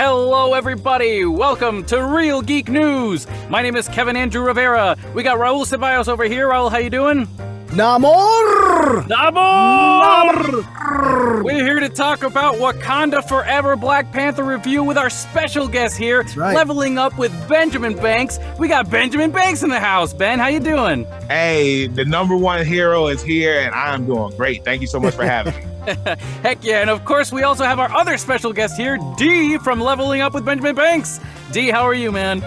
Hello, everybody! Welcome to Real Geek News! My name is Kevin Andrew Rivera. We got Raul Ceballos over here. Raul, how you doing? Namor! Namor! We're here to talk about Wakanda Forever Black Panther review with our special guest here, right. leveling up with Benjamin Banks. We got Benjamin Banks in the house. Ben, how you doing? Hey, the number one hero is here, and I'm doing great. Thank you so much for having me. Heck yeah, and of course we also have our other special guest here, D from Leveling Up with Benjamin Banks. D, how are you, man?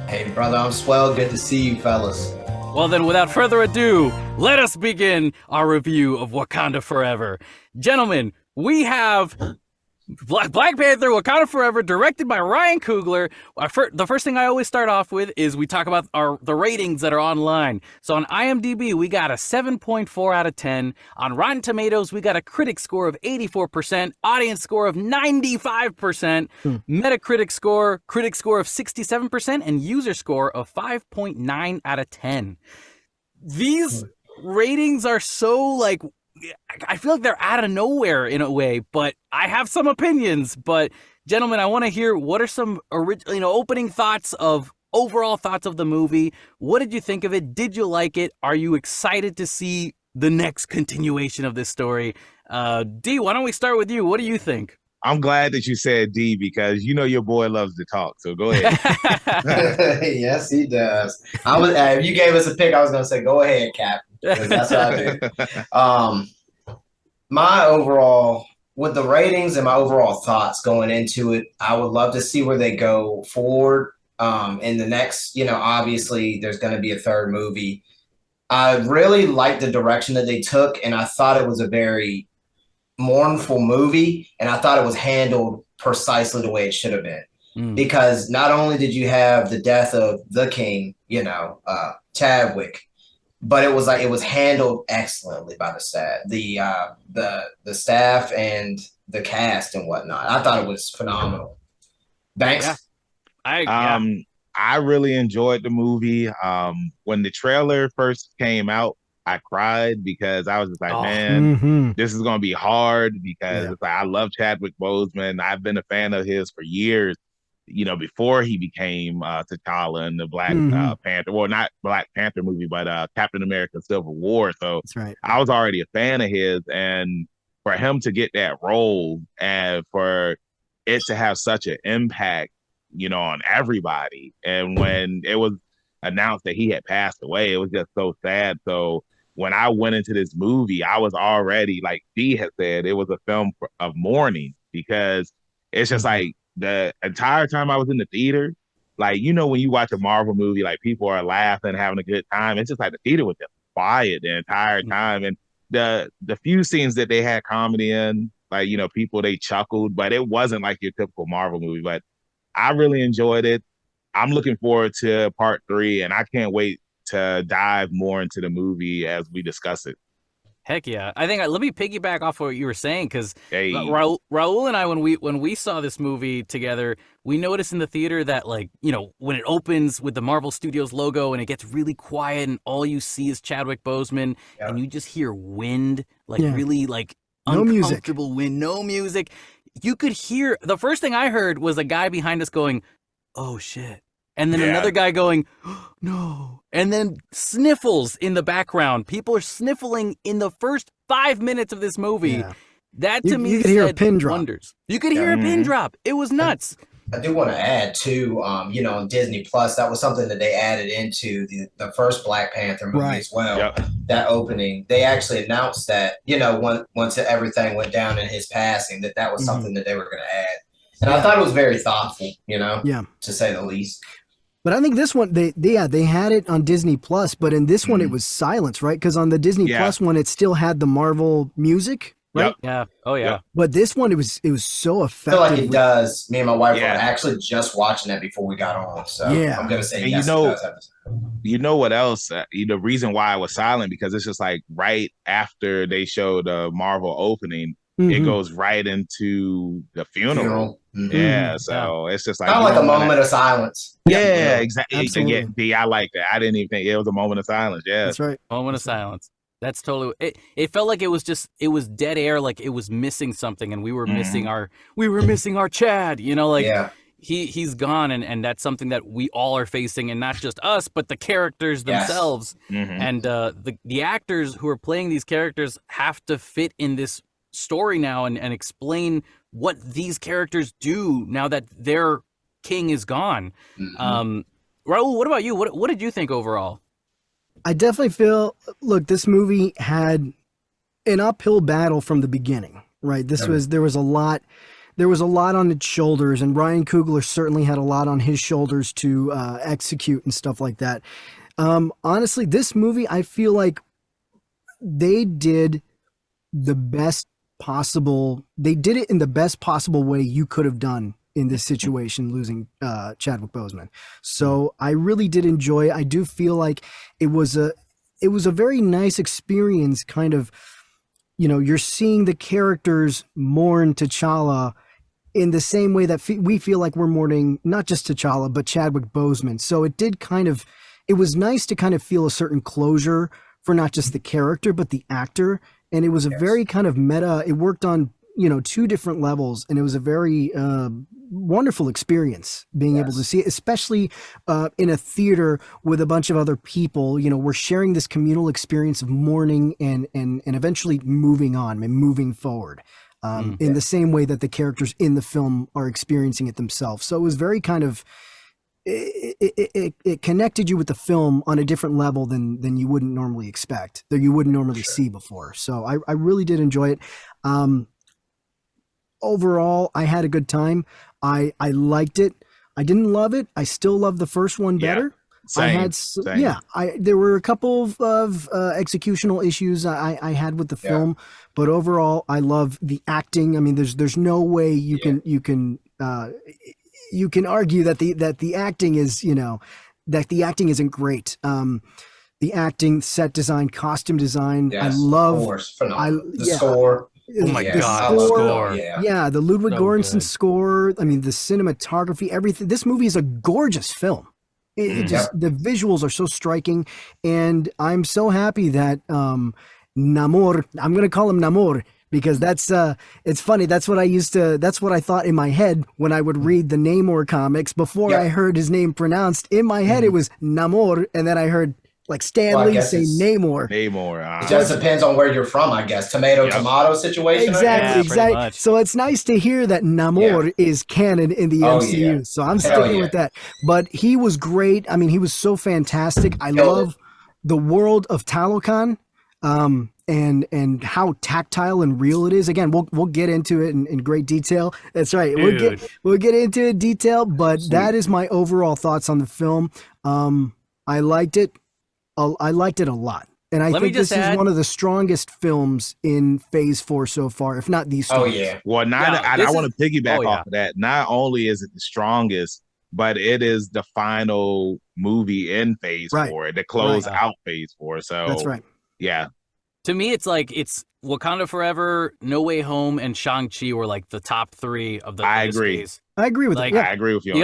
Hey, brother, I'm swell. Good to see you, fellas. Well then, without further ado, let us begin our review of Wakanda Forever. Gentlemen, we have Black Panther, Wakanda Forever, directed by Ryan Coogler. The first thing I always start off with is we talk about the ratings that are online. So on IMDb, we got a 7.4 out of 10. On Rotten Tomatoes, we got a critic score of 84%, audience score of 95%, Metacritic score, critic score of 67%, and user score of 5.9 out of 10. These ratings are so, I feel like they're out of nowhere in a way, but I have some opinions. But gentlemen, I want to hear what are some opening thoughts overall thoughts of the movie. What did you think of it? Did you like it? Are you excited to see the next continuation of this story? D, why don't we start with you? What do you think? I'm glad that you said D because you know your boy loves to talk. So go ahead. Yes, he does. If you gave us a pick, I was going to say, go ahead, Cap. That's what I do. My overall, with the ratings and my overall thoughts going into it, I would love to see where they go forward. In the next, obviously there's going to be a third movie. I really liked the direction that they took, and I thought it was a very mournful movie, and I thought it was handled precisely the way it should have been. Because not only did you have the death of the king, Chadwick, but it was handled excellently by the staff and the cast and whatnot. I thought it was phenomenal. Banks? Yeah. I really enjoyed the movie. When the trailer first came out, I cried because I was just like, man, this is going to be hard because it's like, I love Chadwick Boseman. I've been a fan of his for years, before he became T'Challa in the Black Panther, well, not Black Panther movie, but Captain America Civil War. So That's right. I was already a fan of his. And for him to get that role and for it to have such an impact, on everybody. And when it was announced that he had passed away, it was just so sad. So when I went into this movie, I was already, like Dee had said, it was a film of mourning because it's just like the entire time I was in the theater, when you watch a Marvel movie, like people are laughing, having a good time. It's just like the theater was just quiet the entire time. And the few scenes that they had comedy in, people, they chuckled, but it wasn't like your typical Marvel movie. But I really enjoyed it. I'm looking forward to part 3, and I can't wait to dive more into the movie as we discuss it. Heck yeah. I think let me piggyback off what you were saying, because Raul and I, when we saw this movie together, we noticed in the theater that, when it opens with the Marvel Studios logo and it gets really quiet and all you see is Chadwick Boseman and you just hear wind, really uncomfortable wind, no music. You could hear, the first thing I heard was a guy behind us going, oh shit. And then another guy going, oh, no. And then sniffles in the background. People are sniffling in the first 5 minutes of this movie. Yeah. That to me you could hear a pin drop. Wonders. You could hear a pin drop. It was nuts. I do want to add too, on Disney Plus, that was something that they added into the first Black Panther movie as well. Yep. That opening, they actually announced that, once everything went down in his passing, that was something that they were going to add. And I thought it was very thoughtful, to say the least. But I think this one, they had it on Disney Plus, but in this one it was silence, right? Because on the Disney Plus one, it still had the Marvel music, right? Yep. Yeah. Oh yeah. Yep. But this one, it was so effective. I feel like it does. Me and my wife were actually just watching that before we got on, so I'm gonna say yes. It does have you know what else? The reason why I was silent, because it's just like right after they showed the Marvel opening, it goes right into the funeral. Yeah, so it's just like kind of like a moment of silence. Yeah, exactly. Yeah, I like that. I didn't even think it was a moment of silence. Yeah, that's right. Moment of silence. That's totally. It felt like it was dead air, like it was missing something, and we were missing our Chad. he's gone, and that's something that we all are facing, and not just us, but the characters themselves. And the actors who are playing these characters have to fit in this story now and explain what these characters do now that their king is gone. Raul, what about you? What did you think overall? I definitely feel, look, this movie had an uphill battle from the beginning, right? There was a lot on its shoulders, and Ryan Coogler certainly had a lot on his shoulders to execute and stuff like that. Honestly, this movie, I feel like they did the best possible. They did it in the best possible way you could have done in this situation, losing Chadwick Boseman. So I really did enjoy it. I do feel like it was a very nice experience, kind of, you know, you're seeing the characters mourn T'Challa in the same way that we feel like we're mourning not just T'Challa, but Chadwick Boseman. So it was nice to kind of feel a certain closure for not just the character, but the actor. And it was a very kind of meta, it worked on, you know, two different levels, and it was a very wonderful experience being able to see it, especially in a theater with a bunch of other people. You know, we're sharing this communal experience of mourning and eventually moving on and moving forward in the same way that the characters in the film are experiencing it themselves. So it was very kind of, it connected you with the film on a different level than you wouldn't normally expect, that you wouldn't normally see before. So I really did enjoy it. Overall, I had a good time. I liked it. I didn't love it. I still love the first one better. Same. There were a couple of executional issues I had with the film, but overall, I love the acting. I mean, there's no way you can argue that the acting is, you know, that the acting isn't great. The acting, set design, costume design, I love. The score. Oh my God, the score. Yeah, the Ludwig Göransson score. I mean, the cinematography, everything. This movie is a gorgeous film. It just, the visuals are so striking, and I'm so happy that Namor, I'm going to call him Namor, because that's it's funny. That's what I thought in my head when I would read the Namor comics before I heard his name pronounced. In my head, it was Namor, and then I heard like Stan Lee say Namor. It just depends on where you're from, I guess. Tomato situation. Exactly. So it's nice to hear that Namor is canon in the MCU. So I'm sticking with that. But he was great. I mean, he was so fantastic. I love the world of Talokan, and how tactile and real it is. Again, we'll get into it in great detail. That's right. We'll get into it in detail. But that is my overall thoughts on the film. I liked it. I liked it a lot. And I think this is one of the strongest films in Phase 4 so far, if not the strongest. Well, I want to piggyback off of that. Not only is it the strongest, but it is the final movie in Phase 4 to close out Phase 4. So that's right. Yeah. To me, it's Wakanda Forever, No Way Home, and Shang-Chi were like the top three of the Phase. I agree with that. I agree with you. The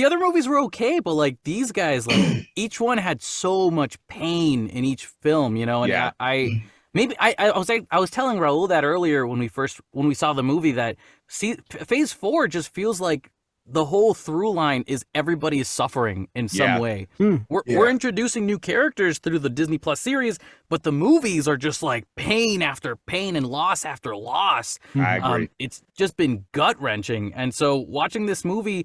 other movies were okay, but like these guys, like each one had so much pain in each film, you know. And I was telling Raul that earlier when we saw the movie, that Phase 4 just feels like the whole through line is everybody is suffering in some way. We're introducing new characters through the Disney Plus series, but the movies are just like pain after pain and loss after loss. I agree. It's just been gut-wrenching. And so watching this movie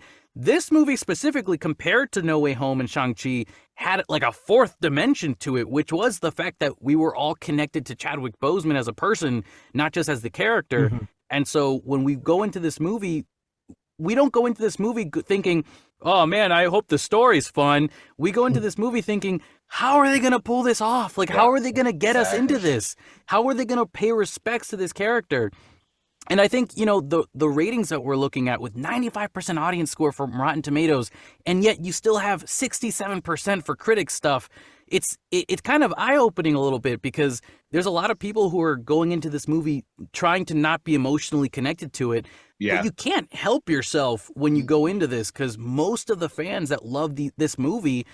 specifically, compared to No Way Home and Shang-Chi, had like a fourth dimension to it, which was the fact that we were all connected to Chadwick Boseman as a person, not just as the character. And so when we go into this movie, we don't go into this movie thinking, oh man, I hope the story's fun. We go into this movie thinking, how are they going to pull this off? Like, how are they going to get us into this? How are they going to pay respects to this character? And I think, you know, the ratings that we're looking at with 95% audience score from Rotten Tomatoes, and yet you still have 67% for critic stuff. It's kind of eye-opening a little bit, because there's a lot of people who are going into this movie trying to not be emotionally connected to it. But you can't help yourself when you go into this, because most of the fans that love this movie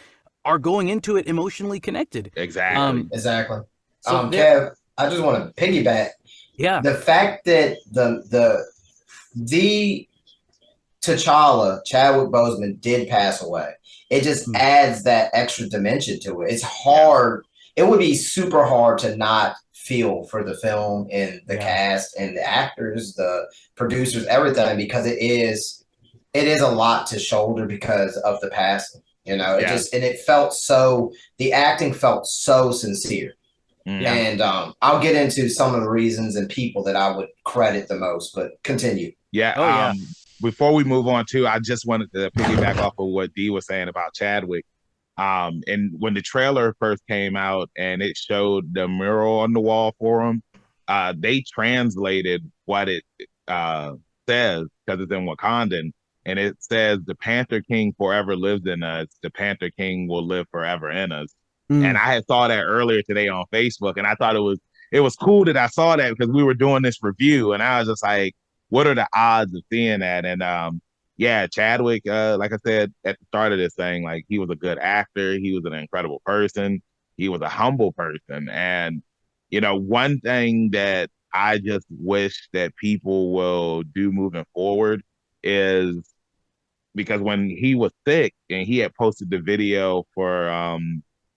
are going into it emotionally connected. Exactly. So Kev, I just want to piggyback. Yeah. The fact that the T'Challa, Chadwick Boseman, did pass away. It just adds that extra dimension to it. It's hard. It would be super hard to not feel for the film and the cast and the actors, the producers, everything, because it is a lot to shoulder because of the passing. You know, it just, and it felt so, the acting felt so sincere. And I'll get into some of the reasons and people that I would credit the most, but continue. Before we move on too, I just wanted to piggyback off of what Dee was saying about Chadwick. And when the trailer first came out and it showed the mural on the wall for him, they translated what it says, because it's in Wakandan, and it says, "The Panther King forever lives in us. The Panther King will live forever in us." And I had saw that earlier today on Facebook, and I thought it was cool that I saw that, because we were doing this review, and I was just like, what are the odds of seeing that? And Chadwick, like I said at the start of this thing, like, he was a good actor. He was an incredible person. He was a humble person. And, you know, one thing that I just wish that people will do moving forward is, because when he was sick and he had posted the video for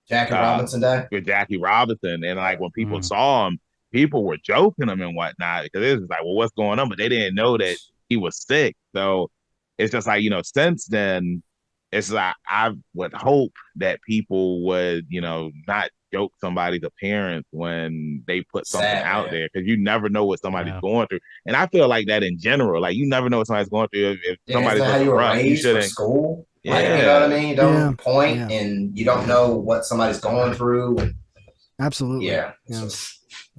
Jackie Robinson Day, with Jackie Robinson, and like when people saw him, people were joking him and whatnot, because it was like, well, what's going on? But they didn't know that he was sick. So it's just like, you know, since then, it's like, I would hope that people would, you know, not joke somebody's appearance when they put something out there, because you never know what somebody's going through. And I feel like that in general, like, you never know what somebody's going through. If somebody's how you were raised for school. Like, you know what I mean? You don't point, and you don't know what somebody's going through. Absolutely.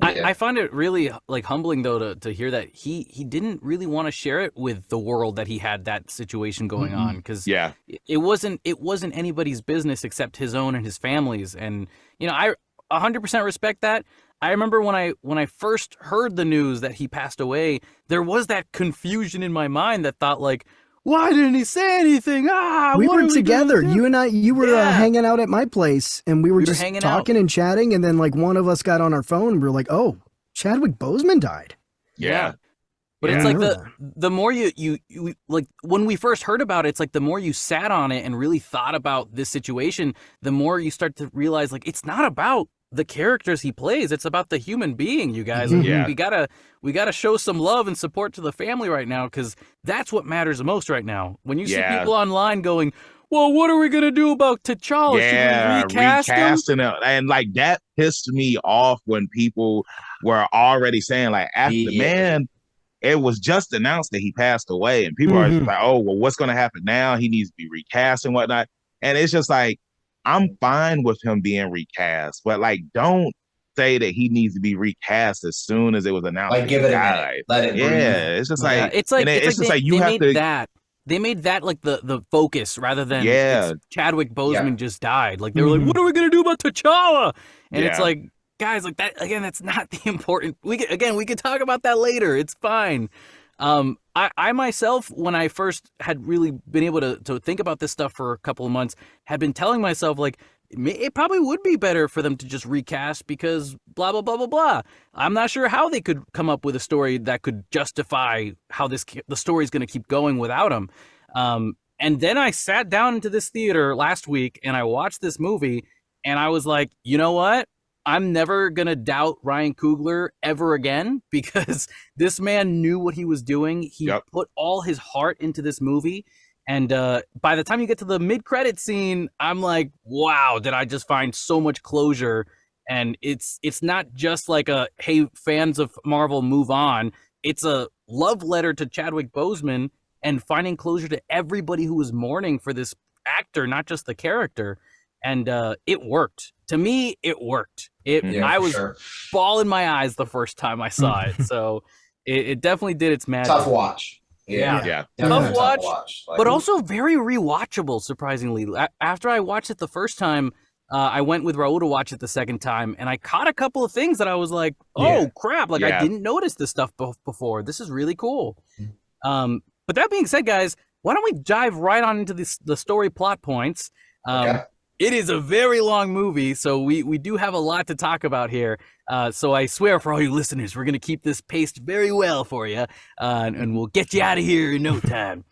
I find it really, like, humbling though to hear that he didn't really want to share it with the world, that he had that situation going on, because it wasn't anybody's business except his own and his family's. And, you know, I 100% respect that. I remember when I first heard the news that he passed away, there was that confusion in my mind that thought, like, why didn't he say anything? We were together. You and I, you were hanging out at my place, and we were just talking and chatting, and then, like, one of us got on our phone, and we were like, oh, Chadwick Boseman died. But it's like the more you like, when we first heard about it, it's like the more you sat on it and really thought about this situation, the more you start to realize, like, it's not about the characters he plays, it's about the human being, you guys. We gotta show some love and support to the family right now, because that's what matters most right now. When you see people online going, well, what are we gonna do about T'Challa? Should we recast him? And like, that pissed me off when people were already saying, like, after the man, it was just announced that he passed away, and people are just like, oh, well, what's gonna happen now? He needs to be recast and whatnot. And it's just like, I'm fine with him being recast, but, like, don't say that he needs to be recast as soon as it was announced. Like, give it a minute. Let it breathe. It's just like, they made that like the focus, rather than Chadwick Boseman just died. Like, they were like, what are we gonna do about T'Challa? And it's like, guys, like, that again, that's not the important. We could talk about that later. It's fine. I myself, when I first had really been able to think about this stuff for a couple of months, had been telling myself, like, it probably would be better for them to just recast, because blah, blah, blah, blah, blah. I'm not sure how they could come up with a story that could justify how the story's going to keep going without him. And then I sat down into this theater last week and I watched this movie, and I was like, you know what? I'm never going to doubt Ryan Coogler ever again, because this man knew what he was doing. He put all his heart into this movie. And by the time you get to the mid-credit scene, I'm like, wow, did I just find so much closure? And it's not just like a, hey, fans of Marvel, move on. It's a love letter to Chadwick Boseman and finding closure to everybody who was mourning for this actor, not just the character. And it worked. To me, it worked. I was bawling my eyes the first time I saw it. So it definitely did its magic. Tough watch. Tough watch, like, but also very rewatchable, surprisingly. After I watched it the first time, I went with Raul to watch it the second time, and I caught a couple of things that I was like, oh, crap. Like, I didn't notice this stuff before. This is really cool. But that being said, guys, why don't we dive right on into the story plot points? It is a very long movie, so we do have a lot to talk about here. So I swear, for all you listeners, we're going to keep this paced very well for you, and we'll get you out of here in no time.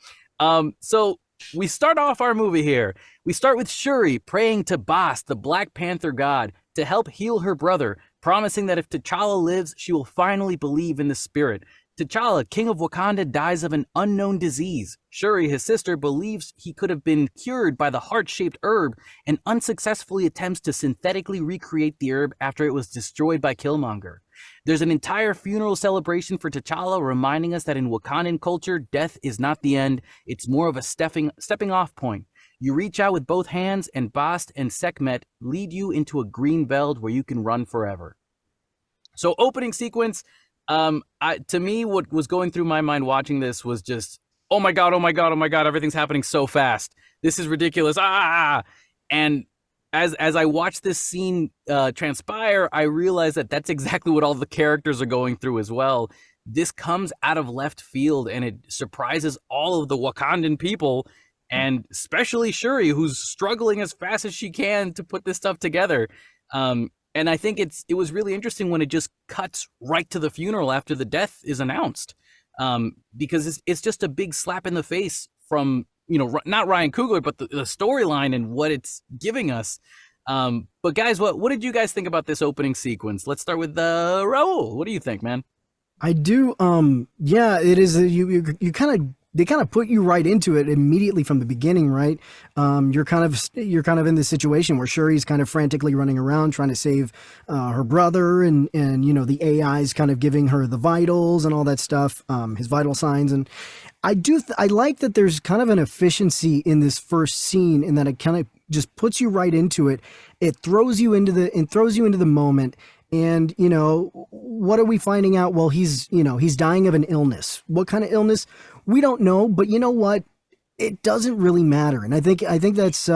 So we start off our movie here. We start with Shuri praying to Bast, the Black Panther god, to help heal her brother, promising that if T'Challa lives, she will finally believe in the spirit. T'Challa, king of Wakanda, dies of an unknown disease. Shuri, his sister, believes he could have been cured by the heart-shaped herb and unsuccessfully attempts to synthetically recreate the herb after it was destroyed by Killmonger. There's an entire funeral celebration for T'Challa, reminding us that in Wakandan culture, death is not the end. It's more of a stepping off point. You reach out with both hands, and Bast and Sekhmet lead you into a green belt where you can run forever. So opening sequence, to me, what was going through my mind watching this was just, oh my god, everything's happening so fast. This is ridiculous. And as I watched this scene transpire, I realized that that's exactly what all the characters are going through as well. This comes out of left field, and it surprises all of the Wakandan people, and especially Shuri, who's struggling as fast as she can to put this stuff together. And I think it was really interesting when it just cuts right to the funeral after the death is announced, because it's just a big slap in the face from, not Ryan Coogler, but the storyline and what it's giving us. But guys, what did you guys think about this opening sequence? Let's start with Raul. What do you think, man? I do. Yeah, it is. They kind of put you right into it immediately from the beginning, right? You're kind of in this situation where Shuri's kind of frantically running around trying to save her brother, and the AI's kind of giving her the vitals and all that stuff, his vital signs. And I like that there's kind of an efficiency in this first scene, in that it kind of just puts you right into it. It throws you into the moment. And, what are we finding out? Well, he's dying of an illness. What kind of illness? We don't know, but you know what? It doesn't really matter. And I think that's,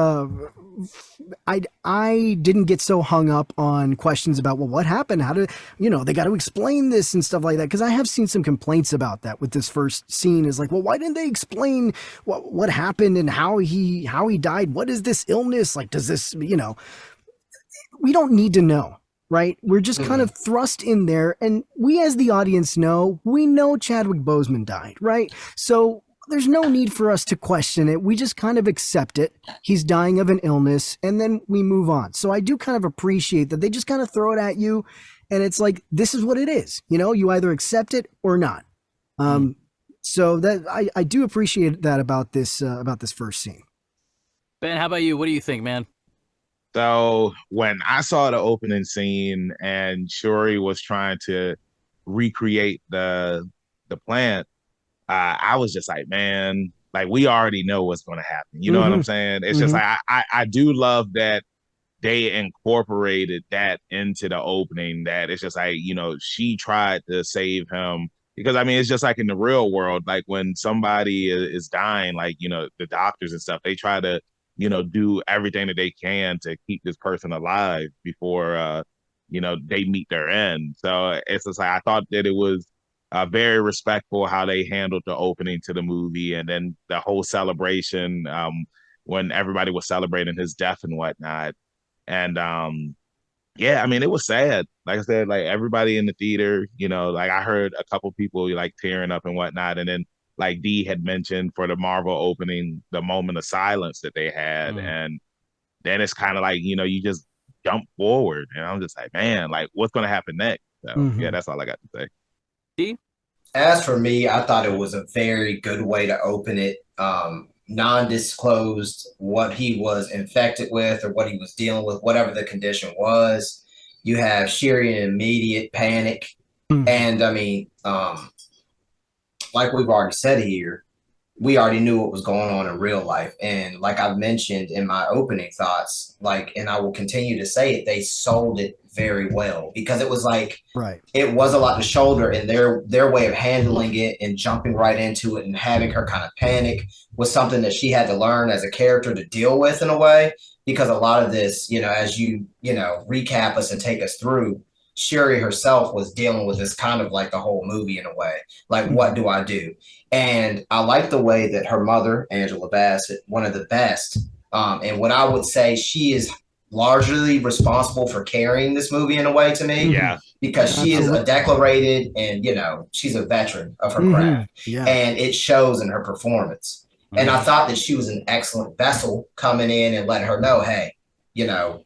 I didn't get so hung up on questions about, well, what happened? How did, they got to explain this and stuff like that. Cause I have seen some complaints about that with this first scene, is like, well, why didn't they explain what happened and how he died? What is this illness? Like, does this, we don't need to know. Right? We're just kind of thrust in there, and we as the audience know Chadwick Boseman died, right? So there's no need for us to question it. We just kind of accept it. He's dying of an illness, and then we move on. So I do kind of appreciate that they just kind of throw it at you, and it's like, this is what it is. You either accept it or not. So that I do appreciate that about this first scene. Ben, how about you? What do you think, man? So when I saw the opening scene and Shuri was trying to recreate the plant, I was just like, man, like, we already know what's going to happen. You know what I'm saying? It's just like, I do love that they incorporated that into the opening, that it's just like, she tried to save him. Because, I mean, it's just like in the real world, like when somebody is dying, like, the doctors and stuff, they try to, do everything that they can to keep this person alive before, they meet their end. So it's just like, I thought that it was very respectful how they handled the opening to the movie, and then the whole celebration when everybody was celebrating his death and whatnot. And yeah, I mean, it was sad. Like I said, like everybody in the theater, like I heard a couple people like tearing up and whatnot. And then like Dee had mentioned for the Marvel opening, the moment of silence that they had. And then it's kind of like, you just jump forward. And I'm just like, man, like what's going to happen next? So yeah, that's all I got to say. Dee? As for me, I thought it was a very good way to open it. Non-disclosed what he was infected with or what he was dealing with, whatever the condition was. You have Shuri in immediate panic. And I mean, like we've already said here, we already knew what was going on in real life. And like I've mentioned in my opening thoughts, and I will continue to say it, they sold it very well, because it was like, right, it was a lot to shoulder, and their way of handling it and jumping right into it and having her kind of panic was something that she had to learn as a character to deal with in a way, because a lot of this, as you recap us and take us through, Shuri herself was dealing with this kind of like the whole movie in a way, like, what do I do? And I like the way that her mother, Angela Bassett, one of the best, and what I would say, she is largely responsible for carrying this movie in a way to me. Yeah. Because she is a declarated, and she's a veteran of her craft. Yeah. And it shows in her performance. And I thought that she was an excellent vessel coming in and letting her know, hey, you know,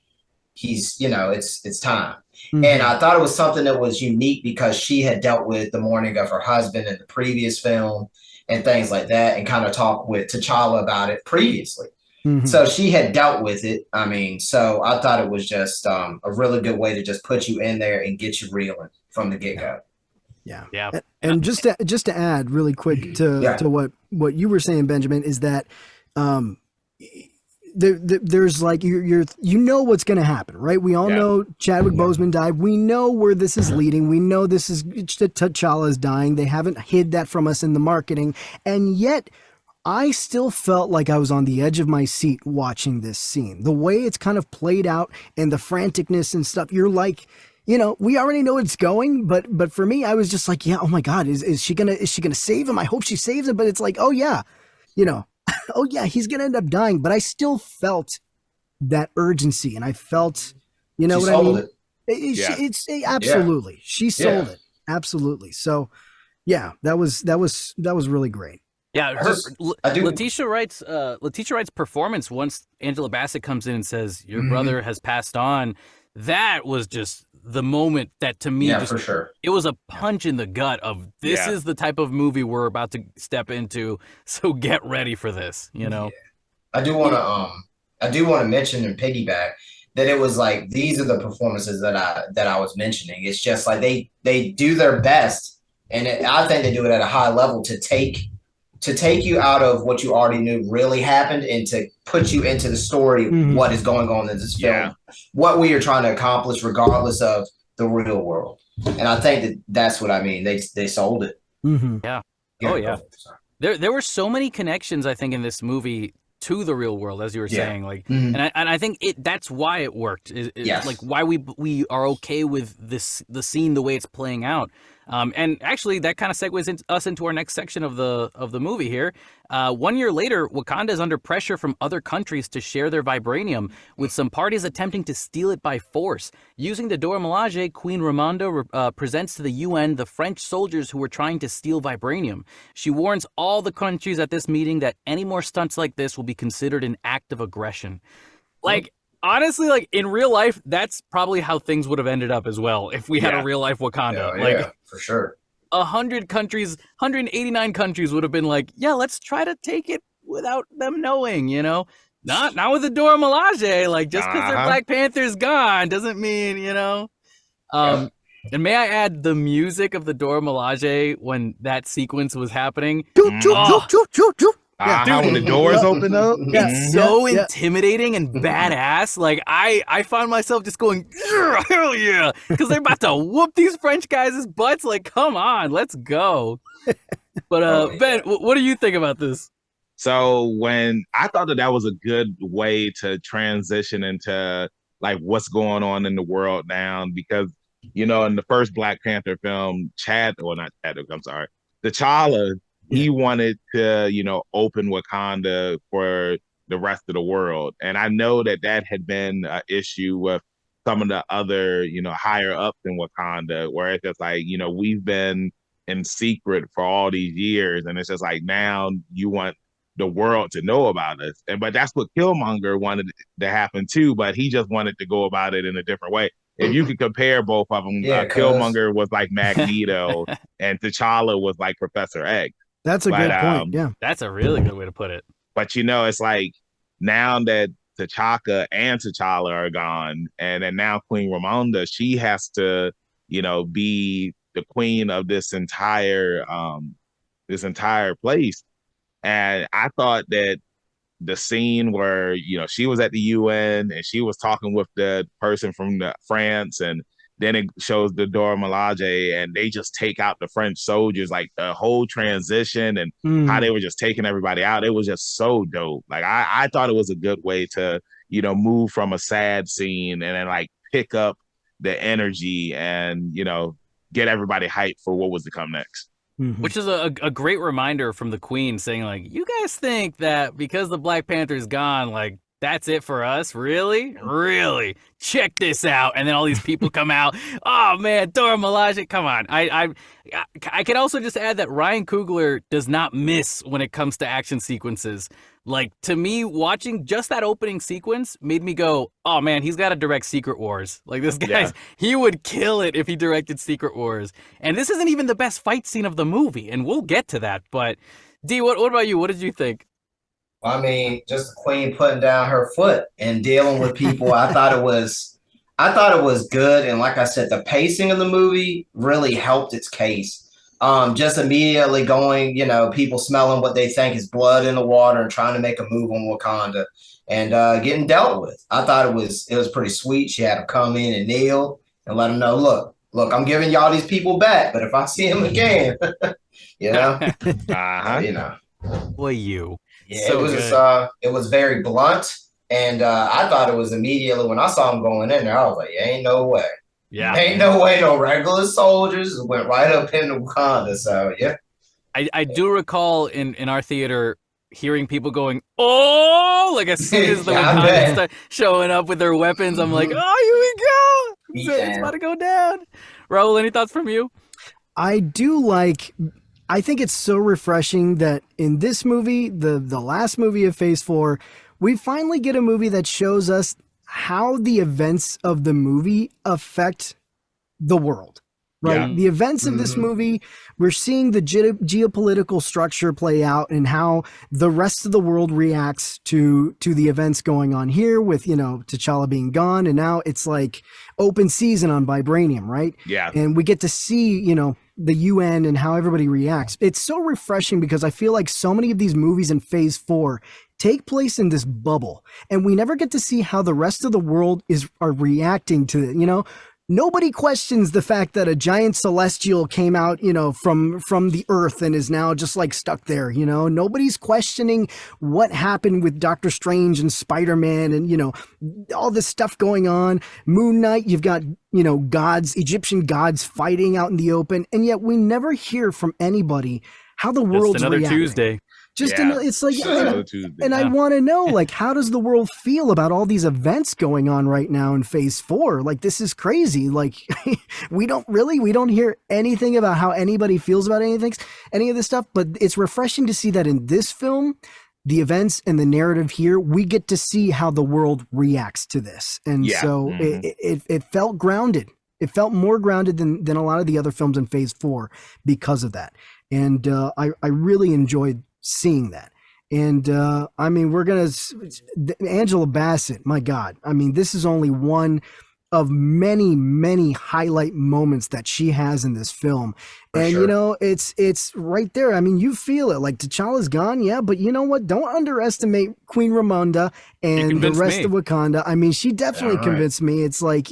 it's time. Mm-hmm. And I thought it was something that was unique because she had dealt with the mourning of her husband in the previous film and things like that, and kind of talked with T'Challa about it previously. Mm-hmm. So she had dealt with it. I mean, so I thought it was just a really good way to just put you in there and get you reeling from the get-go. Yeah. Yeah. And just to add really quick to what you were saying, Benjamin, is that there's like you know what's going to happen, right? We all know Chadwick Boseman died. We know where this is leading. We know this is T'Challa is dying. They haven't hid that from us in the marketing, and yet I still felt like I was on the edge of my seat watching this scene. The way it's kind of played out and the franticness and stuff. You're like, you know, we already know it's going, but for me, I was just like, yeah, oh my God, is she gonna save him? I hope she saves him. But it's like, oh yeah, you know, oh yeah, he's gonna end up dying. But I still felt that urgency, and I felt, you know, She what I mean? sold It's absolutely, she sold it, absolutely. So yeah, that was really great. Yeah, Letitia Wright's performance once Angela Bassett comes in and says, "Your brother has passed on," that was just the moment that to me, for sure, it was a punch in the gut of this is the type of movie we're about to step into. So get ready for this, you know. Yeah. I do want to mention and piggyback that it was like these are the performances that I was mentioning. It's just like they do their best, and I think they do it at a high level to take you out of what you already knew really happened and to put you into the story, what is going on in this film, what we are trying to accomplish, regardless of the real world. And I think that's what I mean. They sold it. Mm-hmm. Yeah. Oh yeah. There were so many connections, I think, in this movie to the real world, as you were saying, like, and I think that's why it worked. Like why we are okay with the scene the way it's playing out. And actually, that kind of segues us into our next section of the movie here. 1 year later, Wakanda is under pressure from other countries to share their vibranium, with some parties attempting to steal it by force. Using the Dora Milaje, Queen Ramonda presents to the UN the French soldiers who were trying to steal vibranium. She warns all the countries at this meeting that any more stunts like this will be considered an act of aggression. Like, honestly, like in real life, that's probably how things would have ended up as well if we had a real life Wakanda. Like, for sure. 100 countries, 189 countries would have been like, yeah, let's try to take it without them knowing, you know? Not with the Dora Milaje. Like, just because their Black Panther's gone doesn't mean, you know? And may I add the music of the Dora Milaje when that sequence was happening? When the doors open up, it's so intimidating and badass. Like I found myself just going, hell yeah, because they're about to whoop these French guys' butts. Like, come on, let's go. But Ben, what do you think about this? So when I thought that was a good way to transition into like what's going on in the world now, because you know in the first Black Panther film, T'Challa. He wanted to, you know, open Wakanda for the rest of the world. And I know that had been an issue with some of the other, you know, higher ups in Wakanda, where it's just like, you know, we've been in secret for all these years. And it's just like, now you want the world to know about us. But that's what Killmonger wanted to happen too, but he just wanted to go about it in a different way. If you could compare both of them, Killmonger was like Magneto and T'Challa was like Professor X. That's a good point. Yeah, that's a really good way to put it. But you know, it's like now that T'Chaka and T'Challa are gone, and then now Queen Ramonda, she has to, you know, be the queen of this entire place. And I thought that the scene where, you know, she was at the UN and she was talking with the person from France, and then it shows the Dora Milaje and they just take out the French soldiers, like the whole transition and how they were just taking everybody out. It was just so dope. Like I thought it was a good way to, you know, move from a sad scene and then like pick up the energy and, you know, get everybody hyped for what was to come next. Which is a great reminder from the Queen saying like, you guys think that because the Black Panther's gone, like That's it for us? Really? Really? Check this out. And then all these people come out. Oh man, Dora Milaje, come on. I can also just add that Ryan Coogler does not miss when it comes to action sequences. Like, to me, watching just that opening sequence made me go, oh man, he's got to direct Secret Wars. Like, this guy's, he would kill it if he directed Secret Wars. And this isn't even the best fight scene of the movie, and we'll get to that. But D, what about you? What did you think? I mean, just the queen putting down her foot and dealing with people. I thought it was good. And like I said, the pacing of the movie really helped its case. Just immediately going, people smelling what they think is blood in the water and trying to make a move on Wakanda and getting dealt with. I thought it was pretty sweet. She had to come in and kneel and let them know, look, I'm giving y'all these people back, but if I see them again, Boy, you. Yeah, So it was very blunt, and I thought it was immediately when I saw him going in there, I was like, ain't no way. Yeah. Ain't no way no regular soldiers went right up into Wakanda. So yeah. I do recall in our theater hearing people going, oh, like as soon as the Wakandans start showing up with their weapons, I'm like, oh, here we go. It's about to go down. Raul, any thoughts from you? I think it's so refreshing that in this movie, the last movie of Phase 4, we finally get a movie that shows us how the events of the movie affect the world, right? Yeah. The events of this movie, we're seeing the geopolitical structure play out and how the rest of the world reacts to the events going on here with, T'Challa being gone. And now it's like open season on Vibranium, right? Yeah. And we get to see, the UN and how everybody reacts. It's so refreshing because I feel like so many of these movies in Phase 4 take place in this bubble, and we never get to see how the rest of the world are reacting to it. Nobody questions the fact that a giant celestial came out, from the earth and is now just like stuck there. Nobody's questioning what happened with Doctor Strange and Spider-Man and, all this stuff going on. Moon Knight, you've got, Egyptian gods fighting out in the open. And yet we never hear from anybody how the world's Just another reacting. Tuesday. It's like, I want to know, like, how does the world feel about all these events going on right now in Phase 4? Like, this is crazy. Like, we don't hear anything about how anybody feels about any of this stuff. But it's refreshing to see that in this film, the events and the narrative here, we get to see how the world reacts to this. And it felt grounded. It felt more grounded than a lot of the other films in Phase 4 because of that. And I really enjoyed seeing that. And we're gonna Angela Bassett, my God, this is only one of many highlight moments that she has in this film. It's right there. You feel it, like T'Challa's gone, yeah, but you know what, don't underestimate Queen Ramonda and the rest of Wakanda. She definitely convinced me. It's like,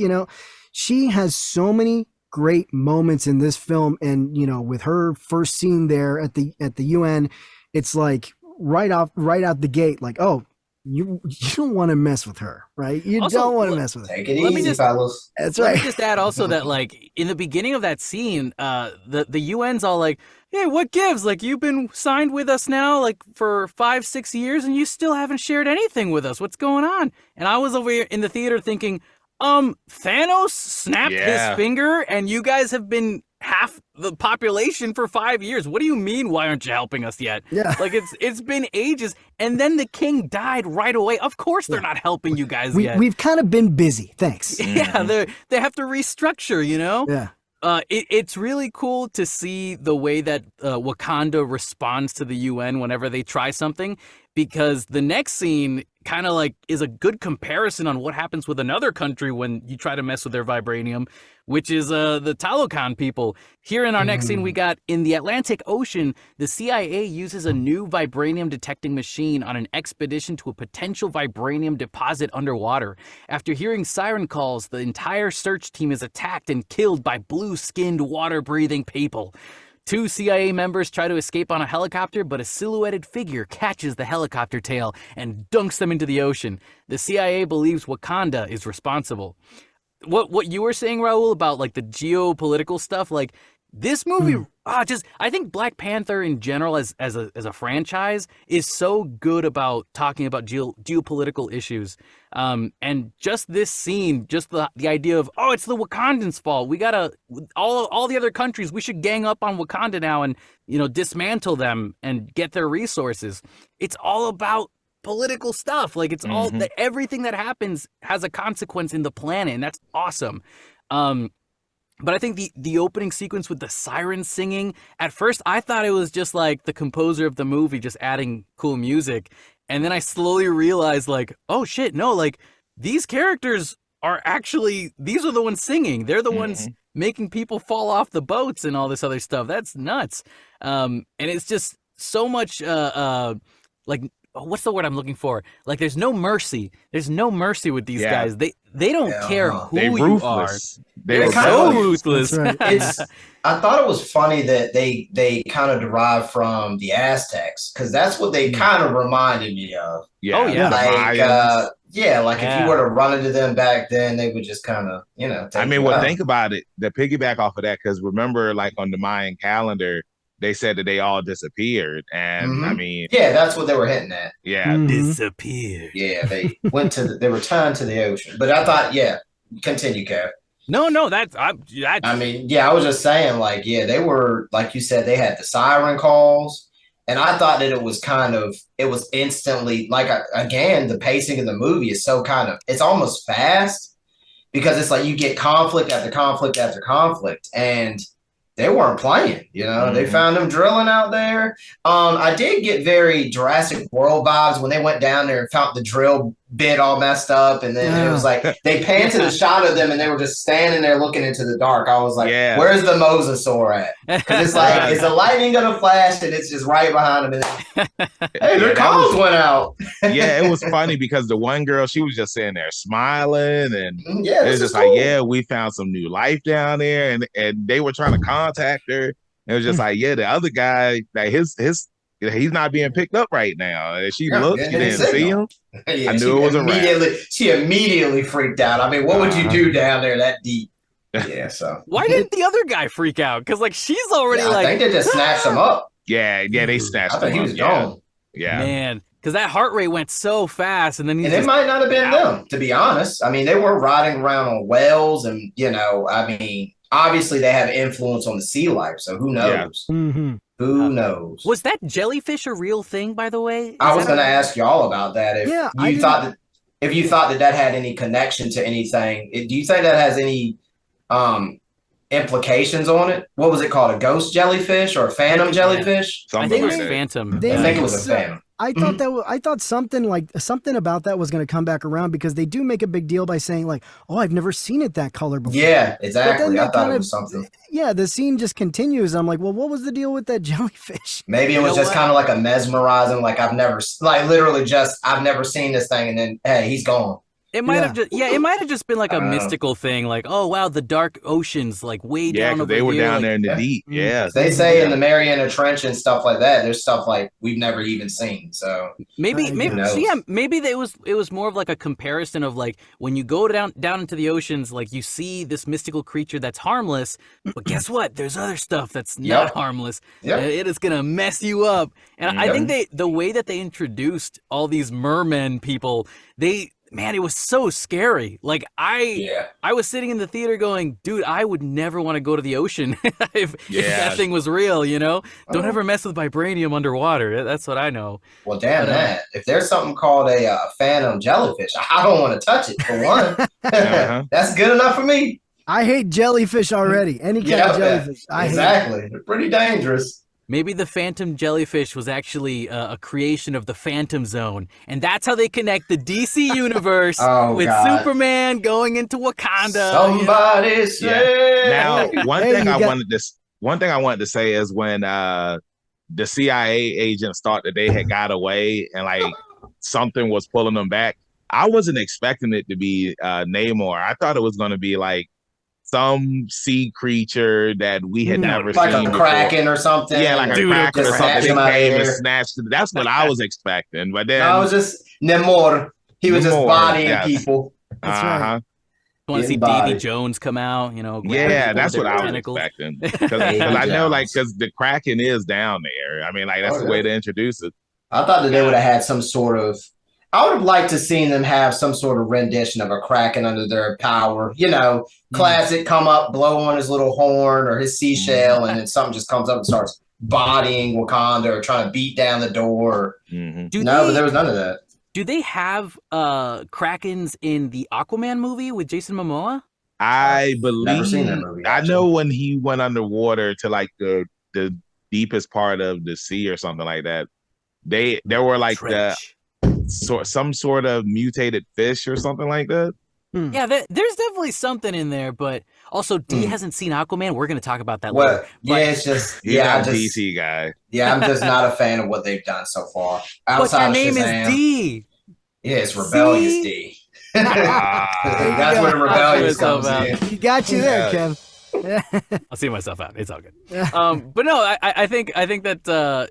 she has so many great moments in this film, and with her first scene there at the UN, it's like right out the gate, like, oh, you don't want to mess with her, right? You also, don't want to mess with her. Take it easy, fellas. That's right. Let me just add also that, like, in the beginning of that scene, the UN's all like, hey, what gives? Like, you've been signed with us now, like, for 5-6 years, and you still haven't shared anything with us. What's going on? And I was over here in the theater thinking, Thanos snapped his finger, and you guys have been half the population for 5 years. What do you mean, why aren't you helping us yet? Yeah. Like, it's been ages, and then the king died right away. Of course they're not helping you guys yet. We've kind of been busy. Thanks. Yeah, they have to restructure, Yeah. It's really cool to see the way that Wakanda responds to the UN whenever they try something, because the next scene kind of like is a good comparison on what happens with another country when you try to mess with their vibranium, which is the Talokan people. Here in our next scene, we got in the Atlantic Ocean, the CIA uses a new vibranium detecting machine on an expedition to a potential vibranium deposit underwater. After hearing siren calls, the entire search team is attacked and killed by blue-skinned, water-breathing people. 2 CIA members try to escape on a helicopter, but a silhouetted figure catches the helicopter tail and dunks them into the ocean. The CIA believes Wakanda is responsible. What you were saying, Raul, about like the geopolitical stuff, like This movie, I think Black Panther in general as a franchise is so good about talking about geopolitical issues. And just this scene, just the idea of, oh, it's the Wakandans' fault. We gotta all the other countries, we should gang up on Wakanda now and, you know, dismantle them and get their resources. It's all about political stuff. Like it's all everything that happens has a consequence in the planet, and that's awesome. But I think the opening sequence with the sirens singing, at first I thought it was just like the composer of the movie just adding cool music. And then I slowly realized like, oh shit, no, like these characters are actually, these are the ones singing. They're the ones making people fall off the boats and all this other stuff. That's nuts. And it's just so much like, what's the word I'm looking for? Like there's no mercy. There's no mercy with these guys. They don't care who you are. They're so ruthless. Right. I thought it was funny that they kind of derived from the Aztecs, because that's what they kind of reminded me of. Yeah. Oh, yeah. Like if you were to run into them back then, they would just kind of, you know. I mean, think about it. The piggyback off of that, because remember, like on the Mayan calendar, they said that they all disappeared, and I mean, that's what they were hitting at. Yeah, disappeared. Yeah, they they returned to the ocean. But I thought, continue, Kev. No, I mean, I was just saying, like, they were, like you said, they had the siren calls, and I thought that it was instantly, like, again, the pacing of the movie is so it's almost fast, because it's like you get conflict after conflict after conflict, and they weren't playing, you know. They found them drilling out there. I did get very Jurassic World vibes when they went down there and found the drill bit all messed up, and then it was like they panned to the shot of them and they were just standing there looking into the dark. I was like, where's the mosasaur at? Because it's like, is the lightning gonna flash? And it's just right behind them, and hey, their comms went out. It was funny because the one girl, she was just sitting there smiling, and it was just cool. like, we found some new life down there, and they were trying to contact her. It was just like, the other guy, like he's not being picked up right now. And she looked, she didn't see him. I knew it was a wrap. She immediately freaked out. I mean, what would you do down there that deep? Yeah, so why didn't the other guy freak out? Because like she's already I think they just snatched him up. Yeah, they snatched him up. I thought he was gone. Yeah, man, because that heart rate went so fast, and then it might not have been them, to be honest. I mean, they were riding around on whales, and I mean, obviously they have influence on the sea life, so who knows? Who knows? Was that jellyfish a real thing, by the way? I was going to ask y'all about that. If you thought that had any connection to anything, do you think that has any implications on it? What was it called? A ghost jellyfish or a phantom jellyfish? I think it was phantom. I think it was a phantom. I thought something about that was going to come back around, because they do make a big deal by saying like, oh, I've never seen it that color before. Yeah, exactly. I thought it was something. Yeah, the scene just continues. I'm like, well, what was the deal with that jellyfish? Maybe it was just kind of like a mesmerizing, like I've never seen this thing, and then hey, he's gone. It might have just been like a mystical thing, like, oh wow, the dark oceans, like way down over they were here, down there in the deep. Yeah, they say in the Mariana Trench and stuff like that, there's stuff like we've never even seen. So maybe it was more of like a comparison of like when you go down into the oceans, like you see this mystical creature that's harmless, but guess what? There's other stuff that's not harmless. It is gonna mess you up. And I think the way that they introduced all these mermen people, man, it was so scary. Like I was sitting in the theater going, dude, I would never want to go to the ocean if that thing was real, you know? Don't ever mess with vibranium underwater. That's what I know. Well, damn that. If there's something called a phantom jellyfish, I don't want to touch it, for one. That's good enough for me. I hate jellyfish already. Any kind of jellyfish. Exactly. They're pretty dangerous. Maybe the phantom jellyfish was actually a creation of the Phantom Zone, and that's how they connect the DC universe with Superman going into Wakanda. Somebody say. Now, one thing I wanted to say is when the CIA agents thought that they had got away and like something was pulling them back, I wasn't expecting it to be Namor. I thought it was going to be like some sea creature that we had never seen like a kraken or something. Yeah, like a kraken or something. They came and snatched it. That's what I was expecting. But then I was just Namor. He was just bodying people. That's right. want to see Davy Jones come out, grab Yeah, that's their what I was tentacles. expecting. Because I know, because the Kraken is down there. I mean, that's the way to introduce it. I thought that they would have had some sort of. I would have liked to seen them have some sort of rendition of a Kraken under their power. Classic come up, blow on his little horn or his seashell, and then something just comes up and starts bodying Wakanda or trying to beat down the door. But there was none of that. Do they have Krakens in the Aquaman movie with Jason Momoa? I believe. Never seen that movie. I know when he went underwater to like the deepest part of the sea or something like that. There were like some sort of mutated fish or something like that. Yeah, there's definitely something in there, but also D hasn't seen Aquaman. We're going to talk about that later. Yeah, it's just he's not a DC guy. Yeah, I'm just not a fan of what they've done so far. But your name is D. Yeah, it's Rebellious D. That's where the Rebellious comes in. He got you there, Kev. I'll see myself out. It's all good. But no, I think that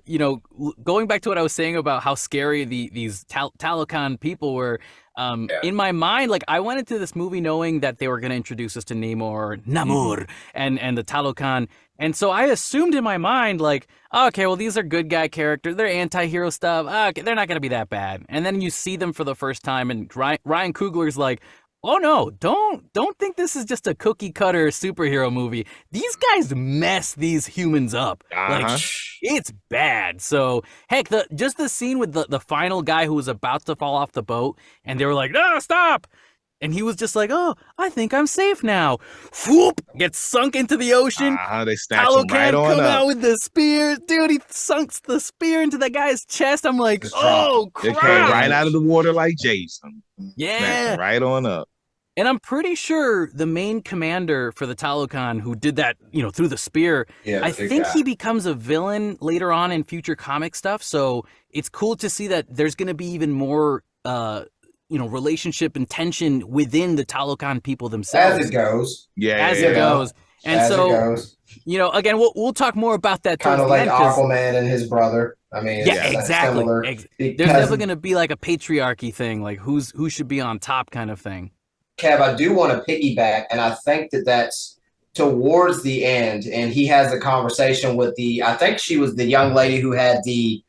going back to what I was saying about how scary these Talokan people were. In my mind, like I went into this movie knowing that they were going to introduce us to Namor and the Talokan. And so I assumed in my mind, like, okay, well, these are good guy characters. They're anti-hero stuff. Okay, they're not going to be that bad. And then you see them for the first time and Ryan Coogler's like, oh no, don't think this is just a cookie cutter superhero movie. These guys mess these humans up. Like it's bad. So heck, just the scene with the final guy who was about to fall off the boat and they were like, no, stop. And he was just like, oh, I think I'm safe now. Whoop! Gets sunk into the ocean. They snatch him right on come up. out with the spear. Dude, he sunk the spear into the guy's chest. I'm like, oh, crap. It came right out of the water like Jason. Yeah. Right on up. And I'm pretty sure the main commander for the Talokan who did that, through the spear, I think he becomes a villain later on in future comic stuff. So it's cool to see that there's going to be even more, relationship and tension within the Talokan people themselves. As it goes. As it goes. And again, we'll talk more about that. Kind of like Aquaman and his brother. I mean, exactly. There's definitely going to be like a patriarchy thing, like who should be on top kind of thing. Kev, I do want to piggyback, and I think that's towards the end, and he has a conversation with I think she was the young lady who had the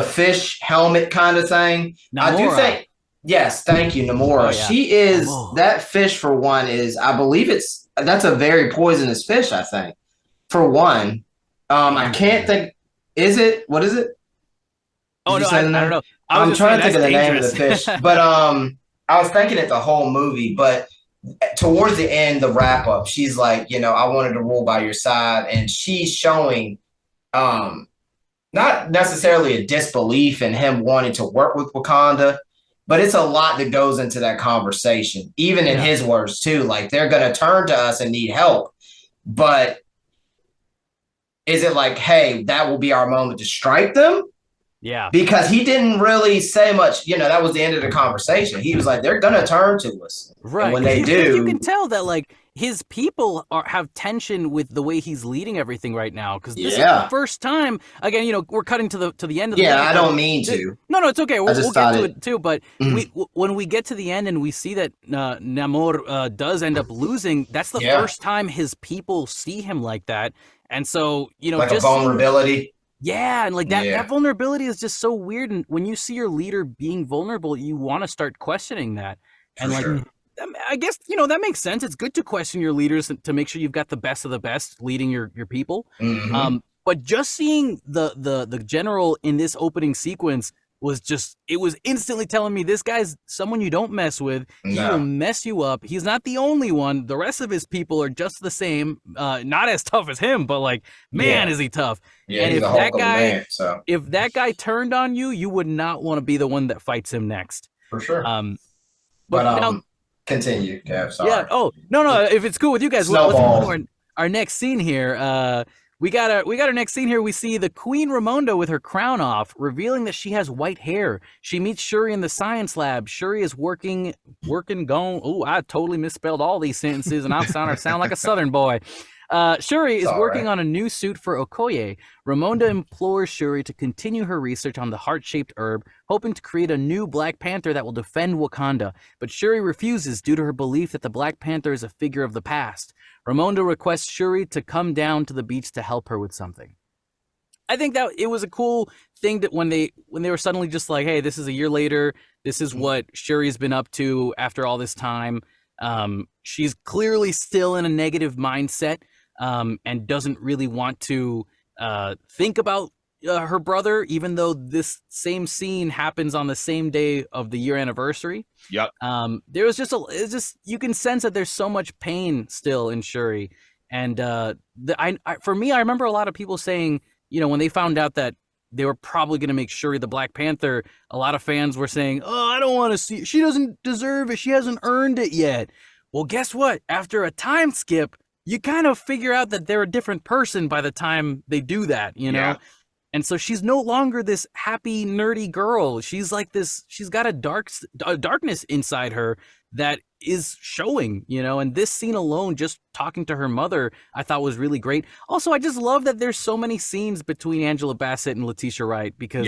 fish helmet kind of thing. Namora. I do think, yes, thank you, Namora. Oh, yeah. She is, that fish for one is, I believe that's a very poisonous fish, I think, for one. I can't think, what is it? Oh, no, I don't know. I'm trying to think of the name of the fish, but I was thinking it the whole movie, but towards the end, the wrap up, she's like, I wanted to rule by your side. And she's showing not necessarily a disbelief in him wanting to work with Wakanda, but it's a lot that goes into that conversation, even in his words too. Like they're going to turn to us and need help. But is it like, hey, that will be our moment to strike them? Yeah. Because he didn't really say much, that was the end of the conversation. He was like, they're going to turn to us. Right. And when they do. You can tell that, like, his people have tension with the way he's leading everything right now. Because this is the first time, again, we're cutting to the end of the movie. I don't mean to. No, it's okay. We'll get to it too. But when we get to the end and we see that Namor does end up losing, that's the first time his people see him like that. And so, like just a vulnerability. Yeah, and like that vulnerability is just so weird. And when you see your leader being vulnerable, you want to start questioning that. And I guess, that makes sense. It's good to question your leaders to make sure you've got the best of the best leading your people. Mm-hmm. But just seeing the general in this opening sequence it was instantly telling me this guy's someone you don't mess with. He will mess you up. He's not the only one. The rest of his people are just the same. Not as tough as him, but like, man, is he tough. Yeah, and if if that guy turned on you, you would not want to be the one that fights him next. For sure. But now, continue, Kev. Sorry. Yeah. Oh, no. If it's cool with you guys, let's move on to our next scene here. We got our next scene here. We see the Queen Ramonda with her crown off, revealing that she has white hair. She meets Shuri in the science lab. Shuri is gone. Oh, I totally misspelled all these sentences, and I sound like a Southern boy. Shuri It's is all working right. on a new suit for Okoye. Ramonda implores Shuri to continue her research on the heart-shaped herb, hoping to create a new Black Panther that will defend Wakanda. But Shuri refuses due to her belief that the Black Panther is a figure of the past. Ramonda requests Shuri to come down to the beach to help her with something. I think that it was a cool thing that when they were suddenly just like, hey, this is a year later. This is what Shuri's been up to after all this time. She's clearly still in a negative mindset and doesn't really want to think about her brother, even though this same scene happens on the same day of the year anniversary. Yep. There was it's just you can sense that there's so much pain still in Shuri, and for me, I remember a lot of people saying, when they found out that they were probably going to make Shuri the Black Panther, a lot of fans were saying, "Oh, I don't want to see. She doesn't deserve it. She hasn't earned it yet." Well, guess what? After a time skip, you kind of figure out that they're a different person by the time they do that, Yeah. And so she's no longer this happy, nerdy girl. She's like this. She's got a darkness inside her that is showing, And this scene alone, just talking to her mother, I thought was really great. Also, I just love that there's so many scenes between Angela Bassett and Letitia Wright because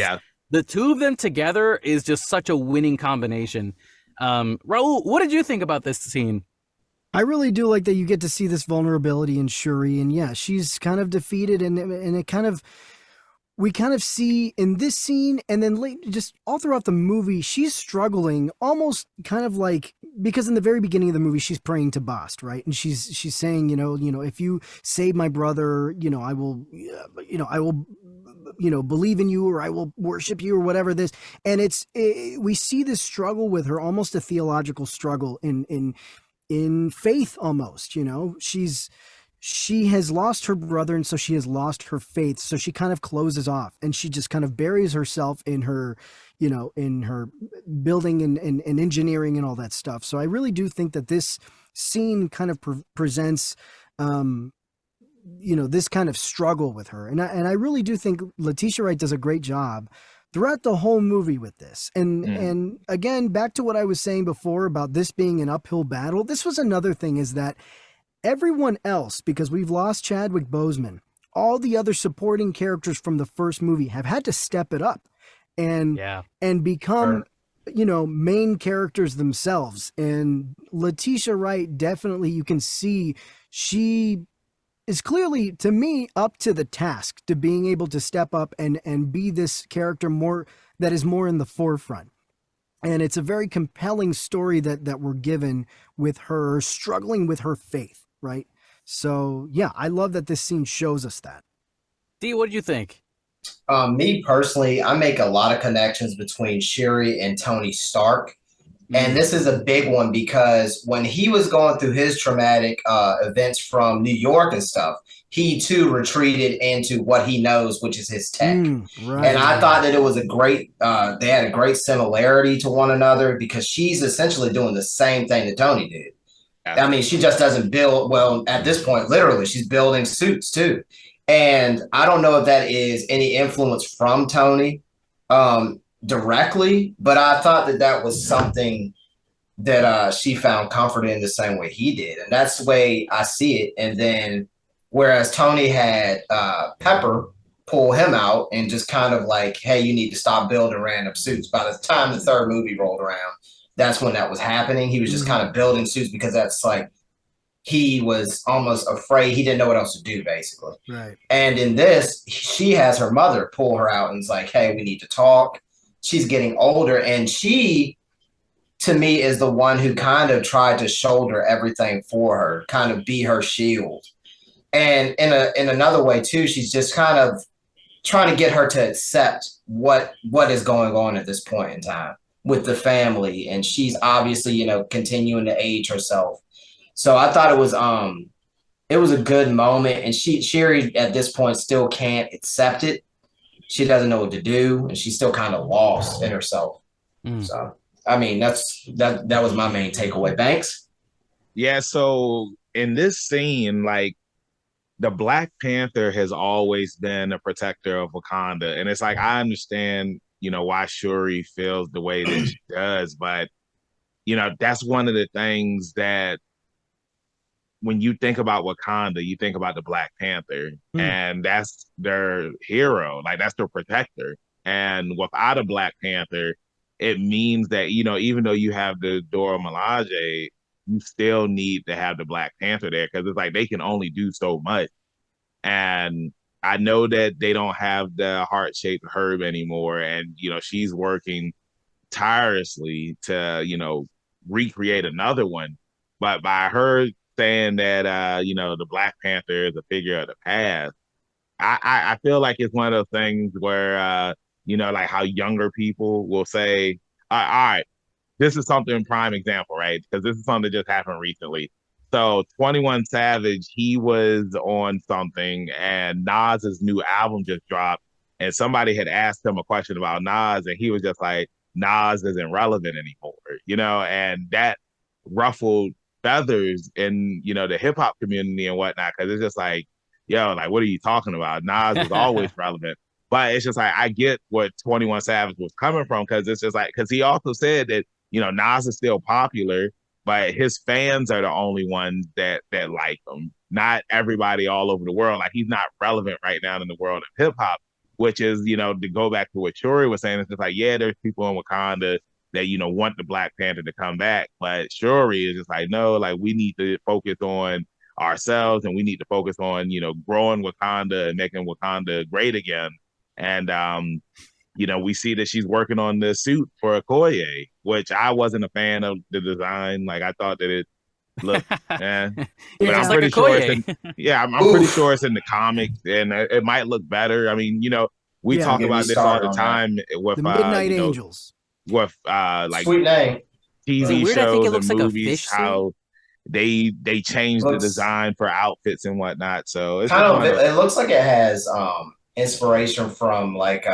the two of them together is just such a winning combination. Raul, what did you think about this scene? I really do like that you get to see this vulnerability in Shuri, and yeah, she's kind of defeated, and it kind of. We kind of see in this scene and then just all throughout the movie, she's struggling almost kind of like, because in the very beginning of the movie, she's praying to Bast, right? And she's saying, if you save my brother, I will, believe in you, or I will worship you, or whatever this. And we see this struggle with her, almost a theological struggle in faith almost, she has lost her brother, and so she has lost her faith. So she kind of closes off, and she just kind of buries herself in her, in her building and engineering and all that stuff. So I really do think that this scene kind of presents, this kind of struggle with her. And I really do think Letitia Wright does a great job throughout the whole movie with this. And again, back to what I was saying before about this being an uphill battle. This was another thing, is that everyone else, because we've lost Chadwick Boseman, all the other supporting characters from the first movie have had to step it up and become, main characters themselves. And Letitia Wright, definitely, you can see she is clearly, to me, up to the task to being able to step up and be this character that is more in the forefront. And it's a very compelling story that we're given with her struggling with her faith. Right. So, yeah, I love that this scene shows us that. Dee, what do you think? Me personally, I make a lot of connections between Shuri and Tony Stark. And this is a big one because when he was going through his traumatic events from New York and stuff, he too retreated into what he knows, which is his tech. Right. And I thought that it was they had a great similarity to one another because she's essentially doing the same thing that Tony did. I mean, she just doesn't build, well, at this point, literally, she's building suits too. And I don't know if that is any influence from Tony directly, but I thought that was something that she found comfort in the same way he did. And that's the way I see it. And then whereas Tony had Pepper pull him out and just kind of like, hey, you need to stop building random suits. By the time the third movie rolled around, that's when that was happening. He was just kind of building suits because that's like, he was almost afraid. He didn't know what else to do, basically. Right. And in this, she has her mother pull her out and is like, hey, we need to talk. She's getting older. And she, to me, is the one who kind of tried to shoulder everything for her, kind of be her shield. And in another way, too, she's just kind of trying to get her to accept what is going on at this point in time with the family. And she's obviously, continuing to age herself. So I thought it was a good moment. And Shuri at this point still can't accept it. She doesn't know what to do, and she's still kind of lost in herself. So I mean, that was my main takeaway. Thanks. Yeah, so in this scene, like, the Black Panther has always been a protector of Wakanda. And it's like, I understand, why Shuri feels the way that she does, but, that's one of the things that when you think about Wakanda, you think about the Black Panther, and that's their hero, like that's their protector. And without a Black Panther, it means that, you know, even though you have the Dora Milaje, you still need to have the Black Panther there because it's like they can only do so much. And I know that they don't have the heart-shaped herb anymore, and you know she's working tirelessly to, you know, recreate another one. But by her saying that, you know, the Black Panther is a figure of the past, I feel like it's one of those things where, you know, like how younger people will say, all right, this is something prime example, right? Because this is something that just happened recently. So 21 Savage, he was on something and Nas's new album just dropped. And somebody had asked him a question about Nas, and he was just like, Nas isn't relevant anymore, you know, and that ruffled feathers in, you know, the hip hop community and whatnot, because it's just like, yo, like, what are you talking about? Nas is always relevant. But it's just like, I get what 21 Savage was coming from, because it's just like, because he also said that, you know, Nas is still popular, but his fans are the only ones that like him. Not everybody all over the world. Like he's not relevant right now in the world of hip hop, which is, you know, to go back to what Shuri was saying, it's just like, yeah, there's people in Wakanda that, you know, want the Black Panther to come back. But Shuri is just like, no, like we need to focus on ourselves and we need to focus on, you know, growing Wakanda and making Wakanda great again. And you know, we see that she's working on the suit for Okoye, which I wasn't a fan of the design. Like I thought that it looked, eh. But I'm like pretty sure it's Okoye. in, yeah, I'm pretty sure it's in the comics, and it might look better. I mean, you know, we Yeah. talk Get me about this all started the on that. time with The Midnight you know, Angels. with like Sweet name. Is it TV weird? I think it shows looks and like a movies, fish suit. how they changed the Looks design for outfits and whatnot. So it's kind just of. one of It looks like it has inspiration from like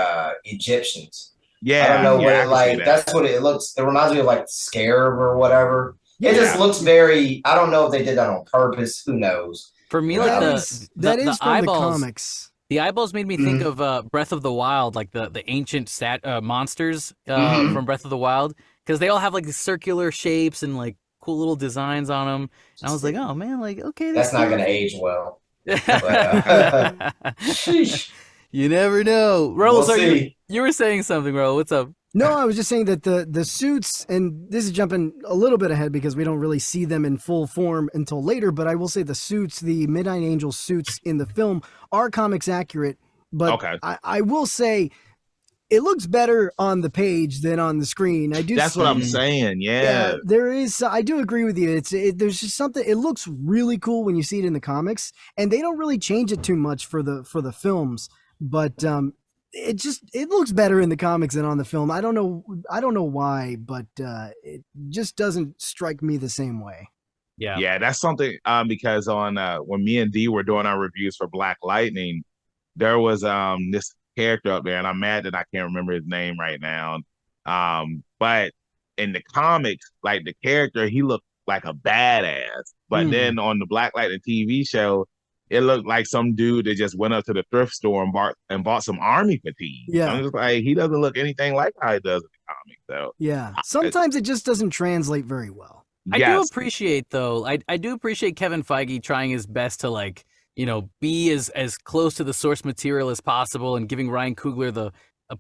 Egyptians. I don't yeah, know what yeah, I it can see like. that. That's what it looks. It reminds me of like Scarab or whatever. It just Yeah, looks very. I don't know if they did that on purpose. Who knows? For me, You like know? That the is from the eyeballs. comics. The eyeballs made me think of Breath of the Wild, like the ancient monsters from Breath of the Wild, because they all have like these circular shapes and like cool little designs on them. And I was like, oh man, like okay, That's not going to cool. age well. But sheesh. You never know. Raul, We'll so see. you were saying something, Raul. What's up? No, I was just saying that the suits, and this is jumping a little bit ahead because we don't really see them in full form until later, but I will say the suits, the Midnight Angel suits in the film are comics accurate, but okay. I will say it looks better on the page than on the screen. I do. That's what I'm saying. Yeah. There is. I do agree with you. There's just something. It looks really cool when you see it in the comics, and they don't really change it too much for the films. But it looks better in the comics than on the film. I don't know why, but it just doesn't strike me the same way. Yeah, that's something because on when me and D were doing our reviews for Black Lightning, there was this character up there, and I'm mad that I can't remember his name right now. But in the comics, like the character, he looked like a badass. But then on the Black Lightning TV show, it looked like some dude that just went up to the thrift store and bought some army fatigue. Yeah. I'm just like, he doesn't look anything like how he does in the comics, though. Yeah. Sometimes it just doesn't translate very well. I do appreciate though. I do appreciate Kevin Feige trying his best to like, you know, be as close to the source material as possible and giving Ryan Coogler the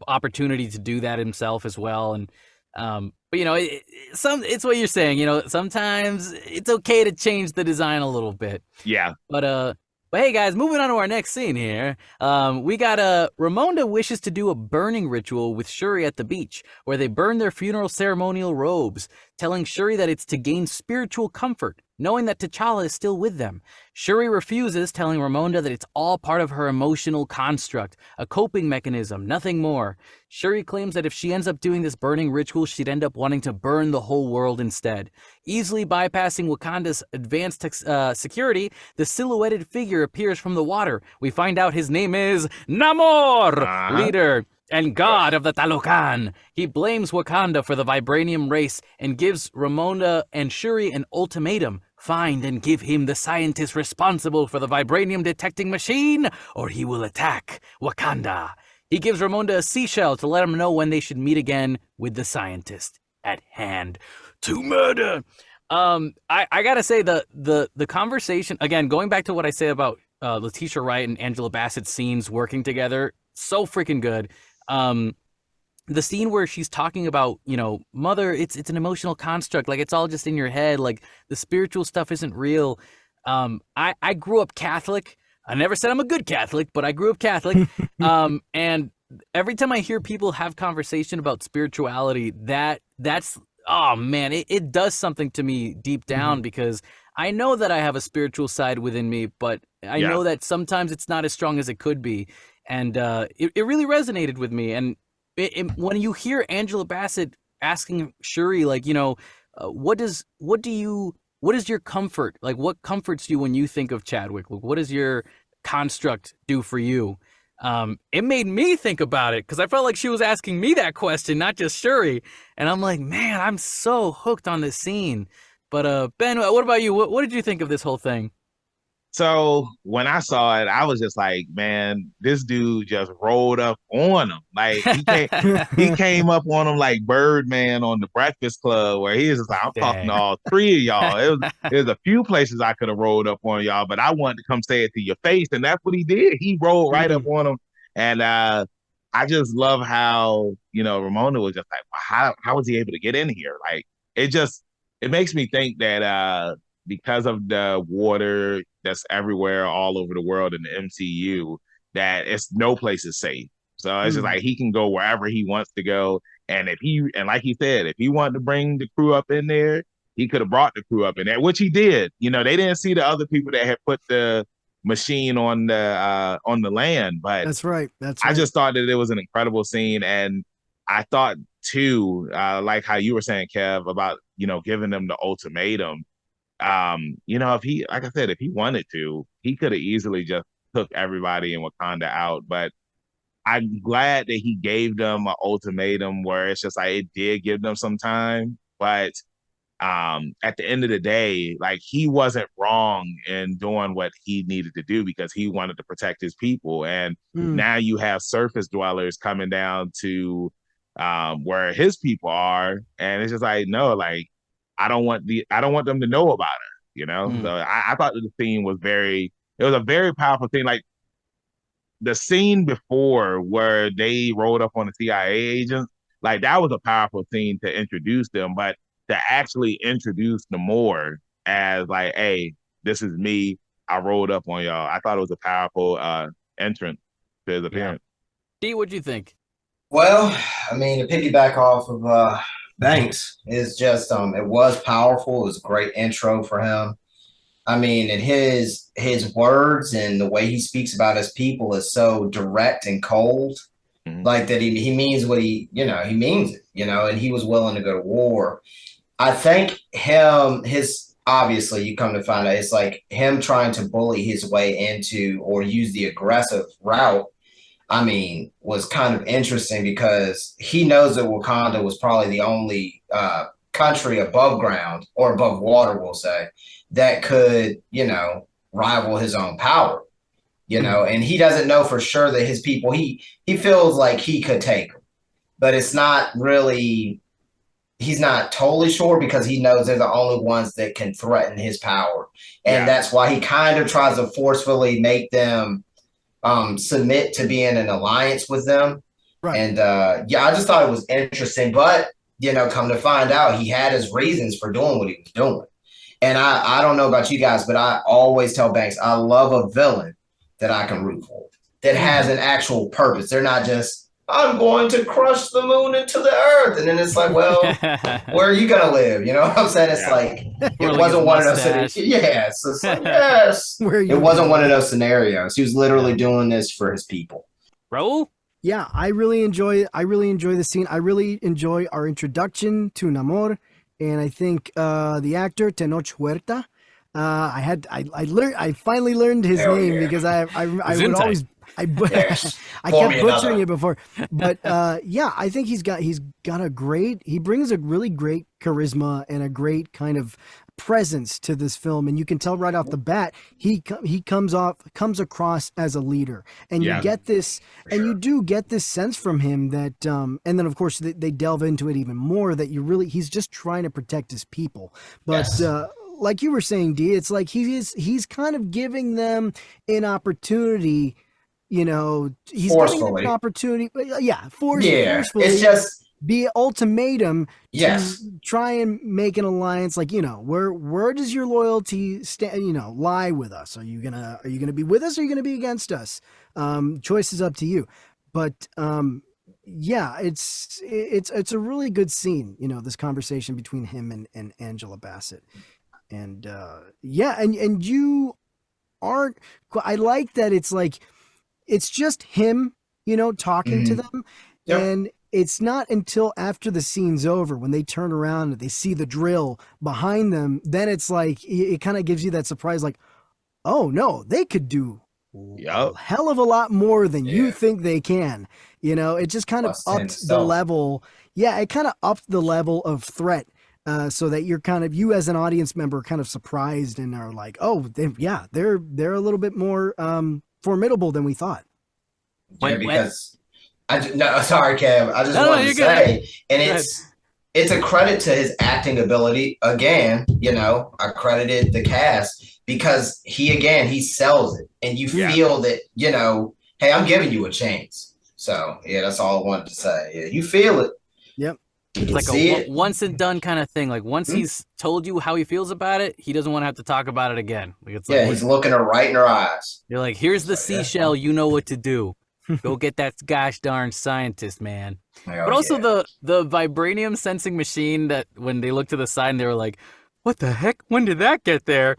opportunity to do that himself as well. And but you know, it's what you're saying. You know, sometimes it's okay to change the design a little bit. Yeah. But hey guys, moving on to our next scene here. We got Ramonda wishes to do a burning ritual with Shuri at the beach, where they burn their funeral ceremonial robes, telling Shuri that it's to gain spiritual comfort, knowing that T'Challa is still with them. Shuri refuses, telling Ramonda that it's all part of her emotional construct, a coping mechanism, nothing more. Shuri claims that if she ends up doing this burning ritual, she'd end up wanting to burn the whole world instead. Easily bypassing Wakanda's advanced security, the silhouetted figure appears from the water. We find out his name is Namor, leader and god of the Talocan. He blames Wakanda for the vibranium race and gives Ramonda and Shuri an ultimatum. Find and give him the scientist responsible for the vibranium detecting machine, or he will attack Wakanda. He gives Ramonda a seashell to let him know when they should meet again with the scientist at hand to murder. I gotta say the conversation again, going back to what I say about Letitia Wright and Angela Bassett's scenes working together, so freaking good. The scene where she's talking about, mother, it's an emotional construct, like it's all just in your head, like the spiritual stuff isn't real. I grew up Catholic. I never said I'm a good Catholic, but I grew up Catholic. And every time I hear people have conversation about spirituality, that's oh man, it does something to me deep down because I know that I have a spiritual side within me, but I know that sometimes it's not as strong as it could be. And it really resonated with me. And when you hear Angela Bassett asking Shuri, like, what is your comfort? Like, what comforts you when you think of Chadwick? Like, what does your construct do for you? It made me think about it because I felt like she was asking me that question, not just Shuri. And I'm like, man, I'm so hooked on this scene. But Ben, what about you? What did you think of this whole thing? So when I saw it, I was just like, man, this dude just rolled up on him. Like he came up on him like Birdman on the Breakfast Club, where he was just like, I'm talking to all three of y'all. There's a few places I could have rolled up on y'all, but I wanted to come say it to your face, and that's what he did. He rolled right up on him, and I just love how Ramona was just like, well, how was he able to get in here? Like it makes me think that because of the water that's everywhere all over the world in the MCU, that it's no place is safe. So it's just like he can go wherever he wants to go. And like he said, if he wanted to bring the crew up in there, he could have brought the crew up in there, which he did. They didn't see the other people that had put the machine on the land. But That's right. I just thought that it was an incredible scene. And I thought too, like how you were saying, Kev, about, giving them the ultimatum. If he, like I said, if he wanted to, he could have easily just took everybody in Wakanda out. But I'm glad that he gave them an ultimatum where it's just like it did give them some time. But at the end of the day, like he wasn't wrong in doing what he needed to do because he wanted to protect his people. And now you have surface dwellers coming down to where his people are, and it's just like, no, like I don't want them to know about her, So I thought that the scene was it was a very powerful thing. Like the scene before where they rolled up on the CIA agents, like that was a powerful scene to introduce them, but to actually introduce Namor as like, hey, this is me. I rolled up on y'all. I thought it was a powerful entrance to his appearance. D, what'd you think? Well, I mean, to piggyback off of Banks, is just it was powerful. It was a great intro for him. I mean, and his words and the way he speaks about his people is so direct and cold, like that he means what he means it, and he was willing to go to war. I think obviously you come to find out it's like him trying to bully his way into or use the aggressive route. I mean, was kind of interesting because he knows that Wakanda was probably the only country above ground or above water, we'll say, that could, rival his own power, and he doesn't know for sure that his people, he feels like he could take them, but it's not really, he's not totally sure because he knows they're the only ones that can threaten his power. And that's why he kind of tries to forcefully make them submit to be in an alliance with them. Right. And I just thought it was interesting, but come to find out he had his reasons for doing what he was doing. And I don't know about you guys, but I always tell Banks, I love a villain that I can root for, that has an actual purpose. They're not just, I'm going to crush the moon into the earth. And then it's like, well, where are you going to live? You know what I'm saying? It's like, it wasn't one of those scenarios. Yes. It's like, yes. It wasn't one of those scenarios. He was literally doing this for his people. Raul? Yeah, I really enjoy the scene. I really enjoy our introduction to Namor. And I think the actor, Tenoch Huerta, I finally learned his name because I would always I Yes. I Pour kept me butchering another. it before, but yeah, I think he's got he brings a really great charisma and a great kind of presence to this film, and you can tell right off the bat he comes across as a leader, and you Yeah. get this, For and you sure. do get this sense from him that, and then of course they delve into it even more that he's just trying to protect his people, but. Yes. Like you were saying, D, it's like he's kind of giving them an opportunity, he's giving them an Forcefully. opportunity, Yeah. It's forcefully, just be an ultimatum to yes. try and make an alliance. Like, where does your loyalty stand? Lie with us. Are you gonna be with us? Or are you gonna be against us? Choice is up to you. But yeah, it's a really good scene. This conversation between him and Angela Bassett, and yeah, and you aren't. I like that it's like it's just him, talking to Hmm. them. Yep. And it's not until after the scene's over when they turn around and they see the drill behind them, then it's like it kind of gives you that surprise, like, oh no, they could do a Yup. hell of a lot more than you Yeah. think they can. It just kind of Plus 10 upped the stealth. level. Yeah, it kind of upped the level of threat. So that you as an audience member are kind of surprised and are like, oh, they're a little bit more formidable than we thought. Yeah, When because no, sorry, Kev. I just no, wanted to you're good. say, and Go ahead. it's a credit to his acting ability. Again, I credited the cast because he sells it, and you Yeah. feel that hey, I'm giving you a chance. So yeah, that's all I wanted to say. Yeah, you feel it. Yep. You It's can like see a it. once and done kind of thing. Like once Hmm? he's told you how he feels about it, he doesn't want to have to talk about it again. Like it's Yeah, like he's looking her right in her eyes. you're like, here's the So, yeah. seashell. You know what to do. Go get that gosh darn scientist, man. Oh, But also yeah. the vibranium sensing machine that when they looked to the side and they were like, what the heck? When did that get there?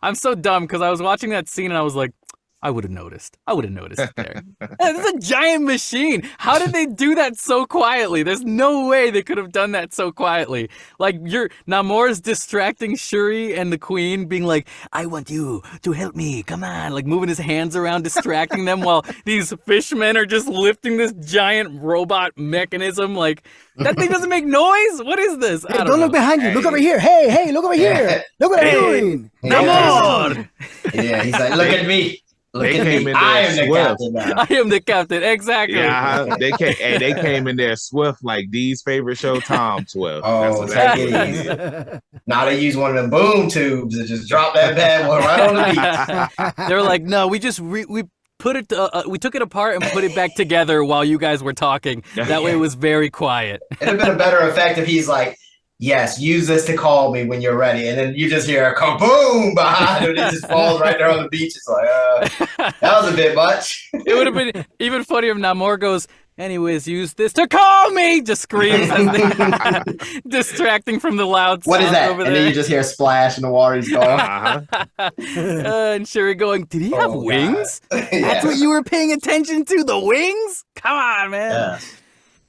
I'm so dumb because I was watching that scene and I was like, I would have noticed. I would have noticed it there. It's a giant machine. How did they do that so quietly? There's no way they could have done that so quietly. Like Namor's distracting Shuri and the Queen, being like, "I want you to help me. Come on!" Like moving his hands around, distracting them, while these fishmen are just lifting this giant robot mechanism. Like that thing doesn't make noise. What is this? Hey, I don't look know. behind you. Look Hey. over here. Hey, look over here. Look what I'm Hey. doing. Namor! Yeah, he's like, look at me. Look They at came me. in there I am the swift. captain now. I am the captain. Exactly. Yeah, they came in there swift like Dee's favorite show, Tom Swift. Oh, That's take exactly it what easy. it is. Now they use one of them boom tubes and just drop that bad boy right on the beach. They were like, no, we just we put it we took it apart and put it back together while you guys were talking. That way it was very quiet. It'd have been a better effect if he's like, yes, use this to call me when you're ready. And then you just hear a kaboom behind him and it just falls right there on the beach. It's like, that was a bit much. It would have been even funnier if Namor goes, anyways, use this to call me, just screams as they distracting from the loud What is sounds that? over And there. then you just hear a splash in the water. He's going, Uh-huh. And Shuri going, did he have Oh, God. wings? Yes. That's what you were paying attention to, the wings? Come on, man. Yes.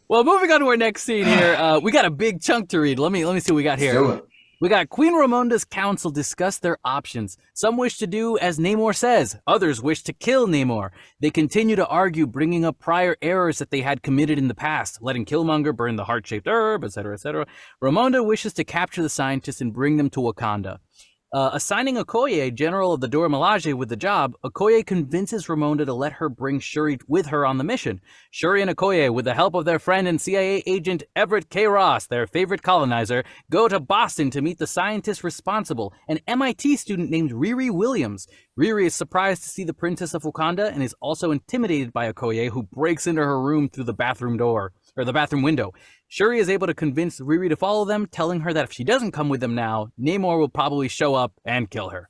Well, moving on to our next scene here, we got a big chunk to read. Let me see what we got Let's here. do it. We got Queen Ramonda's council discuss their options. Some wish to do as Namor says. Others wish to kill Namor. They continue to argue, bringing up prior errors that they had committed in the past, letting Killmonger burn the heart-shaped herb, etc., etc. Ramonda wishes to capture the scientists and bring them to Wakanda. Assigning Okoye, general of the Dora Milaje, with the job, Okoye convinces Ramonda to let her bring Shuri with her on the mission. Shuri and Okoye, with the help of their friend and CIA agent Everett K. Ross, their favorite colonizer, go to Boston to meet the scientist responsible, an MIT student named Riri Williams. Riri is surprised to see the Princess of Wakanda and is also intimidated by Okoye, who breaks into her room through the bathroom door, or the bathroom window. Shuri is able to convince Riri to follow them, telling her that if she doesn't come with them now, Namor will probably show up and kill her.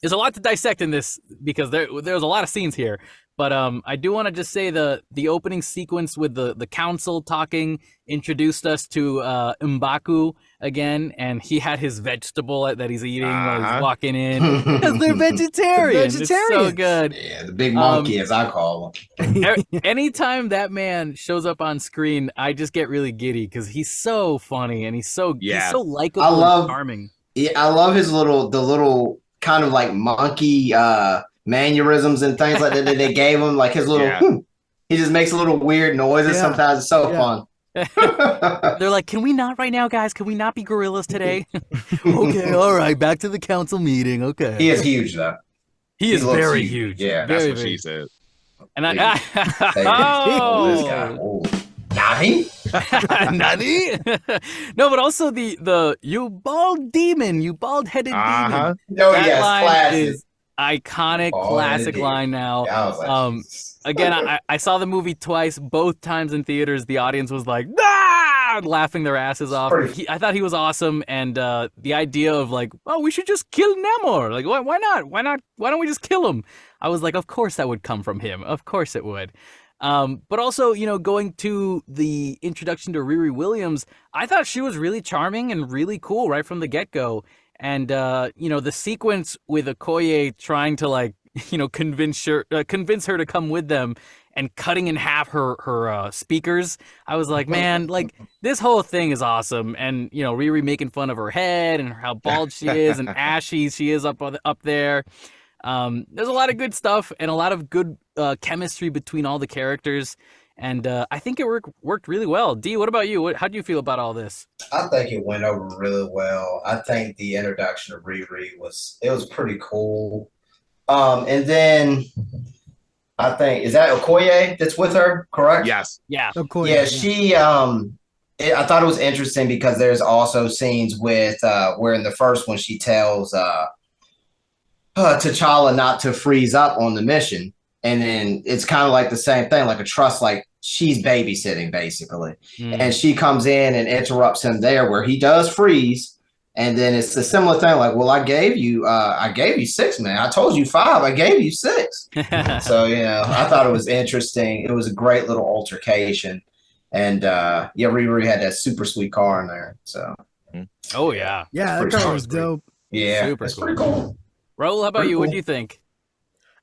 There's a lot to dissect in this because there's a lot of scenes here, but I do want to just say the opening sequence with the council talking introduced us to M'Baku again, and he had his vegetable that he's eating while he's Uh-huh. walking in because they're vegetarian. It's so Vegetarians. good. Yeah, the big monkey, as I call him. Anytime that man shows up on screen, I just get really giddy because he's so funny and he's so likable I love- and charming. Yeah, I love the little kind of like monkey mannerisms and things like that that they gave him, like his little. Yeah. He just makes a little weird noises. Yeah. Sometimes it's so Yeah. fun. They're like, can we not right now, guys? Can we not be gorillas today? Okay, all right, back to the council meeting. Okay. He is huge though. He is looks very huge. Yeah, That's very, what very. she said. And I, this guy. oh, Oh. Nani? Nani? No, but also the you bald demon, you bald headed demon. No, That yes, line classic. is iconic, Bald-headed classic demon. line now. Yeah, I was like, Jesus. Again, I saw the movie twice. Both times in theaters, the audience was like, ah! Laughing their asses off. I thought he was awesome, and the idea of like, oh, we should just kill Namor. Like, why not? Why not? Why don't we just kill him? I was like, of course that would come from him. Of course it would. But also, going to the introduction to Riri Williams, I thought she was really charming and really cool right from the get-go. And, the sequence with Okoye trying to, like, convince her to come with them and cutting in half her speakers. I was like, man, like, this whole thing is awesome. And, Riri making fun of her head and how bald she is and ashy she is up there. There's a lot of good stuff and a lot of good chemistry between all the characters, and I think it worked really well. D, what about you? How do you feel about all this? I think it went over really well. I think the introduction of Riri was pretty cool. And then I think is that Okoye that's with her, correct? Yes. Yeah. Okoye, Yeah, she I thought it was interesting because there's also scenes with where in the first one she tells T'Challa not to freeze up on the mission. And then it's kind of like the same thing, like a trust, like she's babysitting basically. And she comes in and interrupts him there where he does freeze. And then it's a similar thing, like, well, I gave you 6, man. I told you 5. I gave you 6. So, I thought it was interesting. It was a great little altercation. And Riri had that super sweet car in there. So Oh yeah. Yeah, that car was dope. Yeah, Super that's cool. pretty cool. Raul, how about you? What do you think?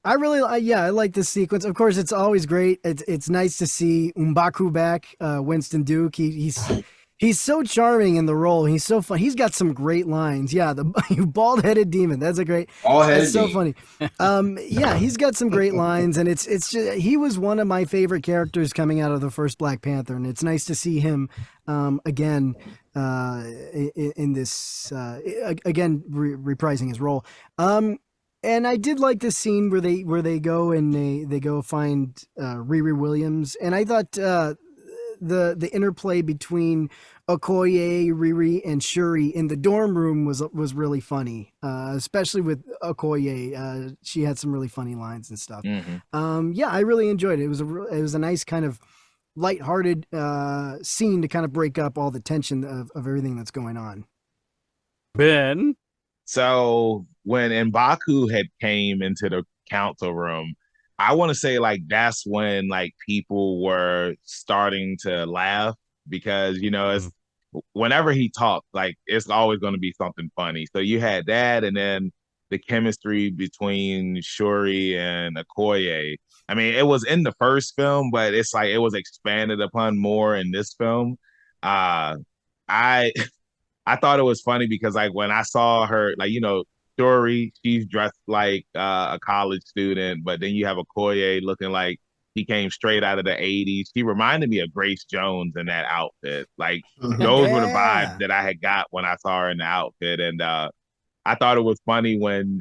I like this sequence. Of course, it's always great. It's nice to see M'Baku back. Winston Duke. He's so charming in the role. He's so fun. He's got some great lines. Yeah, you bald-headed demon. That's a great. That's so funny. Yeah, he's got some great lines, and it's just he was one of my favorite characters coming out of the first Black Panther, and it's nice to see him again in this again reprising his role. And I did like this scene where they go and they go find Riri Williams, and I thought the interplay between Okoye, Riri, and Shuri in the dorm room was really funny, especially with Okoye. She had some really funny lines and stuff. Yeah, I really enjoyed it. It was a nice kind of lighthearted scene to kind of break up all the tension of everything that's going on. Ben? So when M'Baku had came into the council room, I want to say like that's when like people were starting to laugh because it's whenever he talked, like it's always going to be something funny. So you had that, and then the chemistry between Shuri and Okoye. I mean, it was in the first film, but it's like it was expanded upon more in this film. I thought it was funny because like when I saw her, like, Shuri, she's dressed like a college student, but then you have Okoye looking like he came straight out of the 80s. She reminded me of Grace Jones in that outfit. Like those were the vibes that I had got when I saw her in the outfit. And I thought it was funny when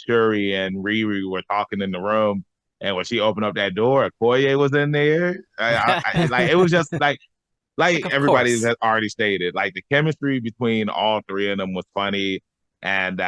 Shuri and Riri were talking in the room, and when she opened up that door, Okoye was in there. Like it was just like everybody has already stated, like the chemistry between all three of them was funny. And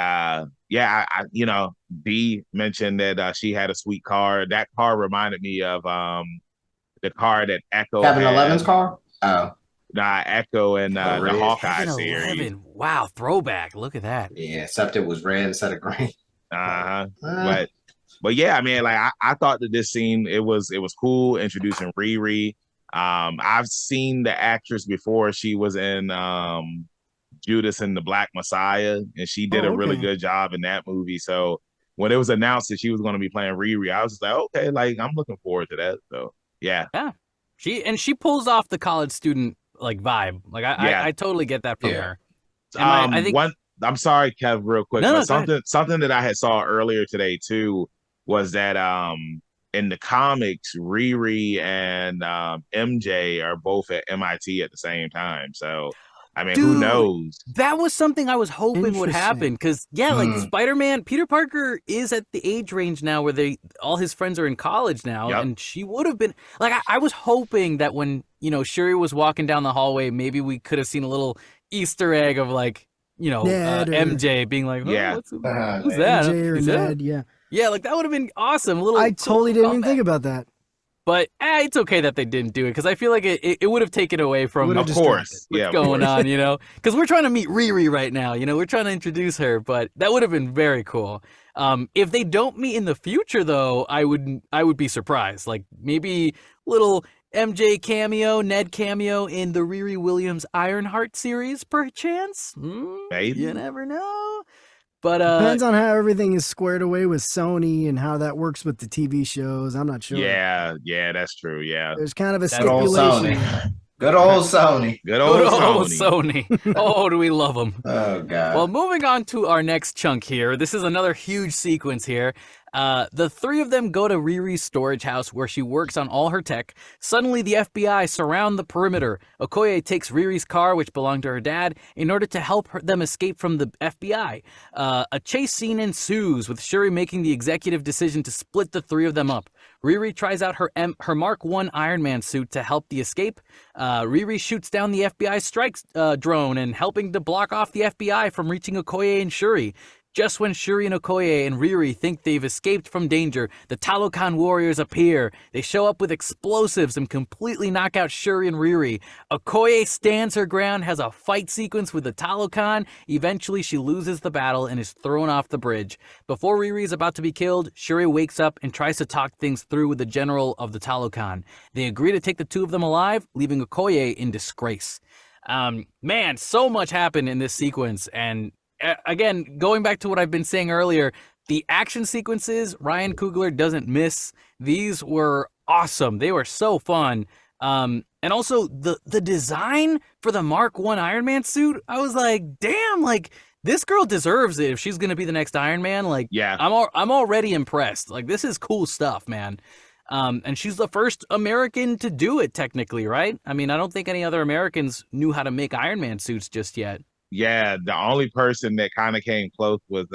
Dee mentioned that she had a sweet car. That car reminded me of the car that Echo Kevin had. 11's car? Oh. Nah, Echo and the Hawkeye series. Wow, throwback. Look at that. Yeah, except it was red instead of green. But yeah, I mean, like I thought that this scene it was cool introducing Riri. I've seen the actress before. She was in Judas and the Black Messiah, and she did a really good job in that movie. So when it was announced that she was going to be playing Riri, I was just like, okay, like I'm looking forward to that. So yeah. She pulls off the college student like vibe. Like I totally get that from her. I think I'm sorry, Kev, real quick. But something that I had saw earlier today too was that in the comics, Riri and MJ are both at MIT at the same time. So, I mean, who Dude, knows? that was something I was hoping would happen. Interesting. Because, yeah, like Mm. Spider-Man, Peter Parker is at the age range now where all his friends are in college now. Yep. And she would have been, like, I was hoping that when, Shuri was walking down the hallway, maybe we could have seen a little Easter egg of, like, Ned or MJ being like, oh, Yeah. who's that? MJ or Is that- Ned, yeah. Yeah, like, that would have been awesome. A little I totally didn't even callback. think about that. But it's okay that they didn't do it because I feel like it would have taken away from Would've Of course. what's Yeah. Of going course. on, because we're trying to meet Riri right now, we're trying to introduce her, but that would have been very cool. If they don't meet in the future, though, I would be surprised. Like maybe little MJ cameo, Ned cameo in the Riri Williams Ironheart series, perchance. Maybe. You never know. But Depends on how everything is squared away with Sony and how that works with the TV shows. I'm not sure. Yeah. Yeah. That's true. Yeah. There's kind of a Good old stipulation. Sony. Good old Sony. Good old good old Sony. Sony. Oh, do we love them? Oh god. Well, moving on to our next chunk here. This is another huge sequence here. The three of them go to Riri's storage house where she works on all her tech. Suddenly, the FBI surround the perimeter. Okoye takes Riri's car, which belonged to her dad, in order to help them escape from the FBI. A chase scene ensues, with Shuri making the executive decision to split the three of them up. Riri tries out her Mark I Iron Man suit to help the escape. Riri shoots down the FBI strike drone and helping to block off the FBI from reaching Okoye and Shuri. Just when Shuri and Okoye and Riri think they've escaped from danger, the Talokan warriors appear. They show up with explosives and completely knock out Shuri and Riri. Okoye stands her ground, has a fight sequence with the Talokan. Eventually, she loses the battle and is thrown off the bridge. Before Riri is about to be killed, Shuri wakes up and tries to talk things through with the general of the Talokan. They agree to take the two of them alive, leaving Okoye in disgrace. Man, so much happened in this sequence, and again, going back to what I've been saying earlier, the action sequences Ryan Coogler doesn't miss. These were awesome. They were so fun. And also the design for the Mark I Iron Man suit, I was like, damn, like this girl deserves it if she's gonna be the next Iron Man. Like, Yeah. I'm already impressed. Like, this is cool stuff, man. And she's the first American to do it, technically, right? I mean, I don't think any other Americans knew how to make Iron Man suits just yet. Yeah. The only person that kind of came close was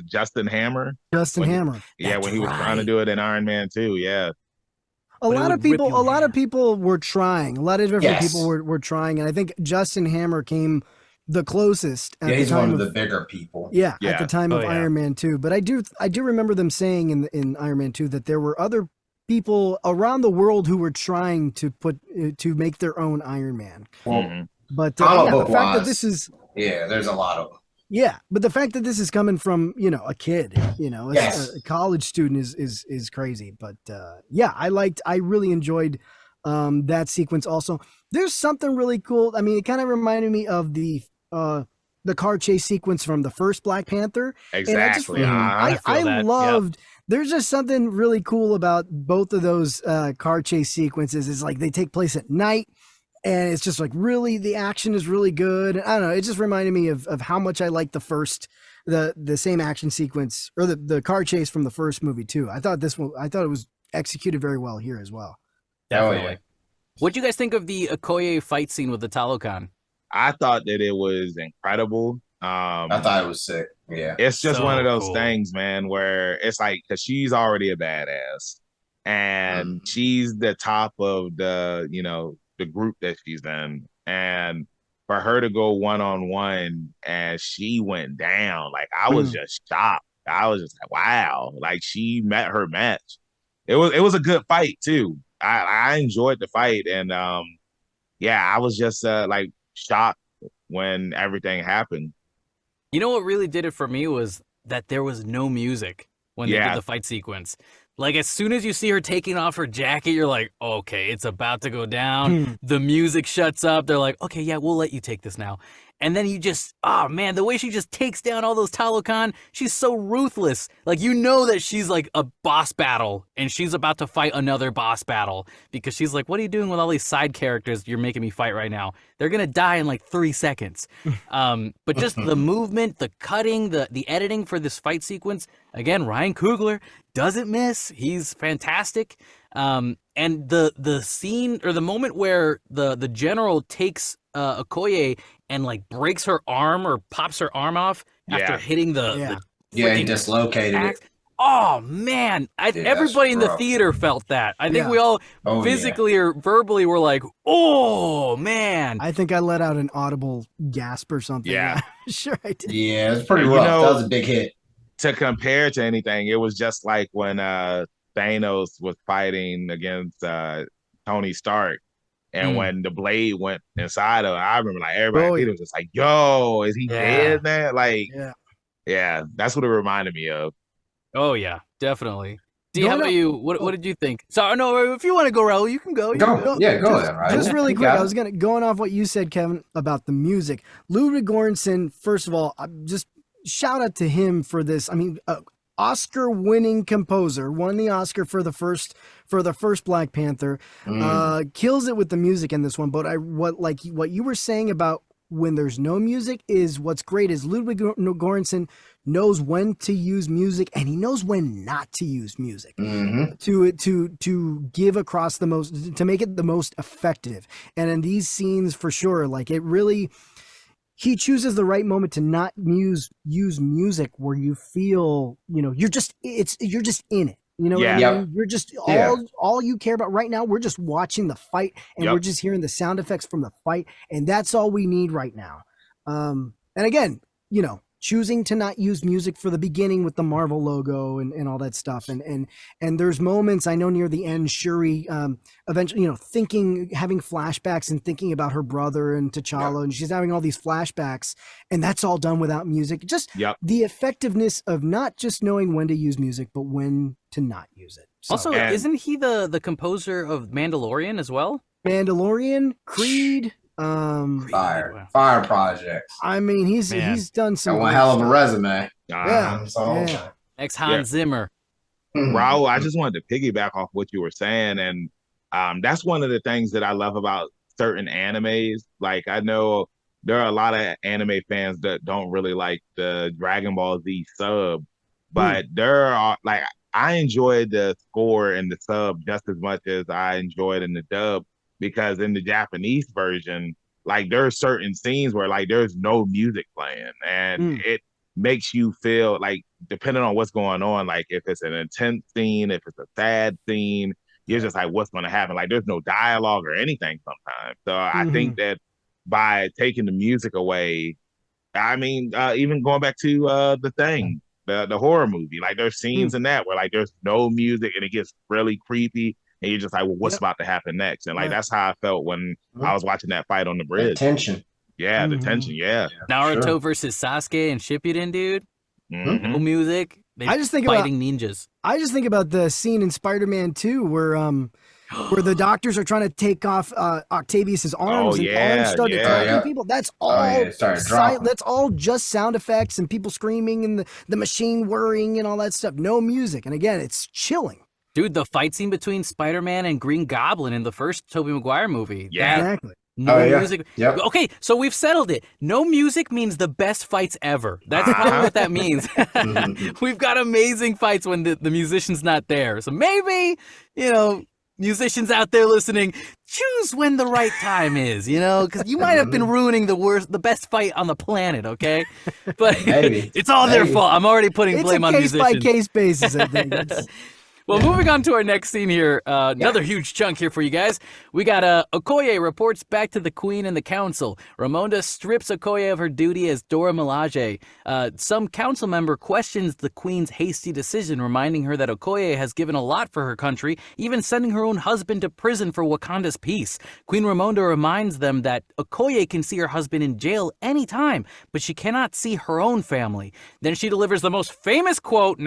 Justin Hammer. Justin When- Hammer. Yeah, That's when he was trying to right. do it in Iron Man 2. Yeah. A But it lot of would rip people you a in lot of half. people were trying. A lot of different Yes. people were trying, and I think Justin Hammer came the closest at Yeah, the he's time one of the bigger people. yeah, Yeah. at the time Oh, of yeah. Iron Man 2. But I do remember them saying in Iron Man 2 that there were other people around the world who were trying to make their own Iron Man. Well, Mhm. But Comic yeah, the book fact that wise. this is yeah, there's a lot of them. yeah, but the fact that this is coming from a kid, Yes. a college student is crazy. But yeah, I really enjoyed that sequence. Also, there's something really cool. I mean, it kind of reminded me of the car chase sequence from the first Black Panther. Exactly. Mhm. Uh-huh. I feel that, yep. loved. There's just something really cool about both of those car chase sequences. It's like they take place at night, and it's just like really the action is really good. I don't know. It just reminded me of how much I liked the same action sequence or the car chase from the first movie too. I thought it was executed very well here as well. Definitely. What'd you guys think of the Okoye fight scene with the Talokan? I thought that it was incredible. I thought it was sick. Yeah. It's just So one of those cool. things, man, where it's like, because she's already a badass and she's the top of the group that she's in. And for her to go one-on-one and she went down, like I was just shocked. I was just like, wow, like she met her match. It was a good fight too. I enjoyed the fight, and yeah, I was just like shocked when everything happened. You know what really did it for me was that there was no music when they Yeah. did the fight sequence. Like, as soon as you see her taking off her jacket, you're like, okay, it's about to go down. The music shuts up. They're like, okay, yeah, we'll let you take this now. And then you just, oh man, the way she just takes down all those Talokan, she's so ruthless. Like, you know that she's like a boss battle and she's about to fight another boss battle because she's like, what are you doing with all these side characters you're making me fight right now? They're going to die in like 3 seconds. But just the movement, the cutting, the editing for this fight sequence, again, Ryan Coogler doesn't miss. He's fantastic. And the scene or the moment where the general takes Okoye and like breaks her arm or pops her arm off after hitting the he freaking dislocated axe. it. Oh man, everybody in the theater felt that. I think we all physically or verbally were like, "Oh man!" I think I let out an audible gasp or something. Yeah. Sure I did. Yeah, it was pretty rough. That was a big hit. To compare to anything, it was just like when Thanos was fighting against Tony Stark, and when the blade went inside of, I remember like everybody was just like, "Yo, is he dead, man?" Like, yeah, that's what it reminded me of. Oh yeah, definitely. D, how about you? What did you think? So no, if you want to go, Raul, you can go. Go ahead. Right? Just really quick, I was going off what you said, Kevin, about the music. Ludwig Göransson. First of all, just shout out to him for this. I mean, Oscar-winning composer, won the Oscar for the first Black Panther. Kills it with the music in this one. But what you were saying about when there's no music is what's great is Ludwig Göransson knows when to use music and he knows when not to use music to give across the most, to make it the most effective. And in these scenes, for sure, like it really, he chooses the right moment to not use music where you feel, you're just in it. You know what I mean? You're just all you care about right now. We're just watching the fight and we're just hearing the sound effects from the fight. And that's all we need right now. And again, choosing to not use music for the beginning with the Marvel logo and all that stuff. And there's moments, I know near the end, Shuri eventually, having flashbacks and thinking about her brother and T'Challa, and she's having all these flashbacks, and that's all done without music. Just the effectiveness of not just knowing when to use music, but when to not use it. So, also, isn't he the composer of Mandalorian as well? Mandalorian, Creed, Fire projects. I mean, he's done some one hell of a resume. Ex Hans Zimmer. Raul, I just wanted to piggyback off what you were saying, and that's one of the things that I love about certain animes. Like, I know there are a lot of anime fans that don't really like the Dragon Ball Z sub, but there are, like, I enjoyed the score in the sub just as much as I enjoyed in the dub, because in the Japanese version, like, there are certain scenes where like there's no music playing, and it makes you feel like, depending on what's going on, like if it's an intense scene, if it's a sad scene, you're just like, what's going to happen? Like, there's no dialogue or anything sometimes. So I think that by taking the music away, I mean, even going back to the Thing, the horror movie, like there's scenes in that where like there's no music and it gets really creepy. And you're just like, well, what's about to happen next? And like, that's how I felt when I was watching that fight on the bridge. The tension. Yeah, the tension, Naruto versus Sasuke and Shippuden, dude. No music. I just think fighting ninjas. I just think about the scene in Spider-Man 2 where the doctors are trying to take off Octavius's arms and arms start attacking people. That's all that's all just sound effects and people screaming and the machine whirring and all that stuff. No music. And again, it's chilling. Dude, the fight scene between Spider-Man and Green Goblin in the first Tobey Maguire movie. Yeah. Exactly. No music. Yep. Okay, so we've settled it. No music means the best fights ever. That's probably what that means. We've got amazing fights when the musician's not there. So maybe, musicians out there listening, choose when the right time is, because you might have been ruining the best fight on the planet, okay? But it's all their fault. I'm already putting blame on musicians. It's a case-by-case basis, I think. Well, moving on to our next scene here, another huge chunk here for you guys. We got Okoye reports back to the Queen and the Council. Ramonda strips Okoye of her duty as Dora Milaje. Some council member questions the Queen's hasty decision, reminding her that Okoye has given a lot for her country, even sending her own husband to prison for Wakanda's peace. Queen Ramonda reminds them that Okoye can see her husband in jail anytime, but she cannot see her own family. Then she delivers the most famous quote,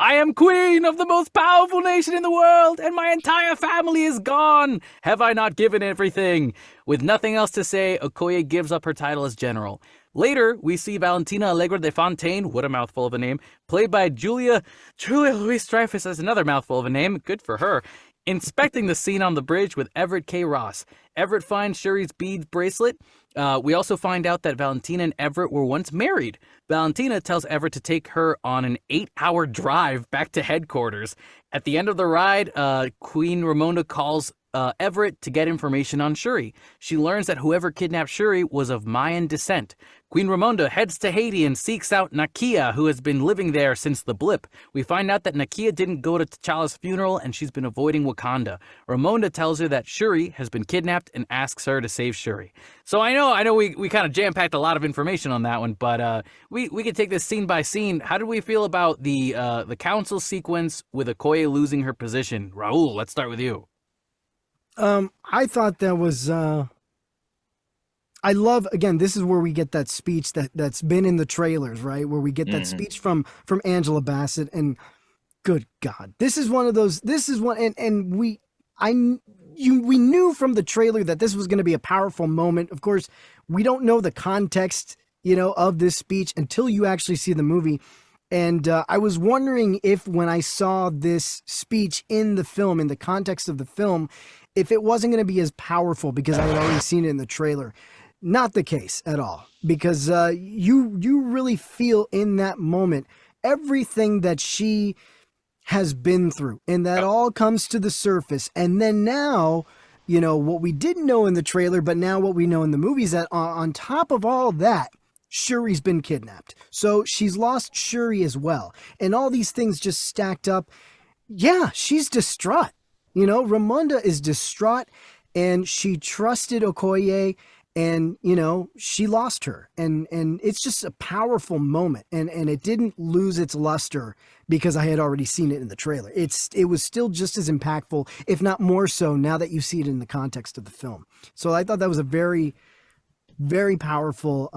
"I am queen of the most powerful nation in the world, and my entire family is gone. Have I not given everything?" With nothing else to say, Okoye gives up her title as general. Later, we see Valentina Allegra de Fontaine, what a mouthful of a name, played by Julia Louis-Dreyfus, as another mouthful of a name, good for her, inspecting the scene on the bridge with Everett K. Ross. Everett finds Shuri's beads bracelet We also find out that Valentina and Everett were once married. Valentina tells Everett to take her on an 8-hour drive back to headquarters. At the end of the ride, Queen Ramonda calls Everett to get information on Shuri. She learns that whoever kidnapped Shuri was of Mayan descent. Queen Ramonda heads to Haiti and seeks out Nakia, who has been living there since the blip. We find out that Nakia didn't go to T'Challa's funeral and she's been avoiding Wakanda. Ramonda tells her that Shuri has been kidnapped and asks her to save Shuri. So I know we kind of jam-packed a lot of information on that one, but we could take this scene by scene. How did we feel about the council sequence with Okoye losing her position? Raul, let's start with you. I thought that was I love, again, this is where we get that speech that's been in the trailers, right? Where we get that speech from Angela Bassett, and good God, this is one, and we knew from the trailer that this was going to be a powerful moment. Of course, we don't know the context, of this speech until you actually see the movie. And I was wondering if when I saw this speech in the film, in the context of the film, if it wasn't going to be as powerful because I had already seen it in the trailer. Not the case at all, because you really feel in that moment everything that she has been through, and that all comes to the surface. And then now, what we didn't know in the trailer, but now what we know in the movie is that on top of all that, Shuri's been kidnapped. So she's lost Shuri as well. And all these things just stacked up. Yeah, she's distraught. Ramonda is distraught, and she trusted Okoye, and, she lost her. And it's just a powerful moment. And it didn't lose its luster because I had already seen it in the trailer. It was still just as impactful, if not more so, now that you see it in the context of the film. So I thought that was a very, very powerful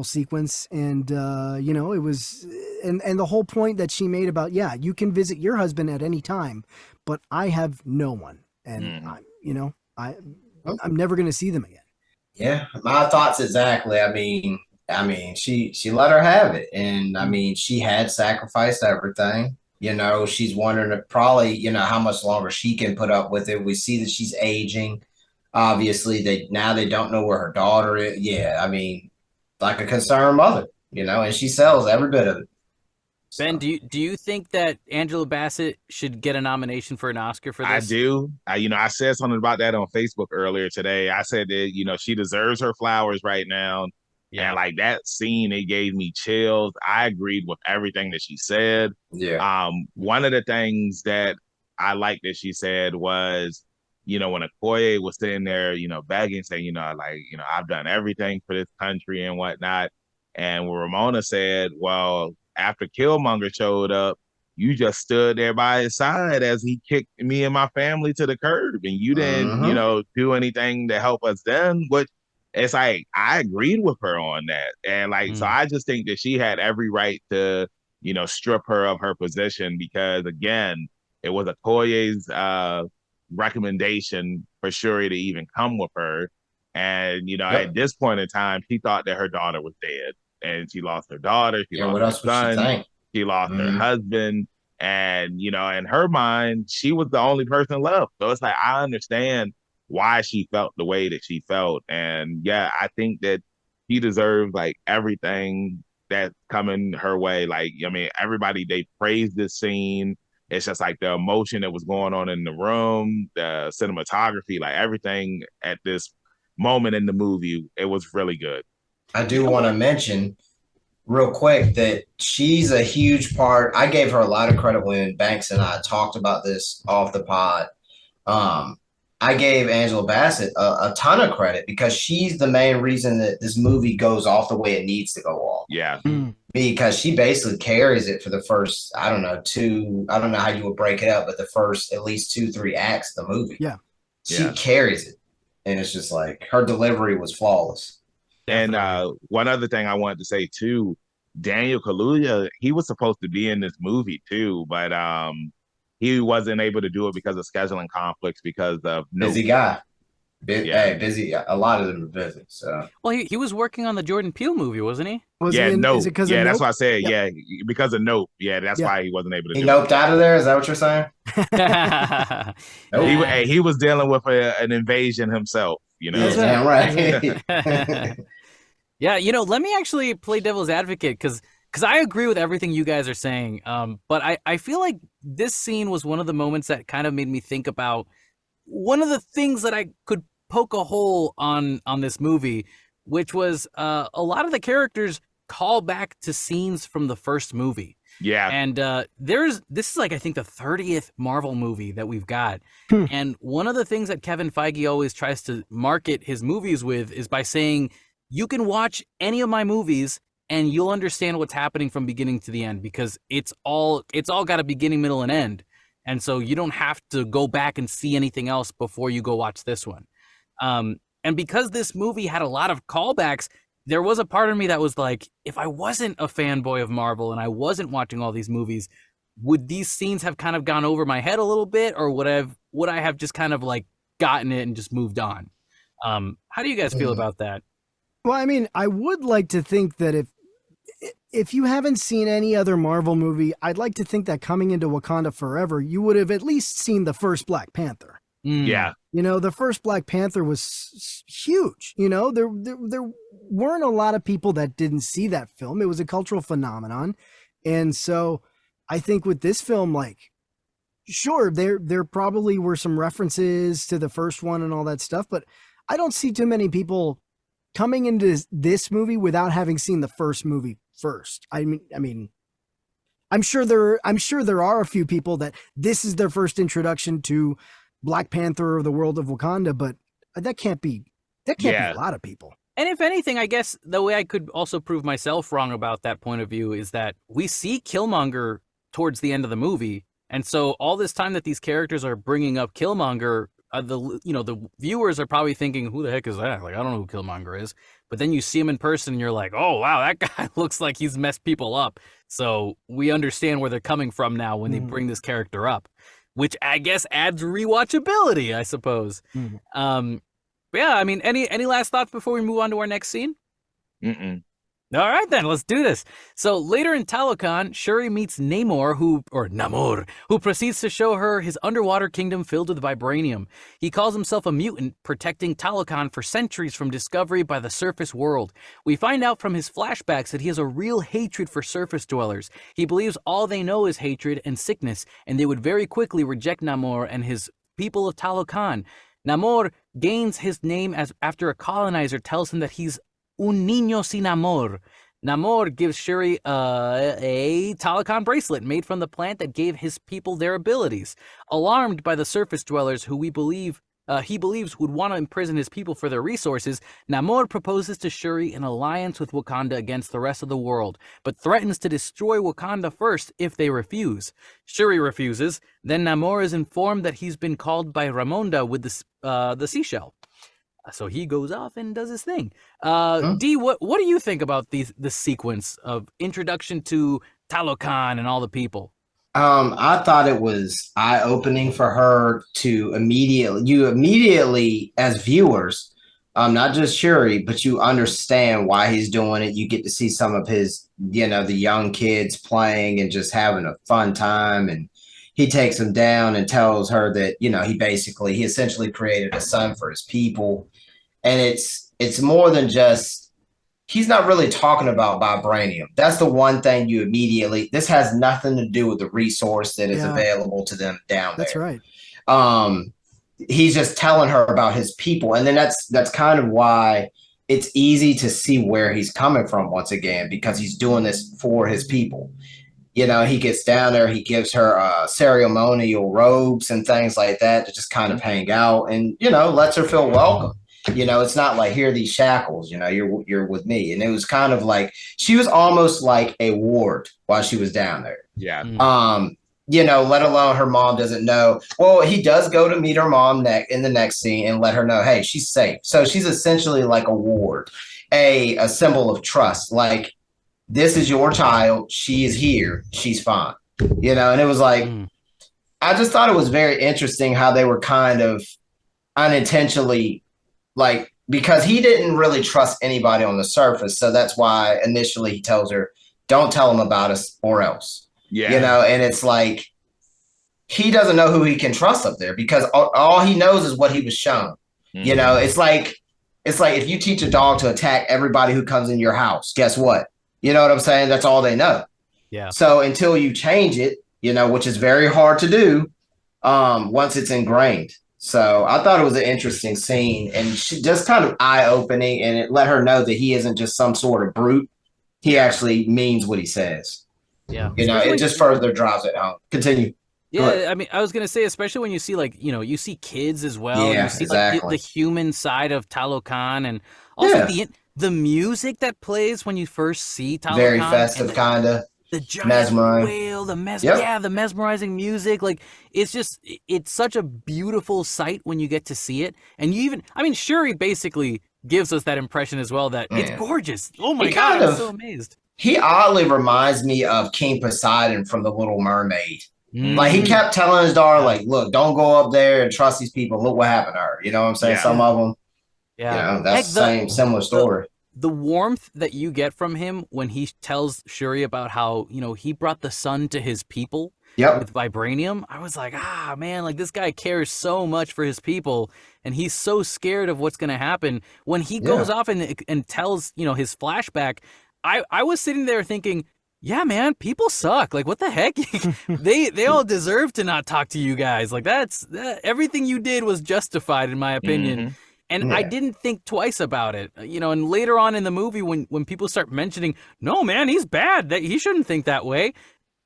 sequence. And, it was, and the whole point that she made about, you can visit your husband at any time, but I have no one. And I'm never going to see them again. Yeah, my thoughts exactly. I mean, she let her have it, and I mean, she had sacrificed everything. She's wondering if probably, how much longer she can put up with it. We see that she's aging. Obviously, they don't know where her daughter is. Yeah, I mean, like a concerned mother, and she sells every bit of it. Ben, do you think that Angela Bassett should get a nomination for an Oscar for this? I do. I said something about that on Facebook earlier today. I said that, she deserves her flowers right now. Yeah. And like that scene, it gave me chills. I agreed with everything that she said. Yeah. One of the things that I liked that she said was, when Okoye was sitting there, begging, saying, I've done everything for this country and whatnot. And when Ramona said, well, after Killmonger showed up, you just stood there by his side as he kicked me and my family to the curb, and you didn't, do anything to help us then. But it's like, I agreed with her on that. And so I just think that she had every right to, strip her of her position, because again, it was Okoye's recommendation for Shuri to even come with her. And, at this point in time, she thought that her daughter was dead. And she lost her daughter. She lost her son. She lost her husband. And, in her mind, she was the only person left. So it's like, I understand why she felt the way that she felt. And yeah, I think that she deserves like everything that's coming her way. Like, I mean, everybody, they praised this scene. It's just like the emotion that was going on in the room, the cinematography, like everything at this moment in the movie, it was really good. I do want to mention real quick that she's a huge part. I gave her a lot of credit when Banks and I talked about this off the pod. I gave Angela Bassett a ton of credit because she's the main reason that this movie goes off the way it needs to go off. Yeah. Because she basically carries it for the first, I don't know how you would break it up, but the first at least 2-3 acts of the movie. Yeah. She carries it. And it's just like her delivery was flawless. Definitely. And one other thing I wanted to say too, Daniel Kaluuya, he was supposed to be in this movie too, but he wasn't able to do it because of scheduling conflicts because of busy guy. Busy. A lot of them are busy. So well, he was working on the Jordan Peele movie, wasn't he? Nope. That's Nope? Why I said because of Nope. Yeah, that's why he wasn't able to. He noped out of there. Is that what you're saying? He was dealing with an invasion himself. you know. That's Damn right. right. Yeah, let me actually play devil's advocate because I agree with everything you guys are saying. But I feel like this scene was one of the moments that kind of made me think about one of the things that I could poke a hole on this movie, which was a lot of the characters call back to scenes from the first movie. Yeah. And this is like I think the 30th Marvel movie that we've got. And one of the things that Kevin Feige always tries to market his movies with is by saying you can watch any of my movies and you'll understand what's happening from beginning to the end because it's all got a beginning, middle, and end. And so you don't have to go back and see anything else before you go watch this one. And because this movie had a lot of callbacks, there was a part of me that was like, if I wasn't a fanboy of Marvel and I wasn't watching all these movies, would these scenes have kind of gone over my head a little bit, or would I have just kind of like gotten it and just moved on? How do you guys feel about that? Well, I mean, I would like to think that if you haven't seen any other Marvel movie, I'd like to think that coming into Wakanda Forever, you would have at least seen the first Black Panther. Yeah. The first Black Panther was huge. There weren't a lot of people that didn't see that film. It was a cultural phenomenon. And so I think with this film, like, sure, there probably were some references to the first one and all that stuff, but I don't see too many people coming into this movie without having seen the first movie first. I mean, I'm sure there are a few people that this is their first introduction to Black Panther or the world of Wakanda, but that can't be a lot of people. And if anything, I guess the way I could also prove myself wrong about that point of view is that we see Killmonger towards the end of the movie. And so all this time that these characters are bringing up Killmonger, the viewers are probably thinking, who the heck is that? Like, I don't know who Killmonger is. But then you see him in person and you're like, oh, wow, that guy looks like he's messed people up. So we understand where they're coming from now when they bring this character up, which I guess adds rewatchability, I suppose. But yeah, I mean, any last thoughts before we move on to our next scene? Mm-mm. All right, then, let's do this. So later in Talokan, Shuri meets Namor, who proceeds to show her his underwater kingdom filled with vibranium. He calls himself a mutant, protecting Talokan for centuries from discovery by the surface world. We find out from his flashbacks that he has a real hatred for surface dwellers. He believes all they know is hatred and sickness, and they would very quickly reject Namor and his people of Talokan. Namor gains his name after a colonizer tells him that he's un niño sin amor. Namor gives Shuri a Talokan bracelet made from the plant that gave his people their abilities. Alarmed by the surface dwellers who he believes would want to imprison his people for their resources, Namor proposes to Shuri an alliance with Wakanda against the rest of the world, but threatens to destroy Wakanda first if they refuse. Shuri refuses. Then Namor is informed that he's been called by Ramonda with the seashell. So he goes off and does his thing. D, what do you think about this sequence of introduction to Talokan and all the people? I thought it was eye-opening for her to immediately as viewers, not just Shuri, but you understand why he's doing it. You get to see some of his, the young kids playing and just having a fun time. And he takes them down and tells her that, he essentially created a son for his people. And it's more than just, he's not really talking about vibranium. That's the one thing this has nothing to do with the resource that is available to them down there. That's right. He's just telling her about his people. And then that's kind of why it's easy to see where he's coming from once again, because he's doing this for his people. He gets down there, he gives her ceremonial robes and things like that to just kind of hang out and, lets her feel welcome. It's not like, here are these shackles, you're with me. And it was kind of like, she was almost like a ward while she was down there. Yeah. Let alone her mom doesn't know. Well, he does go to meet her mom in the next scene and let her know, hey, she's safe. So she's essentially like a ward, a symbol of trust. Like, this is your child. She is here. She's fine. And it was like, I just thought it was very interesting how they were kind of unintentionally, like, because he didn't really trust anybody on the surface. So that's why initially he tells her, don't tell him about us or else. Yeah. And it's like, he doesn't know who he can trust up there because all he knows is what he was shown. You know, it's like if you teach a dog to attack everybody who comes in your house, guess what? You know what I'm saying? That's all they know. Yeah. So until you change it, you know, which is very hard to do, once it's ingrained. So I thought it was an interesting scene and just kind of eye-opening, and it let her know that he isn't just some sort of brute. He actually means what he says. Yeah. You know, it just further drives it home. Continue. Yeah, I mean, I was gonna say, especially when you see, like, you know, you see kids as well. Yeah, you see exactly. like the human side of Talokan, and also the music that plays when you first see Talokan. Very festive, kind of. The giant mesmerizing whale, the mesmerizing music. Like, it's such a beautiful sight when you get to see it. And you even, I mean, Shuri basically gives us that impression as well that it's gorgeous. Oh my God, I'm so amazed. He oddly reminds me of King Poseidon from The Little Mermaid. Like, he kept telling his daughter, like, look, don't go up there and trust these people. Look what happened to her. You know what I'm saying? Some of them, you know, that's the similar story. The warmth that you get from him when he tells Shuri about how, you know, he brought the sun to his people with vibranium. I was like, man, like, this guy cares so much for his people, and he's so scared of what's going to happen. When he goes off and tells, you know, his flashback, I was sitting there thinking, yeah, man, people suck. Like, what the heck? They all deserve to not talk to you guys. Like, everything you did was justified, in my opinion. And I didn't think twice about it, you know. And later on in the movie, when people start mentioning, no, man, he's bad, that he shouldn't think that way,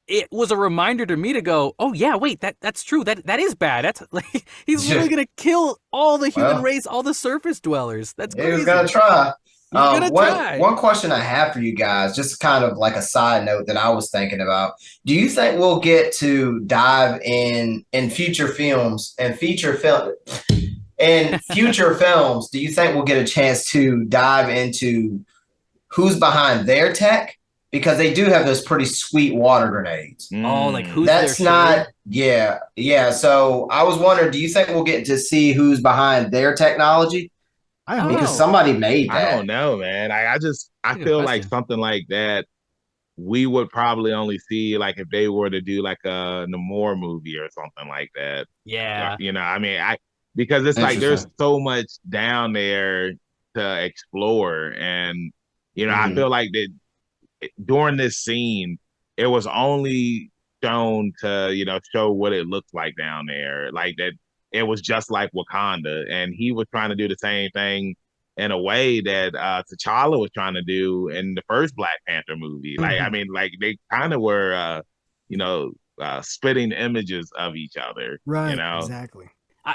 it was a reminder to me to go, oh yeah, wait, that's true. That is bad. That's like, he's literally gonna kill all the human race, all the surface dwellers. That's crazy. He's gonna try. One question I have for you guys, just kind of like a side note that I was thinking about. Do you think we'll get to dive in future films and future films? Do you think we'll get a chance to dive into who's behind their tech? Because they do have those pretty sweet water grenades. Oh, like who's that's not, yeah. So I was wondering, do you think we'll get to see who's behind their technology? I don't know. Because somebody made that. I don't know, man. I feel like something like that we would probably only see like if they were to do like a Namor movie or something like that. Yeah. You know, I mean, because it's like there's so much down there to explore, and you know, I feel like that during this scene, it was only shown to, you know, show what it looks like down there, like that. It was just like Wakanda, and he was trying to do the same thing in a way that T'Challa was trying to do in the first Black Panther movie. Like, I mean, like they kind of were, you know, spitting images of each other. Right. You know? Exactly.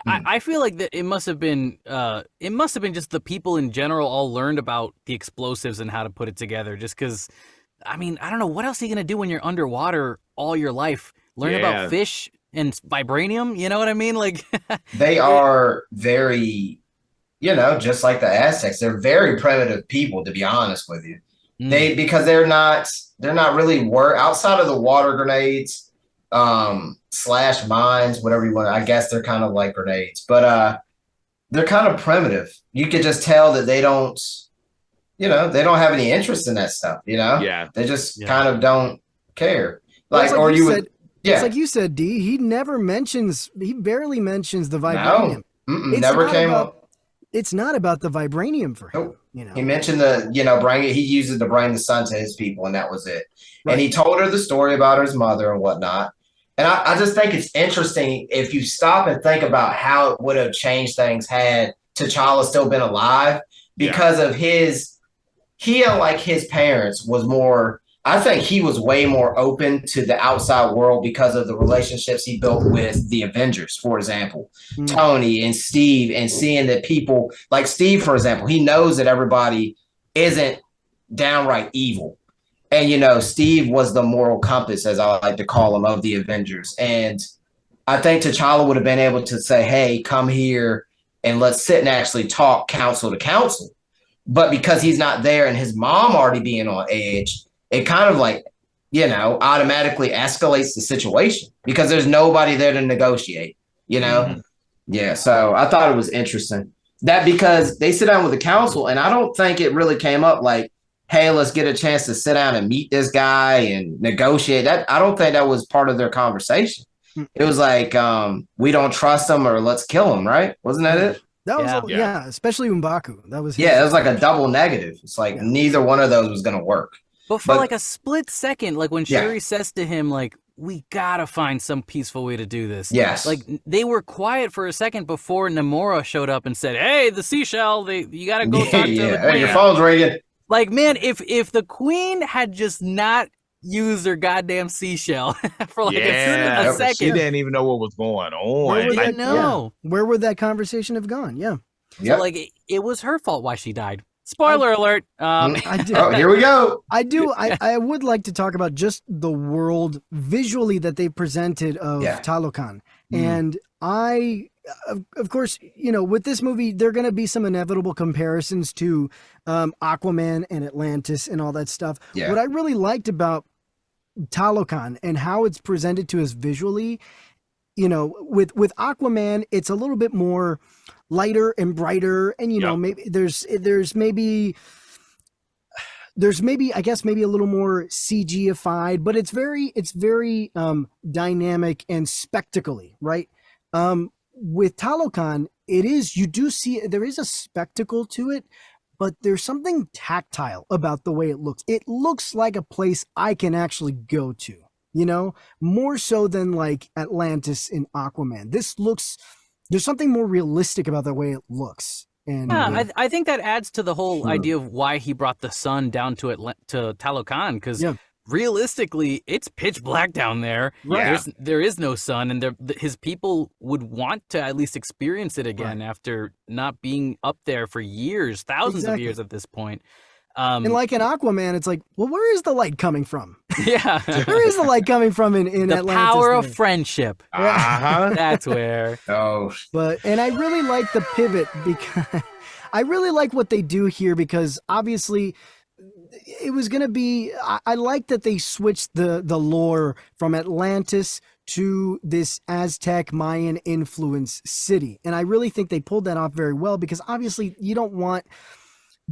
I feel like that it must have been just the people in general all learned about the explosives and how to put it together. Just because, I mean, I don't know, what else are you gonna do when you're underwater all your life? Learn about fish and vibranium, you know what I mean? Like, they are very, you know, just like the Aztecs, they're very primitive people, to be honest with you. Because they're not really outside of the water grenades, slash mines, whatever you want. I guess they're kind of like grenades, but they're kind of primitive. You could just tell that they don't, you know, they don't have any interest in that stuff, you know? Yeah. They just kind of don't care. Like, or you would. Yeah. It's like you said, D. He barely mentions the vibranium. No, never came up. It's not about the vibranium for him. You know, he mentioned he used it to bring the sun to his people, and that was it. Right. And he told her the story about his mother and whatnot. And I just think it's interesting if you stop and think about how it would have changed things had T'Challa still been alive, because of he, unlike his parents, was more. I think he was way more open to the outside world because of the relationships he built with the Avengers, for example, Tony and Steve, and seeing that people like Steve, for example, he knows that everybody isn't downright evil. And, you know, Steve was the moral compass, as I like to call him, of the Avengers. And I think T'Challa would have been able to say, hey, come here and let's sit and actually talk counsel to counsel. But because he's not there and his mom already being on edge, it kind of like, you know, automatically escalates the situation because there's nobody there to negotiate, you know? Yeah, so I thought it was interesting. That because they sit down with the council, and I don't think it really came up like, hey, let's get a chance to sit down and meet this guy and negotiate. That I don't think that was part of their conversation. It was like, we don't trust him or let's kill him, right? Wasn't that it? That was Yeah. yeah, especially M'Baku. That was his Yeah, it was like a double negative. It's like Yeah. neither one of those was gonna work. But for But- like a split second, like when Yeah. Shuri says to him, like, we gotta find some peaceful way to do this. Yes. Like they were quiet for a second before Namora showed up and said, "Hey, the seashell, you gotta go talk to the Hey, queen." your phone's ringing. Like, man, if the queen had just not used her goddamn seashell for like Yeah, a she second, didn't even know what was going Where on. would I that, know. Where would that conversation have gone? Yeah. So Yep. like it was her fault why she died. Spoiler alert. I do. Oh, here we go. I would like to talk about just the world visually that they presented of Yeah. Talokan. Mhm. And of course, with this movie, there are going to be some inevitable comparisons to Aquaman and Atlantis and all that stuff. Yeah. What I really liked about Talokan and how it's presented to us visually, with Aquaman, it's a little bit more lighter and brighter, and Yep. maybe there's maybe I guess maybe a little more CGified, but it's very dynamic and spectacly, right? With Talokan, you do see there is a spectacle to it, but there's something tactile about the way it looks. It looks like a place I can actually go to, more so than like Atlantis in Aquaman. There's something more realistic about the way it looks. And Yeah, I think that adds to the whole idea of why he brought the sun down to Talokan, because Yeah. realistically, it's pitch black down there. Right. There is no sun, and his people would want to at least experience it again after not being up there for years, thousands of Exactly. years at this point. and like in Aquaman, it's like, well, where is the light coming from? Yeah, Where is the light coming from in the Atlantis? power of there? friendship. Uh-huh. That's where. Oh, And I really like the pivot because I really like what they do here because obviously it was going to be, I like that they switched the lore from Atlantis to this Aztec Mayan influence city. And I really think they pulled that off very well because obviously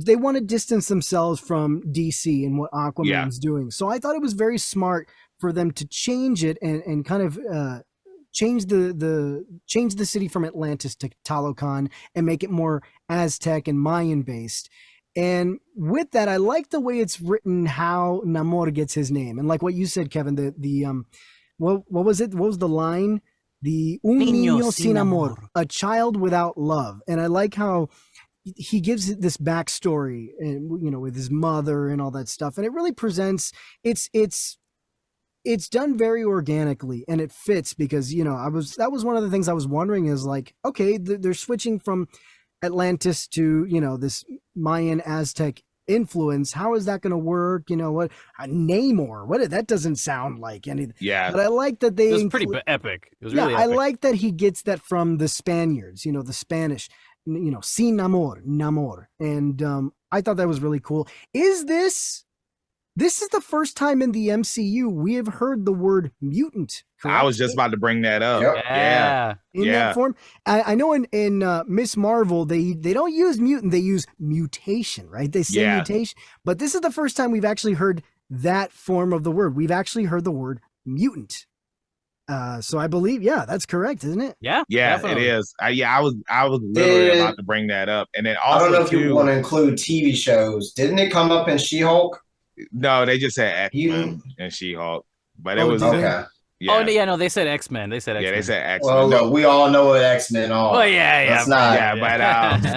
they want to distance themselves from DC and what Aquaman's doing. So I thought it was very smart for them to change it and kind of change the city from Atlantis to Talokan and make it more Aztec and Mayan based. And with that, I like the way it's written, how Namor gets his name, and like what you said, Kevin. What was it? What was the line? The un niño sin amor, a child without love. And I like how he gives it this backstory, and with his mother and all that stuff, and it really presents it's done very organically, and it fits because that was one of the things I was wondering is like, okay, they're switching from Atlantis to this Mayan Aztec influence. How is that going to work? What Namor? That doesn't sound like anything. Yeah. But I like that they It was pretty epic. It was really I epic. like that he gets that from the Spaniards, the Spanish, sin namor. And I thought that was really cool. This is the first time in the MCU we have heard the word mutant. Correct? I was just about to bring that up. Yep. Yeah. In that form. I know in Miss Marvel, they don't use mutant, they use mutation, right? They say mutation. But this is the first time we've actually heard that form of the word. We've actually heard the word mutant. So I believe, that's correct, isn't it? Yeah, Yeah, definitely. it is. I was literally about to bring that up. And then also I don't know if you too, want to include TV shows. Didn't it come up in She-Hulk? no, they just said X-Men You- and She-Hulk. But it Oh, was did they? Okay. yeah. Oh no, they said X-Men. They said X-Men. Yeah, they said X-Men. Well, No, look, we all know what X-Men are. Oh yeah. That's not. Yeah,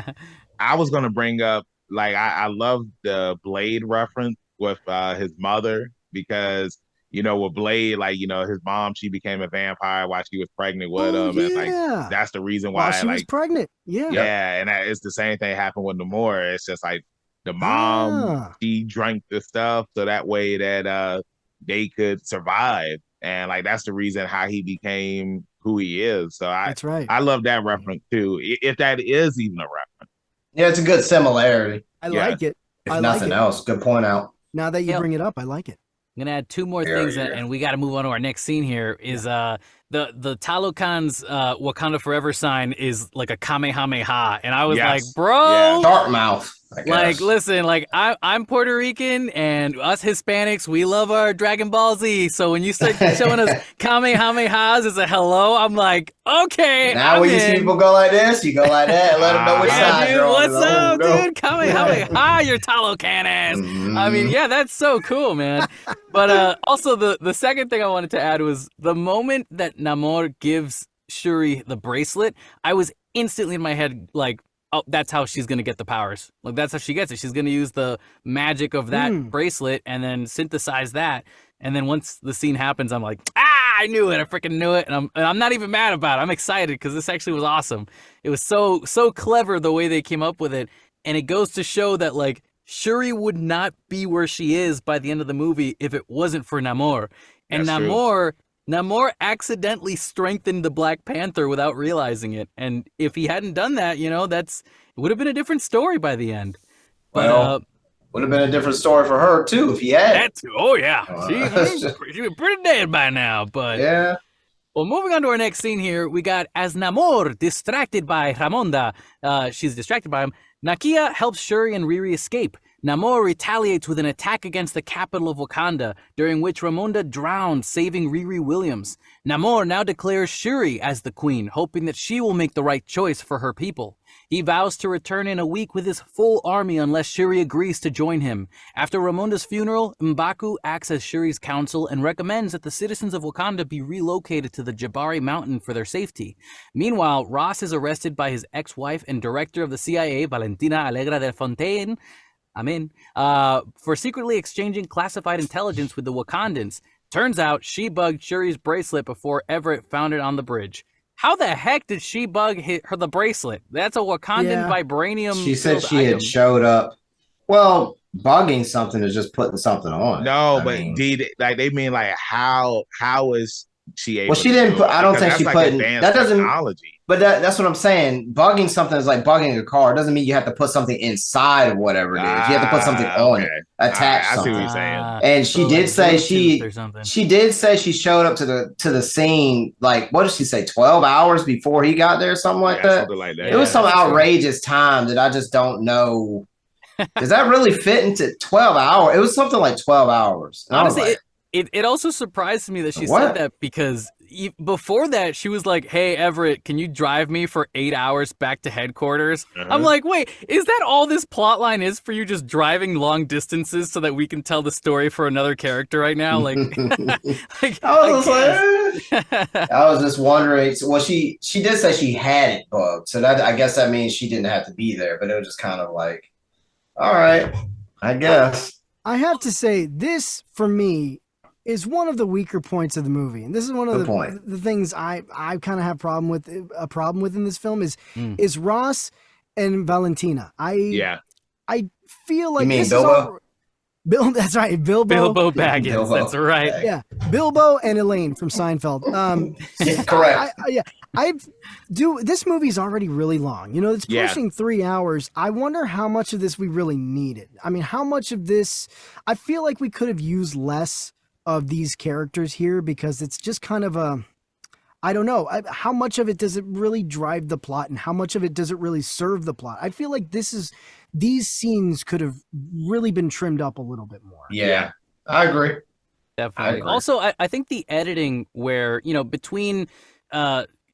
but I was gonna bring up like I love the Blade reference with his mother because with Blade, like his mom, she became a vampire while she was pregnant with him, and like that's the reason why While she was pregnant. yeah, and it's the same thing happened with Namor. It's just like the mom, she drank the stuff so that way that they could survive, and like that's the reason how he became who he is. So That's right. I love that reference too, if that is even a reference. Yeah, it's a good similarity. I Yeah. like it. If I like nothing it. else, good point out. Now that you Yep. bring it up, I like it. I'm gonna add two more Yeah, things, yeah. and we got to move on to our next scene. Here is the Talokan's Wakanda Forever sign is like a Kamehameha, and I was Yes. like, bro, Yeah. Dark mouth. I Like, guess. listen, like I'm Puerto Rican, and us Hispanics, we love our Dragon Ball Z. So when you start showing us Kamehamehas as a hello, I'm like, okay, Now I'm when you see in. people go like this, you go like that, and let them know which Yeah, side dude, you're on. what's up, Go. dude? Kamehameha, your Talocan ass. I mean, Mhm. yeah, that's so cool, man. But also the second thing I wanted to add was the moment that Namor gives Shuri the bracelet, I was instantly in my head like, oh, that's how she's gonna get the powers. Like that's how she gets it. She's gonna use the magic of that bracelet and then synthesize that. And then once the scene happens, I'm like, I knew it. I freaking knew it. And I'm not even mad about it. I'm excited because this actually was awesome. It was so clever the way they came up with it. And it goes to show that like Shuri would not be where she is by the end of the movie if it wasn't for Namor. And That's true. Namor accidentally strengthened the Black Panther without realizing it. And if he hadn't done that, it would have been a different story by the end. Well, would have been a different story for her too if he had. Oh yeah, she was pretty dead by now. But Yeah. well, moving on to our next scene here, we got as Namor distracted by Ramonda. She's distracted by him. Nakia helps Shuri and Riri escape. Namor retaliates with an attack against the capital of Wakanda, during which Ramonda drowned, saving Riri Williams. Namor now declares Shuri as the queen, hoping that she will make the right choice for her people. He vows to return in a week with his full army unless Shuri agrees to join him. After Ramonda's funeral, M'Baku acts as Shuri's counsel and recommends that the citizens of Wakanda be relocated to the Jabari Mountain for their safety. Meanwhile, Ross is arrested by his ex-wife and director of the CIA, Valentina Allegra del Fontaine, for secretly exchanging classified intelligence with the Wakandans. Turns out she bugged Shuri's bracelet before Everett found it on the bridge. How the heck did she bug her the bracelet? That's a Wakandan vibranium. She said she item. had showed up. Well, bugging something is just putting something on. No, they mean like how is she able? Well, she didn't put. I don't think she like put. Advanced That doesn't. Technology. But that's what I'm saying. Bugging something is like bugging a car. It doesn't mean you have to put something inside of whatever it is. You have to put something on it, attach I see something. what you're saying. And she did say Bluetooth she did say she showed up to the scene. Like, what did she say? 12 hours before he got there, something like that. Something like that. It was some outrageous time that I just don't know. Does that really fit into 12 hours? It was something like 12 hours. And honestly, it also surprised me that she said that because before that, she was like, hey, Everett, can you drive me for 8 hours back to headquarters? I'm like, wait, is that all this plot line is for you just driving long distances so that we can tell the story for another character right now? Like, I was just wondering. Well, she did say she had it bugged. So that I guess that means she didn't have to be there. But it was just kind of like, all right, I guess. I have to say, this, for me, is one of the weaker points of the movie, and this is one of the things I kind of have a problem with in this film is Ross and Valentina. I feel like you mean this Bilbo? That's right, Bilbo Baggins. That's right. Yeah, Bilbo and Elaine from Seinfeld. Correct. This movie's already really long. It's pushing 3 hours. I wonder how much of this we really needed. I mean, how much of this? I feel like we could have used less of these characters here because it's just kind of I don't know. How much of it does it really drive the plot and how much of it does it really serve the plot? I feel like these scenes could have really been trimmed up a little bit more. Yeah, I agree. Definitely. I agree. Also, I think the editing where, between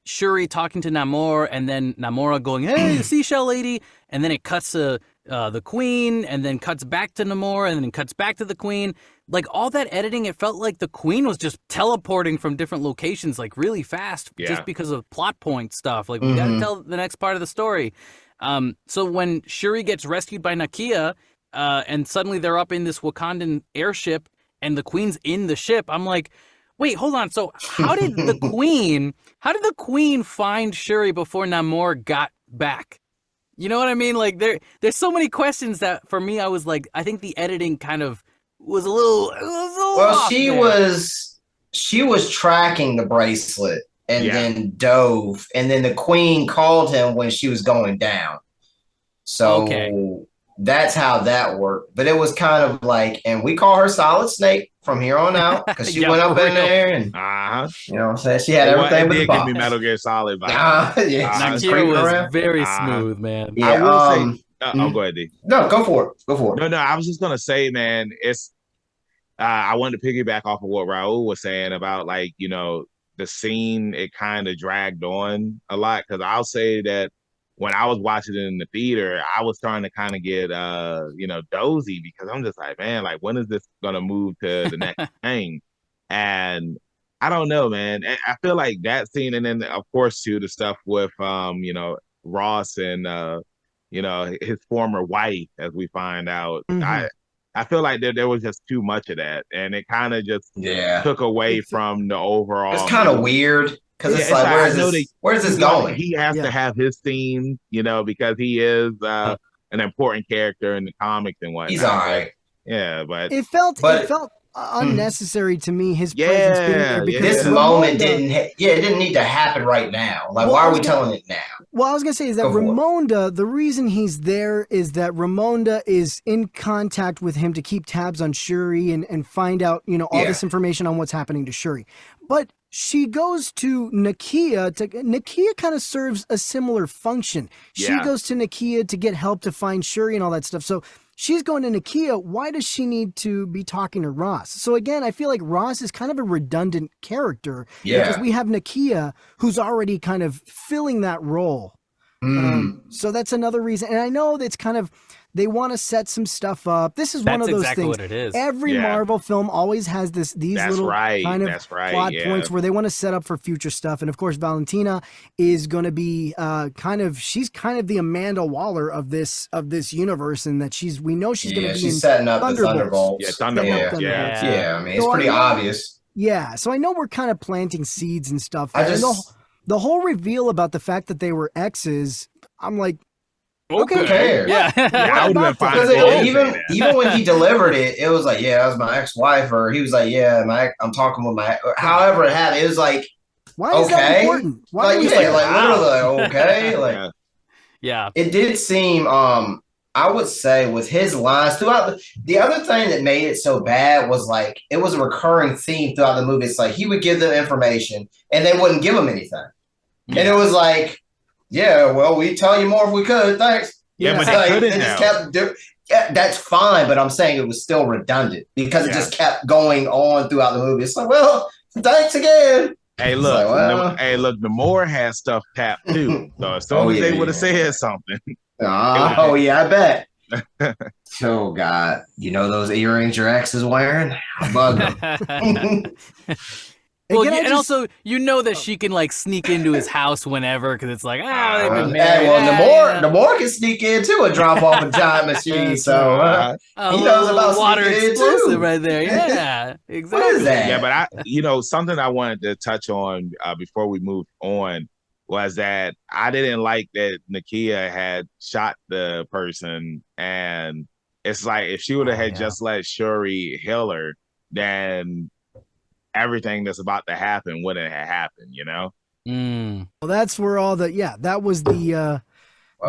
Shuri talking to Namor and then Namora going, hey, seashell lady, and then it cuts to the queen and then cuts back to Namor and then cuts back to the queen. Like all that editing, it felt like the queen was just teleporting from different locations like really fast just because of plot point stuff. Like we got to tell the next part of the story. So when Shuri gets rescued by Nakia and suddenly they're up in this Wakandan airship and the queen's in the ship, I'm like, wait, hold on. So how did the queen find Shuri before Namor got back? You know what I mean? Like there's so many questions that for me, I was like, I think the editing kind of was a little well, she was tracking the bracelet and then dove, and then the queen called him when she was going down. So that's how that worked. But it was kind of like, and we call her Solid Snake from here on out because she went up in there and you know what I'm saying? She had everything but the box. Give me Metal Gear Solid vibes. Nakia was very smooth, man. Yeah, Oh, go ahead, D. No, go for it. Go for it. No, I was just gonna say, man, it's I wanted to piggyback off of what Raul was saying about like, the scene, it kind of dragged on a lot. Cause I'll say that when I was watching it in the theater, I was starting to kind of get dozy because I'm just like, man, like when is this gonna move to the next thing? And I don't know, man. I feel like that scene, and then of course too the stuff with Ross and his former wife, as we find out. I feel like there was just too much of that, and it kind of just Yeah. took away from the It's overall kind of movie. weird because Yeah, it's like, where's this going? He has to have his scene, because he is an important character in the comics and whatnot. He's all right. Yeah, but it felt unnecessary to me, his presence being there, because this moment it didn't need to happen right now. Like, why are we telling it now? Well, I was gonna say is that Ramonda, the reason he's there is that Ramonda is in contact with him to keep tabs on Shuri and find out, all this information on what's happening to Shuri. But she goes to Nakia. Nakia kind of serves a similar function. She goes to Nakia to get help to find Shuri and all that stuff. So she's going to Nakia. Why does she need to be talking to Ross? So again, I feel like Ross is kind of a redundant character because we have Nakia who's already kind of filling that role. So that's another reason. And I know that's kind of, they want to set some stuff up. This is one of those things. What it is. Every Marvel film always has these little kind of plot points where they want to set up for future stuff. And of course, Valentina is going to be she's kind of the Amanda Waller of this universe, and that we know she's going to be setting up the Thunderbolts. Yeah, Thunderbolts. Yeah, I mean, it's pretty obvious. Yeah, so I know we're kind of planting seeds and stuff. The whole reveal about the fact that they were exes, I'm like, okay. Yeah. I would have been fine. Even when he delivered it, it was like, that was my ex-wife, or he was like, I'm talking with my, however it happened. It was like, why is that important? Why literally, like, okay, like, It did seem, I would say, with his lines throughout the other thing that made it so bad was like it was a recurring theme throughout the movie. It's like he would give them information and they wouldn't give him anything, and it was like, we'd tell you more if we could. Thanks. Yeah, but they just kept that's fine, but I'm saying it was still redundant because it just kept going on throughout the movie. It's like, well, thanks again. Hey, look, Namor has stuff tapped too. So as soon as they would have said something. I bet. Oh God, those earrings your ex is wearing? Bug them. Well, and also, that she can like sneak into his house whenever because it's like, they've been married. Namor can sneak in too and drop off a time machine. So he knows about water explosive too. right there. Yeah, exactly. What is that? Yeah, but something I wanted to touch on before we move on was that I didn't like that Nakia had shot the person, and it's like if she would have just let Shuri heal her, then everything that's about to happen wouldn't have happened, Well, that's where all that was the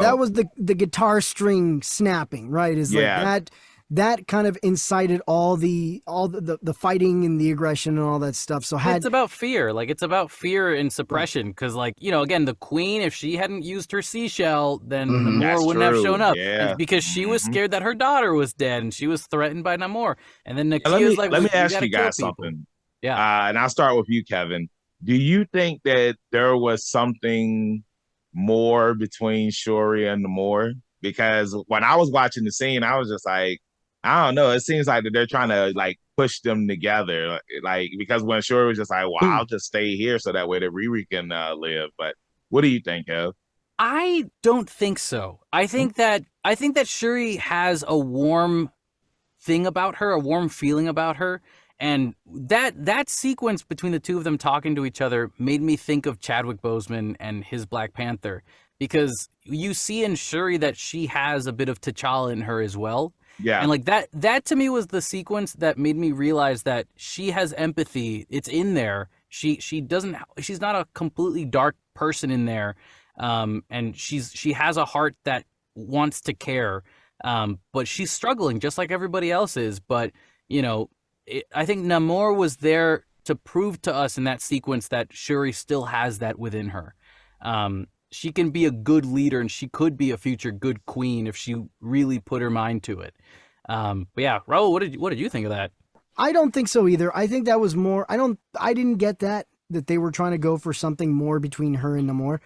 that was the guitar string snapping, right? Like that kind of incited all the fighting and the aggression and all that stuff. So it's about fear. Like it's about fear and suppression. Because again, the queen, if she hadn't used her seashell, then Namor wouldn't have shown up. Yeah. Because she was scared that her daughter was dead and she was threatened by Namor. And then Nakia's like, let me ask you guys something. Yeah. And I'll start with you, Kevin. Do you think that there was something more between Shuri and Namor? Because when I was watching the scene, I was just like, I don't know. It seems like that they're trying to like push them together. Like, because when Shuri was just like, well, I'll just stay here so that way that Riri can live. But what do you think, Kev? I don't think so. I think that Shuri has a warm thing about her, a warm feeling about her. And that sequence between the two of them talking to each other made me think of Chadwick Boseman and his Black Panther, because you see in Shuri that she has a bit of T'Challa in her as well. Yeah. And like that to me was the sequence that made me realize that she has empathy. It's in there. She's not a completely dark person in there. And she has a heart that wants to care. But she's struggling just like everybody else is. But, I think Namor was there to prove to us in that sequence that Shuri still has that within her. she can be a good leader, and she could be a future good queen if she really put her mind to it. But yeah, Raul, what did you think of that? I don't think so either. I think that was more. I didn't get that they were trying to go for something more between her and Namor.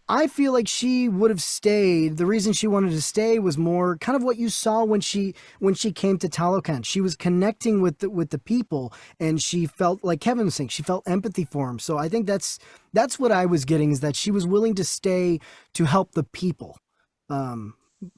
I feel like she would have stayed. The reason she wanted to stay was more kind of what you saw when she came to Talokan. She was connecting with the people, and she felt, like Kevin was saying, she felt empathy for him. So I think that's what I was getting, is that she was willing to stay to help the people.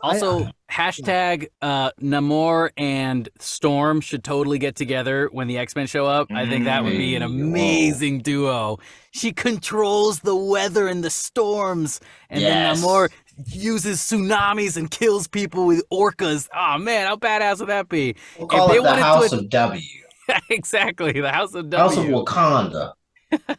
Also, hashtag Namor and Storm should totally get together when the X-Men show up. I think that would be an amazing duo. She controls the weather and the storms, and then Namor uses tsunamis and kills people with orcas. Oh man, how badass would that be? We'll call it the House of W. Exactly, the House of W. House of Wakanda.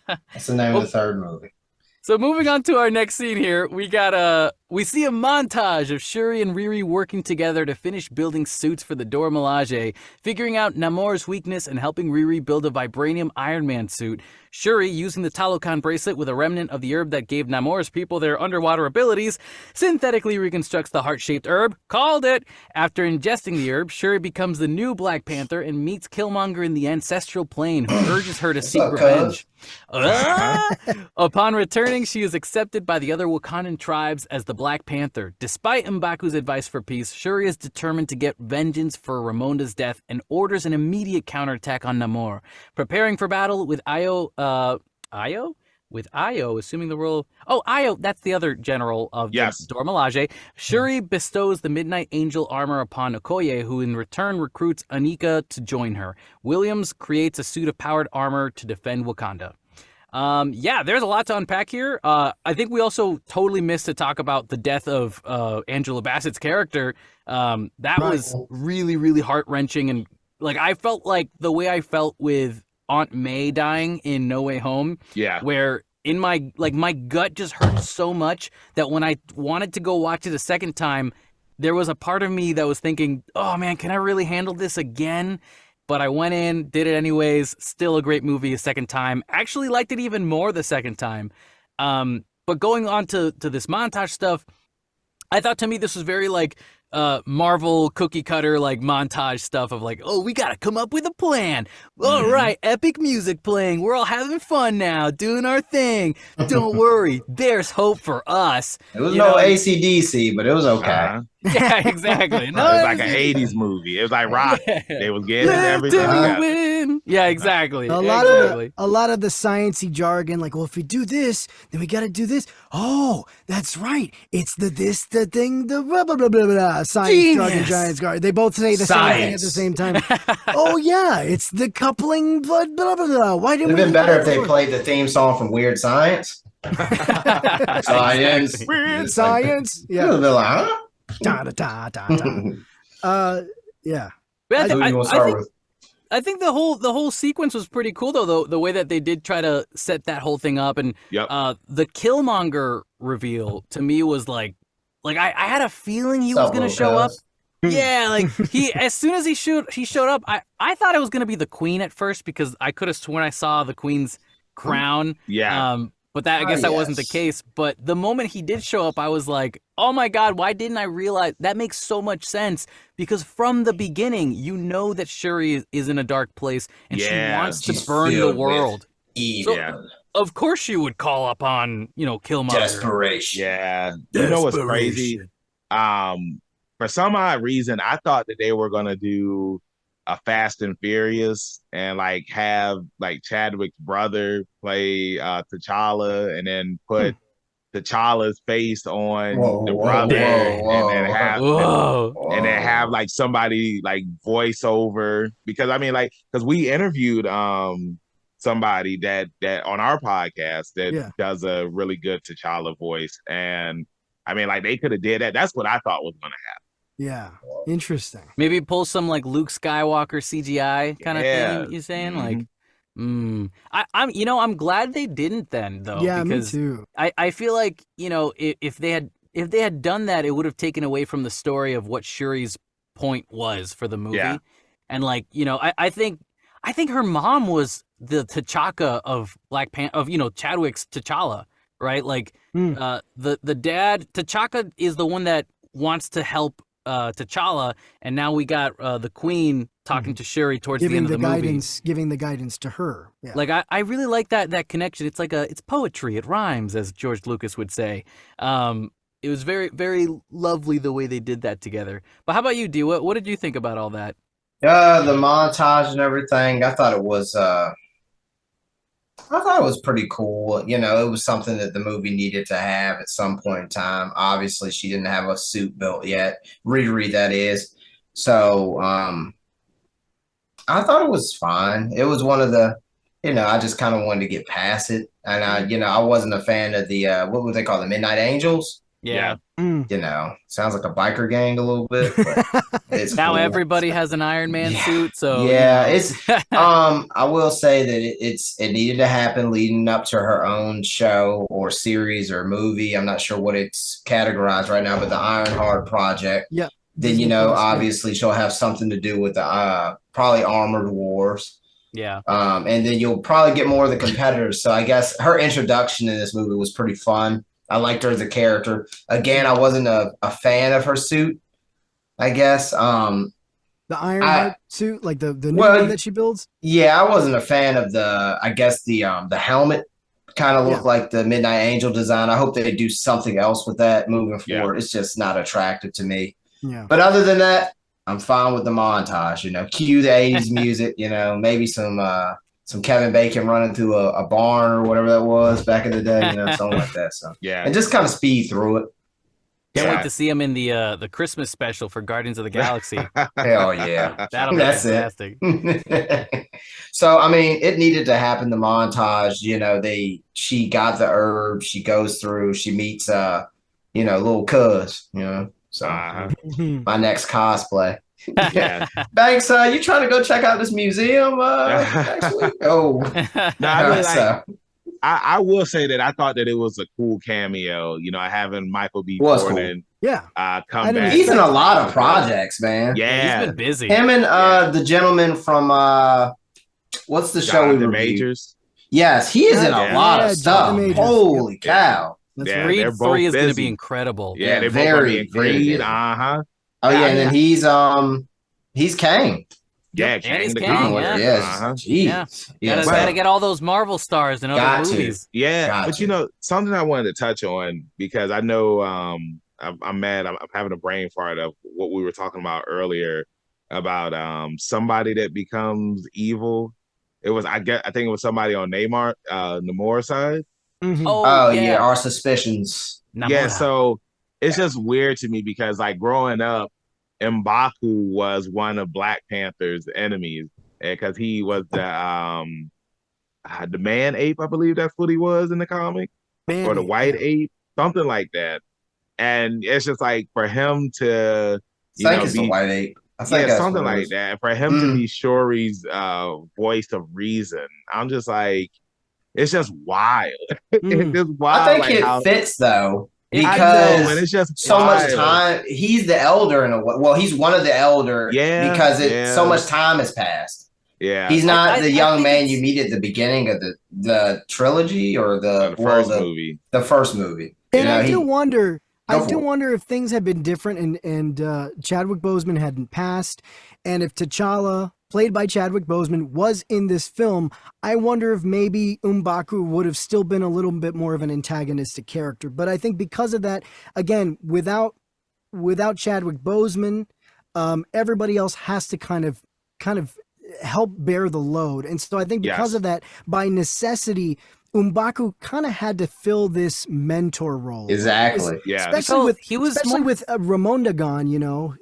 That's the name of the third movie. So moving on to our next scene here, we see a montage of Shuri and Riri working together to finish building suits for the Dora Milaje, figuring out Namor's weakness and helping Riri build a vibranium Iron Man suit. Shuri, using the Talokan bracelet with a remnant of the herb that gave Namor's people their underwater abilities, synthetically reconstructs the heart-shaped herb. Called it! After ingesting the herb, Shuri becomes the new Black Panther and meets Killmonger in the ancestral plane, who urges her to seek revenge. Upon returning, she is accepted by the other Wakandan tribes as the Black Panther. Despite M'Baku's advice for peace, Shuri is determined to get vengeance for Ramonda's death and orders an immediate counterattack on Namor. Preparing for battle with Io, assuming the role... Oh, Io, that's the other general of the Dora Milaje. Shuri bestows the Midnight Angel armor upon Okoye, who in return recruits Anika to join her. Williams creates a suit of powered armor to defend Wakanda. There's a lot to unpack here. I think we also totally missed to talk about the death of Angela Bassett's character. That was really, really heart-wrenching, and like I felt like the way I felt with Aunt May dying in No Way Home. Yeah. Where in my gut just hurt so much that when I wanted to go watch it a second time, there was a part of me that was thinking, oh man, can I really handle this again? But I went in, did it anyways. Still a great movie a second time. Actually liked it even more the second time. But going on to this montage stuff, I thought to me this was very like Marvel cookie cutter like montage stuff of like, oh, we gotta come up with a plan. All right, epic music playing. We're all having fun now, doing our thing. Don't worry, there's hope for us. It was no AC/DC, but it was okay. Yeah, exactly. No, it was like an 80s movie. It was like rock. They was getting everything. Yeah, exactly. A lot of the sciencey jargon, like, well, if we do this, then we got to do this. Oh, that's right. It's the thing, the blah blah blah blah blah. Science jargon, giants guard. They both say the same thing at the same time. Oh yeah, it's the coupling blah blah blah blah. Why didn't it have been better if they played the theme song from Weird Science? Science. Weird Science. Yeah. They're like, huh? Da da da da. Yeah. I think the whole sequence was pretty cool though. The way that they did try to set that whole thing up, and the Killmonger reveal to me was like I had a feeling he was gonna show up. Yeah, like as soon as he showed up, I thought it was gonna be the Queen at first because I could have sworn I saw the Queen's crown. Yeah. But I guess that wasn't the case. But the moment he did show up, I was like, oh my God, why didn't I realize? That makes so much sense because from the beginning, you know that Shuri is in a dark place and she wants to burn the world. So, of course she would call upon, Killmonger. Desperation. Yeah. You know what's crazy? For some odd reason, I thought that they were going to do a Fast and Furious and have Chadwick's brother play T'Challa and then put T'Challa's face on the brother and then have somebody voice over, because because we interviewed somebody that on our podcast that does a really good T'Challa voice, and they could have did that. That's what I thought was gonna happen. Yeah, interesting. Maybe pull some Luke Skywalker CGI kind of thing. You're saying I'm glad they didn't then though. Yeah, because me too. I feel like if they had done that, it would have taken away from the story of what Shuri's point was for the movie. Yeah. And I think her mom was the T'Chaka of Black Panther, of Chadwick's T'Challa. right? Like Hmm. the dad T'Chaka is the one that wants to help T'Challa, and now we got the Queen talking to Shuri towards the end of the movie. Giving the guidance to her. Yeah. Like I really like that connection. It's like it's poetry. It rhymes, as George Lucas would say. It was very, very lovely the way they did that together. But how about you, D? What did you think about all that? The montage and everything. I thought it was pretty cool. You know, it was something that the movie needed to have at some point in time. Obviously, she didn't have a suit built yet. Riri, that is. So, I thought it was fine. It was one of the, I just kind of wanted to get past it. And I wasn't a fan of the what would they call the Midnight Angels? Yeah. Sounds like a biker gang a little bit, but it's Now cool. everybody has an Iron Man suit, so it's I will say that it needed to happen leading up to her own show or series or movie. I'm not sure what it's categorized right now, but the Ironheart Project. Yeah. Then Disney Plus, obviously she'll have something to do with the probably Armored Wars. Yeah. And then you'll probably get more of the competitors. So I guess her introduction in this movie was pretty fun. I liked her as a character. Again, I wasn't a fan of her suit, I guess. The Ironheart suit, like the new one that she builds. Yeah, I wasn't a fan of the helmet. Kind of looked like the Midnight Angel design. I hope they do something else with that moving forward. It's just not attractive to me. Yeah. But other than that, I'm fine with the montage. Cue the 80s music. Maybe some Kevin Bacon running through a barn or whatever that was back in the day. Something like that. So and just kind of speed through it. Can't wait to see him in the Christmas special for Guardians of the Galaxy. Hell yeah. That'll be fantastic. So, I mean, it needed to happen, the montage. She got the herb, she goes through, she meets little cuz, So my next cosplay. Banks, you trying to go check out this museum next week? Oh. No, I really I will say that I thought that it was a cool cameo, having Michael B. Jordan come back. He's in a lot of projects, man. Yeah, he's been busy. Him and the gentleman from what's the show we reviewed? Majors. Yes, he is in a lot of stuff. Holy cow. Creed 3 is going to be incredible. Yeah, they're very Creed. Oh yeah, and then he's Kang. Yeah, Kang the Conqueror. Jeez. Gotta get all those Marvel stars in other movies. Yeah, but something I wanted to touch on, because I know I'm mad. I'm having a brain fart of what we were talking about earlier about somebody that becomes evil. It was I think it was somebody on Namor's side. Mm-hmm. Oh yeah, our suspicions. Namor. Yeah, so it's just weird to me because like growing up, M'Baku was one of Black Panther's enemies because he was the man ape, I believe that's what he was in the comic, or the white ape, something like that. And it's just like for him to, it's the white ape. I think something like that. And for him to be Shuri's voice of reason, I'm just like, it's just wild. It's just wild. I think it fits though. Because it's just so much time. He's the elder he's one of the elder. Yeah, because so much time has passed. Yeah, he's not the young man you meet at the beginning of the trilogy or the first movie. The first movie. And I do wonder. If things had been different and Chadwick Boseman hadn't passed, and if T'Challa, played by Chadwick Boseman, was in this film, I wonder if maybe M'Baku would have still been a little bit more of an antagonistic character. But I think because of that, again, without Chadwick Boseman, everybody else has to kind of help bear the load. And so I think because of that, by necessity, M'Baku kind of had to fill this mentor role. Exactly. Especially with Ramonda gone,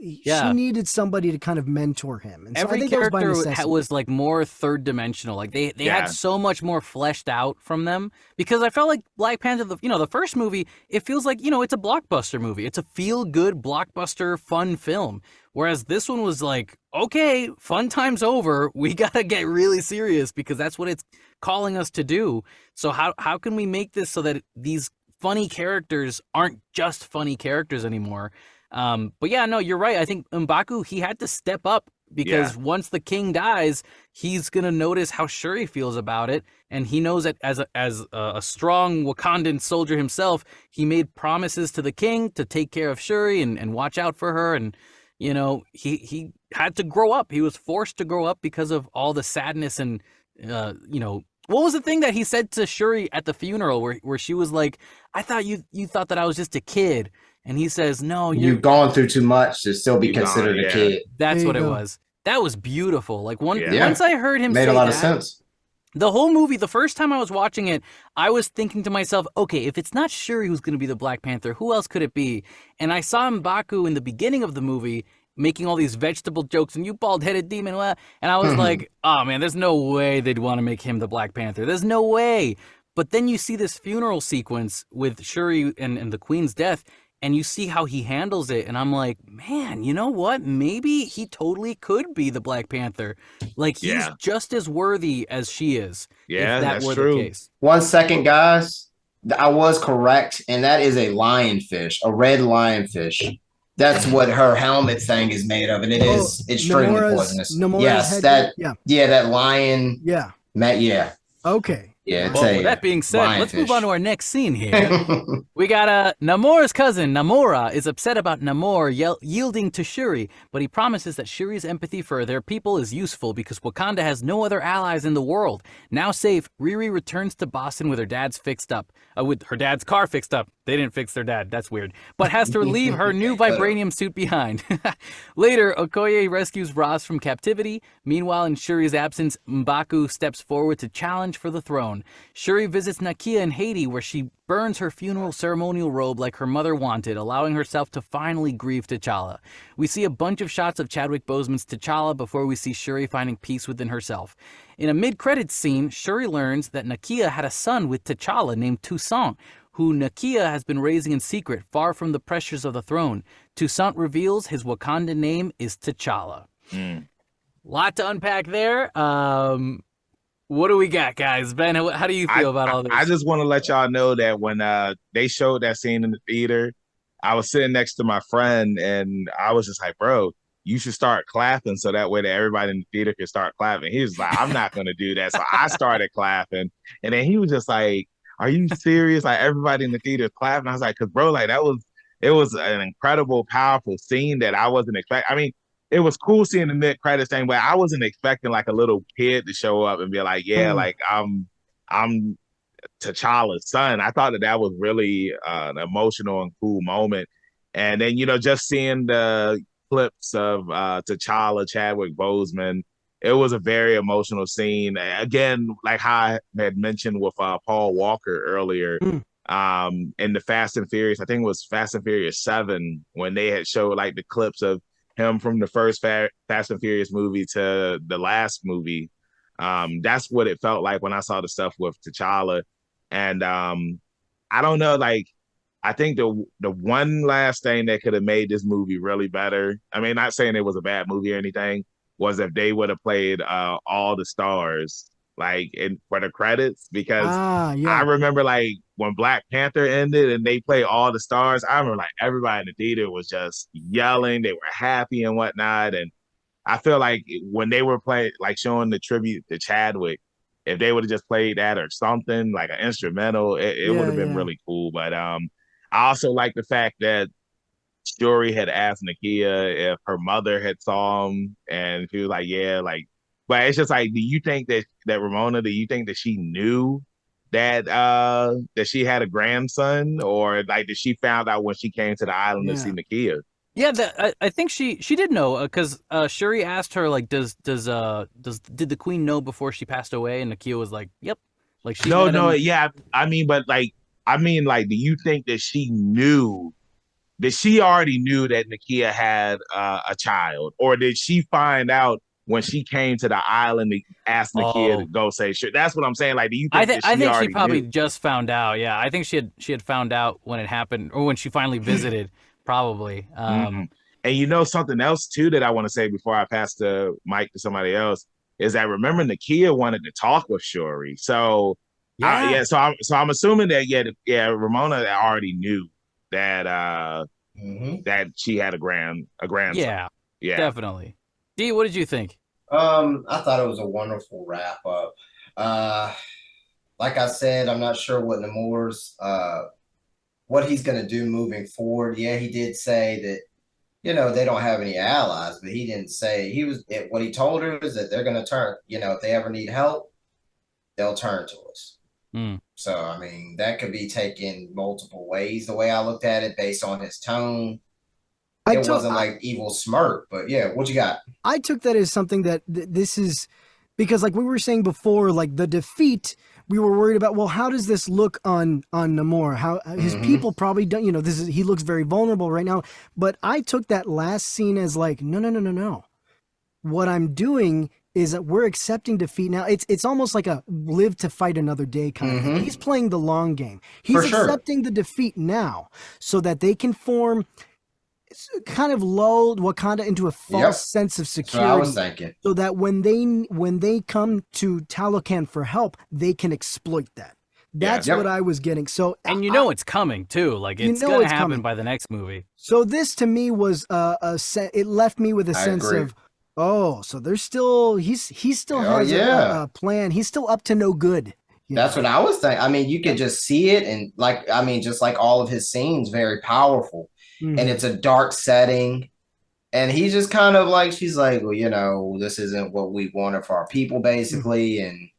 she needed somebody to kind of mentor him. And every so I think character was like more third dimensional. Like they had so much more fleshed out from them, because I felt like Black Panther, the first movie, it feels like, it's a blockbuster movie. It's a feel good blockbuster fun film. Whereas this one was like, okay, fun time's over. We got to get really serious because that's what it's calling us to do. So how can we make this so that these funny characters aren't just funny characters anymore? But yeah, no, you're right. I think M'Baku, he had to step up because once the king dies, he's gonna notice how Shuri feels about it, and he knows that as a strong Wakandan soldier himself, he made promises to the king to take care of Shuri and watch out for her, and you know he had to grow up. He was forced to grow up because of all the sadness and you know. What was the thing that he said to Shuri at the funeral where she was like, I thought you thought that I was just a kid. And he says, no, You've gone through too much to still be considered a kid. That's There what you it go. was. That was beautiful. Like Yeah. once I heard him Made say a lot that, of sense. the whole movie, the first time I was watching it, I was thinking to myself, okay, if it's not Shuri who's going to be the Black Panther, who else could it be? And I saw M'Baku in the beginning of the movie making all these vegetable jokes and you bald-headed demon, and I was like, oh man, there's no way they'd want to make him the Black Panther. There's no way. But then you see this funeral sequence with Shuri and the Queen's death, and you see how he handles it, and I'm like, man, you know what? Maybe he totally could be the Black Panther. Like, he's just as worthy as she is, Yeah, if that that's were true. the case. 1 second, guys. I was correct, and that is a lionfish, a red lionfish. That's what her helmet thing is made of, and it is extremely poisonous. Namora's Yes, head, that lion. Yeah. Okay. Yeah. Well, with that being said, let's move on to our next scene here. We got Namor's cousin, Namora, is upset about Namor yielding to Shuri, but he promises that Shuri's empathy for their people is useful because Wakanda has no other allies in the world. Now safe, Riri returns to Boston with her dad's car fixed up. They didn't fix their dad. That's weird. But has to leave her new vibranium suit behind. Later, Okoye rescues Ross from captivity. Meanwhile, in Shuri's absence, M'Baku steps forward to challenge for the throne. Shuri visits Nakia in Haiti, where she burns her funeral ceremonial robe like her mother wanted, allowing herself to finally grieve T'Challa. We see a bunch of shots of Chadwick Boseman's T'Challa before we see Shuri finding peace within herself. In a mid-credits scene, Shuri learns that Nakia had a son with T'Challa named Toussaint, who Nakia has been raising in secret, far from the pressures of the throne. Toussaint reveals his Wakandan name is T'Challa. Lot to unpack there. What do we got, guys? Ben, how do you feel about all this? I just want to let y'all know that when they showed that scene in the theater, I was sitting next to my friend, and I was just like, bro, you should start clapping so that way that everybody in the theater can start clapping. He was like, I'm not going to do that. So I started clapping, and then he was just like, are you serious? Like, everybody in the theater clapping. I was like, because, bro, like, it was an incredible, powerful scene that I wasn't expecting. I mean, it was cool seeing the mid-credits thing, but I wasn't expecting like a little kid to show up and be like, yeah, like I'm T'Challa's son. I thought that was really an emotional and cool moment. And then, you know, just seeing the clips of T'Challa, Chadwick Boseman, it was a very emotional scene. Again, like how I had mentioned with Paul Walker earlier, in the Fast and Furious, I think it was Fast and Furious 7, when they had showed like the clips of him from the first Fast and Furious movie to the last movie. That's what it felt like when I saw the stuff with T'Challa. And I don't know, like, I think the one last thing that could have made this movie really better, I mean, not saying it was a bad movie or anything, was if they would have played all the stars like for the credits, because I remember like when Black Panther ended and they played all the stars, I remember like everybody in the theater was just yelling, they were happy and whatnot. And I feel like when they were playing, like showing the tribute to Chadwick, if they would have just played that or something like an instrumental, it would have been really cool. But I also like the fact that Shuri had asked Nakia if her mother had saw him, and she was like, yeah, like, but it's just like, do you think that Ramona, do you think that she knew that that she had a grandson, or like did she found out when she came to the island to see Nakia? Yeah, I think she did know, because Shuri asked her like, did the queen know before she passed away? And Nakia was like, yep. Like she yeah. I mean, like, do you think that she knew? Did she already knew that Nakia had a child, or did she find out when she came to the island to ask Nakia to go say shit? That's what I'm saying. Like, do you think I think she probably knew? just found out. Yeah, I think she had found out when it happened, or when she finally visited, probably. And you know something else too that I want to say before I pass the mic to somebody else is that, remember, Nakia wanted to talk with Shuri, so so I'm assuming that Ramona already knew that that she had a grandson. Yeah, definitely. Dee, what did you think? I thought it was a wonderful wrap up. Like I said, I'm not sure what Namor's what he's gonna do moving forward. Yeah, he did say that, they don't have any allies, but he didn't say what he told her is that they're gonna turn, if they ever need help, they'll turn to us. Mm. So I mean, that could be taken multiple ways. The way I looked at it, based on his tone, it wasn't like evil smirk, but yeah, what you got? I took that as something that this is because, like we were saying before, like the defeat, we were worried about. Well, how does this look on Namor? How his people probably don't. He looks very vulnerable right now. But I took that last scene as like, no. What I'm doing is that we're accepting defeat now. It's almost like a live to fight another day kind of thing. He's playing the long game. He's accepting the defeat now so that they can form. Kind of lulled Wakanda into a false sense of security. That's what I was thinking. So that when they come to Talocan for help, they can exploit that. That's what I was getting. So and it's coming too. Like it's going to happen by the next movie. So this to me was it left me with a sense of, so there's still he still has a plan. He's still up to no good. That's what I was thinking. I mean, you can just see it, and just like all of his scenes, very powerful. And it's a dark setting, and he's just kind of like, she's like, well, this isn't what we wanted for our people, basically, and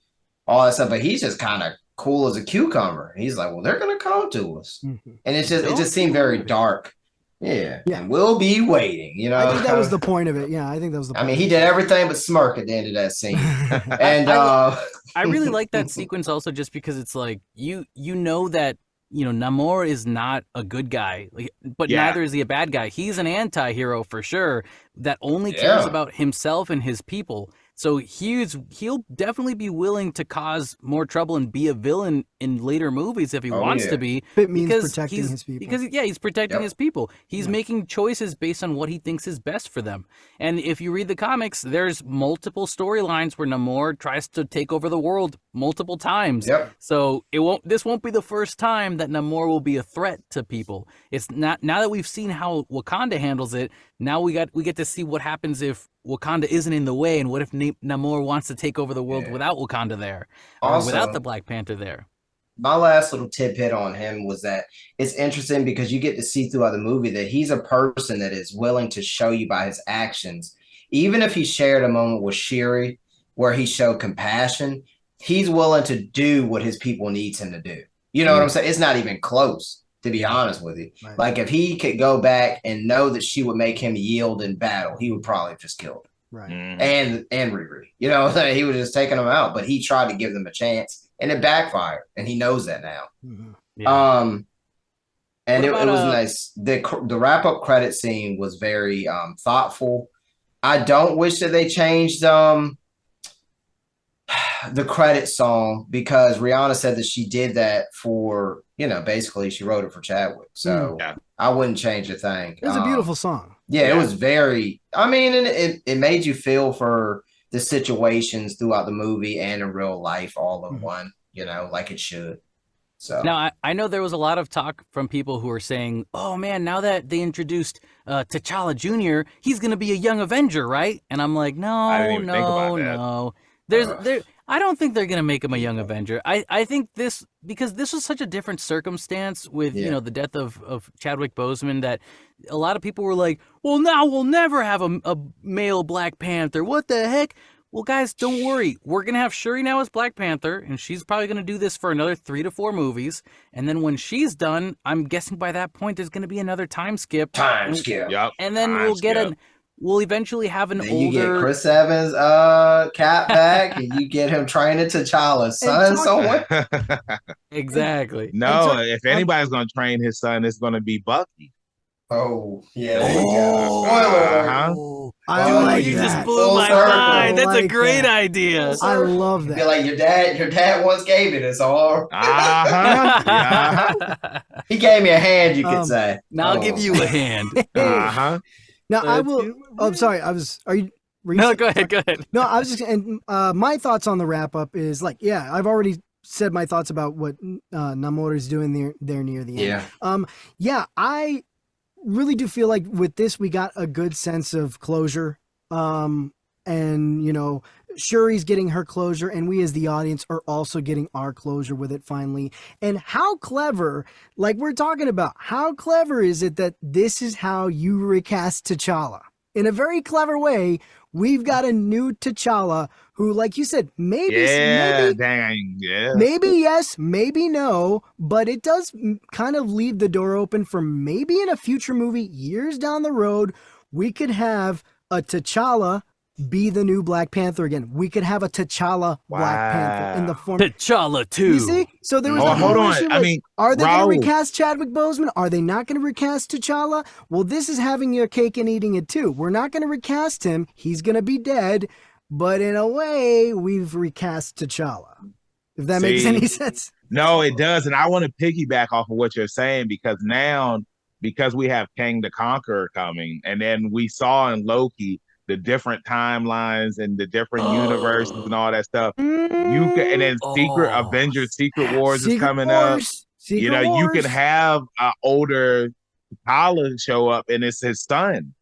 all that stuff. But he's just kind of cool as a cucumber. He's like, well, they're gonna come to us, and it just seemed very dark. Yeah, and we'll be waiting. I think that was the point of it. Yeah, I think that was the point. I mean, he did everything but smirk at the end of that scene, and I really like that sequence also, just because it's like you know that. Namor is not a good guy, but neither is he a bad guy. He's an anti-hero for sure that only cares about himself and his people. So he'll definitely be willing to cause more trouble and be a villain in later movies if he wants to be. It means protecting his people. Because he's protecting his people. He's making choices based on what he thinks is best for them. And if you read the comics, there's multiple storylines where Namor tries to take over the world multiple times. So this won't be the first time that Namor will be a threat to people. It's not, now that we've seen how Wakanda handles it, now we get to see what happens if Wakanda isn't in the way, and what if Namor wants to take over the world without Wakanda there, or without the Black Panther there. My last little tidbit on him was that it's interesting because you get to see throughout the movie that he's a person that is willing to show you by his actions. Even if he shared a moment with Shuri where he showed compassion, he's willing to do what his people needs him to do. You know what I'm saying? It's not even close, to be honest with you. Right. Like if he could go back and know that she would make him yield in battle, he would probably have just killed her. Right. And Riri. He was just taking them out, but he tried to give them a chance and it backfired, and he knows that now. And it was nice. The wrap-up credit scene was very thoughtful. I don't wish that they changed the credit song, because Rihanna said that she did that for, basically she wrote it for Chadwick. So I wouldn't change a thing. It was a beautiful song. Yeah, it was very, and it made you feel for the situations throughout the movie and in real life all in one, like it should. So now I know there was a lot of talk from people who are saying, oh man, now that they introduced T'Challa Jr., he's going to be a young Avenger, right? And I'm like, no. I don't think they're going to make him a young Avenger. I think because this was such a different circumstance with, the death of Chadwick Boseman, that a lot of people were like, well, now we'll never have a male Black Panther. What the heck? Well, guys, don't worry. We're going to have Shuri now as Black Panther, and she's probably going to do this for another 3 to 4 movies. And then when she's done, I'm guessing by that point, there's going to be another time skip. Yep. And then we'll eventually have an older. You get Chris Evans' cap back, and you get him training T'Challa's son somewhere. Exactly. No, if anybody's going to train his son, it's going to be Bucky. Oh, yeah. There you go. Spoiler. I like you that. just blew my mind. That's a great idea. I love that. Be like, your dad once gave me this, all. He gave me a hand, you could say. Now I'll give you a hand. Now I will. Oh, I'm sorry. Are you? No, go ahead. No, I was just. And my thoughts on the wrap up is like, I've already said my thoughts about what Namor is doing there near the end. I really do feel like with this we got a good sense of closure And, you know, Shuri's getting her closure, and we as the audience are also getting our closure with it finally. And how clever, like we're talking about, how clever is it that this is how you recast T'Challa? In a very clever way, we've got a new T'Challa who, like you said, maybe yes, maybe no, but it does kind of leave the door open for maybe in a future movie, years down the road, we could have a T'Challa be the new Black Panther again. We could have a T'Challa Black Panther in the form T'Challa 2. You see? So there was a hold whole on. issue. I mean, are they going Raul. to recast Chadwick Boseman? Are they not going to recast T'Challa? Well, this is having your cake and eating it too. We're not going to recast him. He's going to be dead. But in a way, we've recast T'Challa. If that makes any sense. No, it does. And I want to piggyback off of what you're saying because now, because we have Kang the Conqueror coming, and then we saw in Loki the different timelines and the different universes and all that stuff. You can, and then Avengers Secret Wars is coming up. You can have an older T'Challa show up, and it's his son.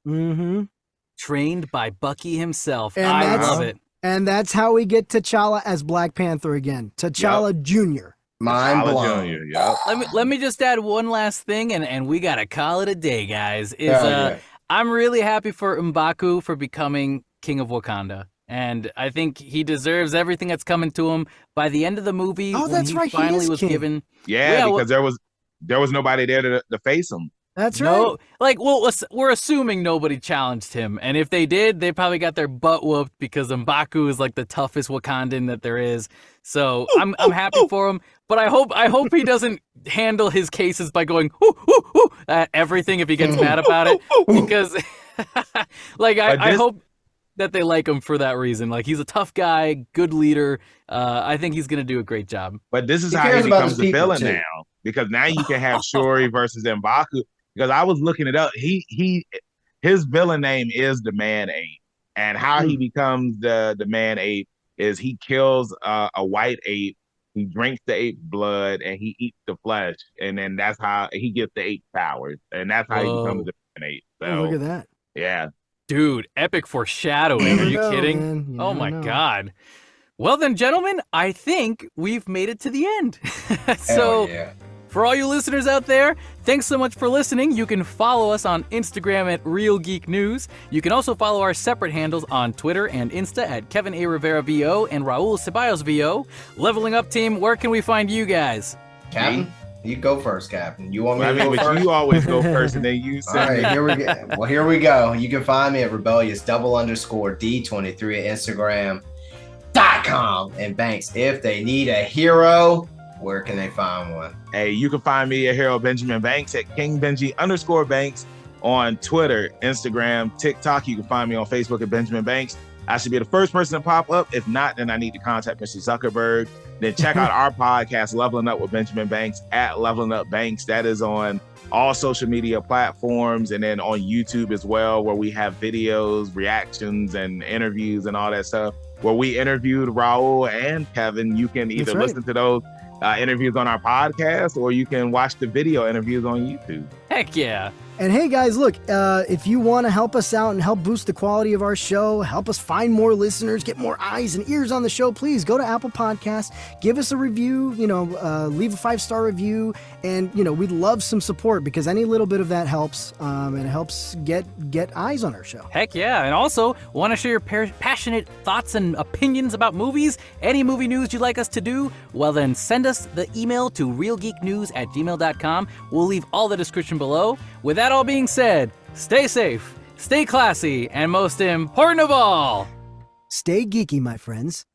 Mm-hmm. Trained by Bucky himself. And I love it. And that's how we get T'Challa as Black Panther again. T'Challa Jr. Mind blown. Let me just add one last thing, and we gotta call it a day, guys. I'm really happy for M'Baku for becoming King of Wakanda. And I think he deserves everything that's coming to him. By the end of the movie, that's right. Finally he was king. given. Yeah, because there was nobody there to face him. That's right. We're assuming nobody challenged him, and if they did, they probably got their butt whooped because M'Baku is like the toughest Wakandan that there is. So I'm happy for him, but I hope he doesn't handle his cases by going at everything if he gets mad about it, because I hope that they like him for that reason. Like, he's a tough guy, good leader. I think he's gonna do a great job. But this is how he becomes the villain now, because now you can have Shuri versus M'Baku. Because I was looking it up, his villain name is the Man Ape, and how he becomes the Man Ape is he kills a white ape, he drinks the ape blood, and he eats the flesh, and then that's how he gets the ape powers, and that's how he becomes the Man Ape. So, look at that, yeah, dude, epic foreshadowing. Are you kidding? Oh my God. Well then, gentlemen, I think we've made it to the end. So. For all you listeners out there, thanks so much for listening. You can follow us on Instagram at Real Geek News. You can also follow our separate handles on Twitter and Insta at Kevin A. Rivera VO and Raul Ceballos VO. Leveling Up team, where can we find you guys? Captain, you go first, Captain. You want me to go first? You always go first, and then you say. All right, here we go. Well, here we go. You can find me at Rebellious _D23 at Instagram.com. And Banks, if they need a hero, where can they find one? Hey, you can find me at Hero Benjamin Banks at KingBenji_Banks on Twitter, Instagram, TikTok. You can find me on Facebook at Benjamin Banks. I should be the first person to pop up. If not, then I need to contact Mr. Zuckerberg. Then check out our podcast, Leveling Up with Benjamin Banks, at Leveling Up Banks. That is on all social media platforms, and then on YouTube as well, where we have videos, reactions, and interviews and all that stuff, where we interviewed Raul and Kevin. You can either listen to those interviews on our podcast, or you can watch the video interviews on YouTube. Heck yeah. And hey guys, look, if you want to help us out and help boost the quality of our show, help us find more listeners, get more eyes and ears on the show, please go to Apple Podcasts, give us a review, leave a 5-star review, and, we'd love some support, because any little bit of that helps, and it helps get eyes on our show. Heck yeah. And also, want to share your passionate thoughts and opinions about movies? Any movie news you'd like us to do? Well then, send us the email to realgeeknews@gmail.com. We'll leave all the description below. With that all being said, stay safe, stay classy, and most important of all, stay geeky, my friends.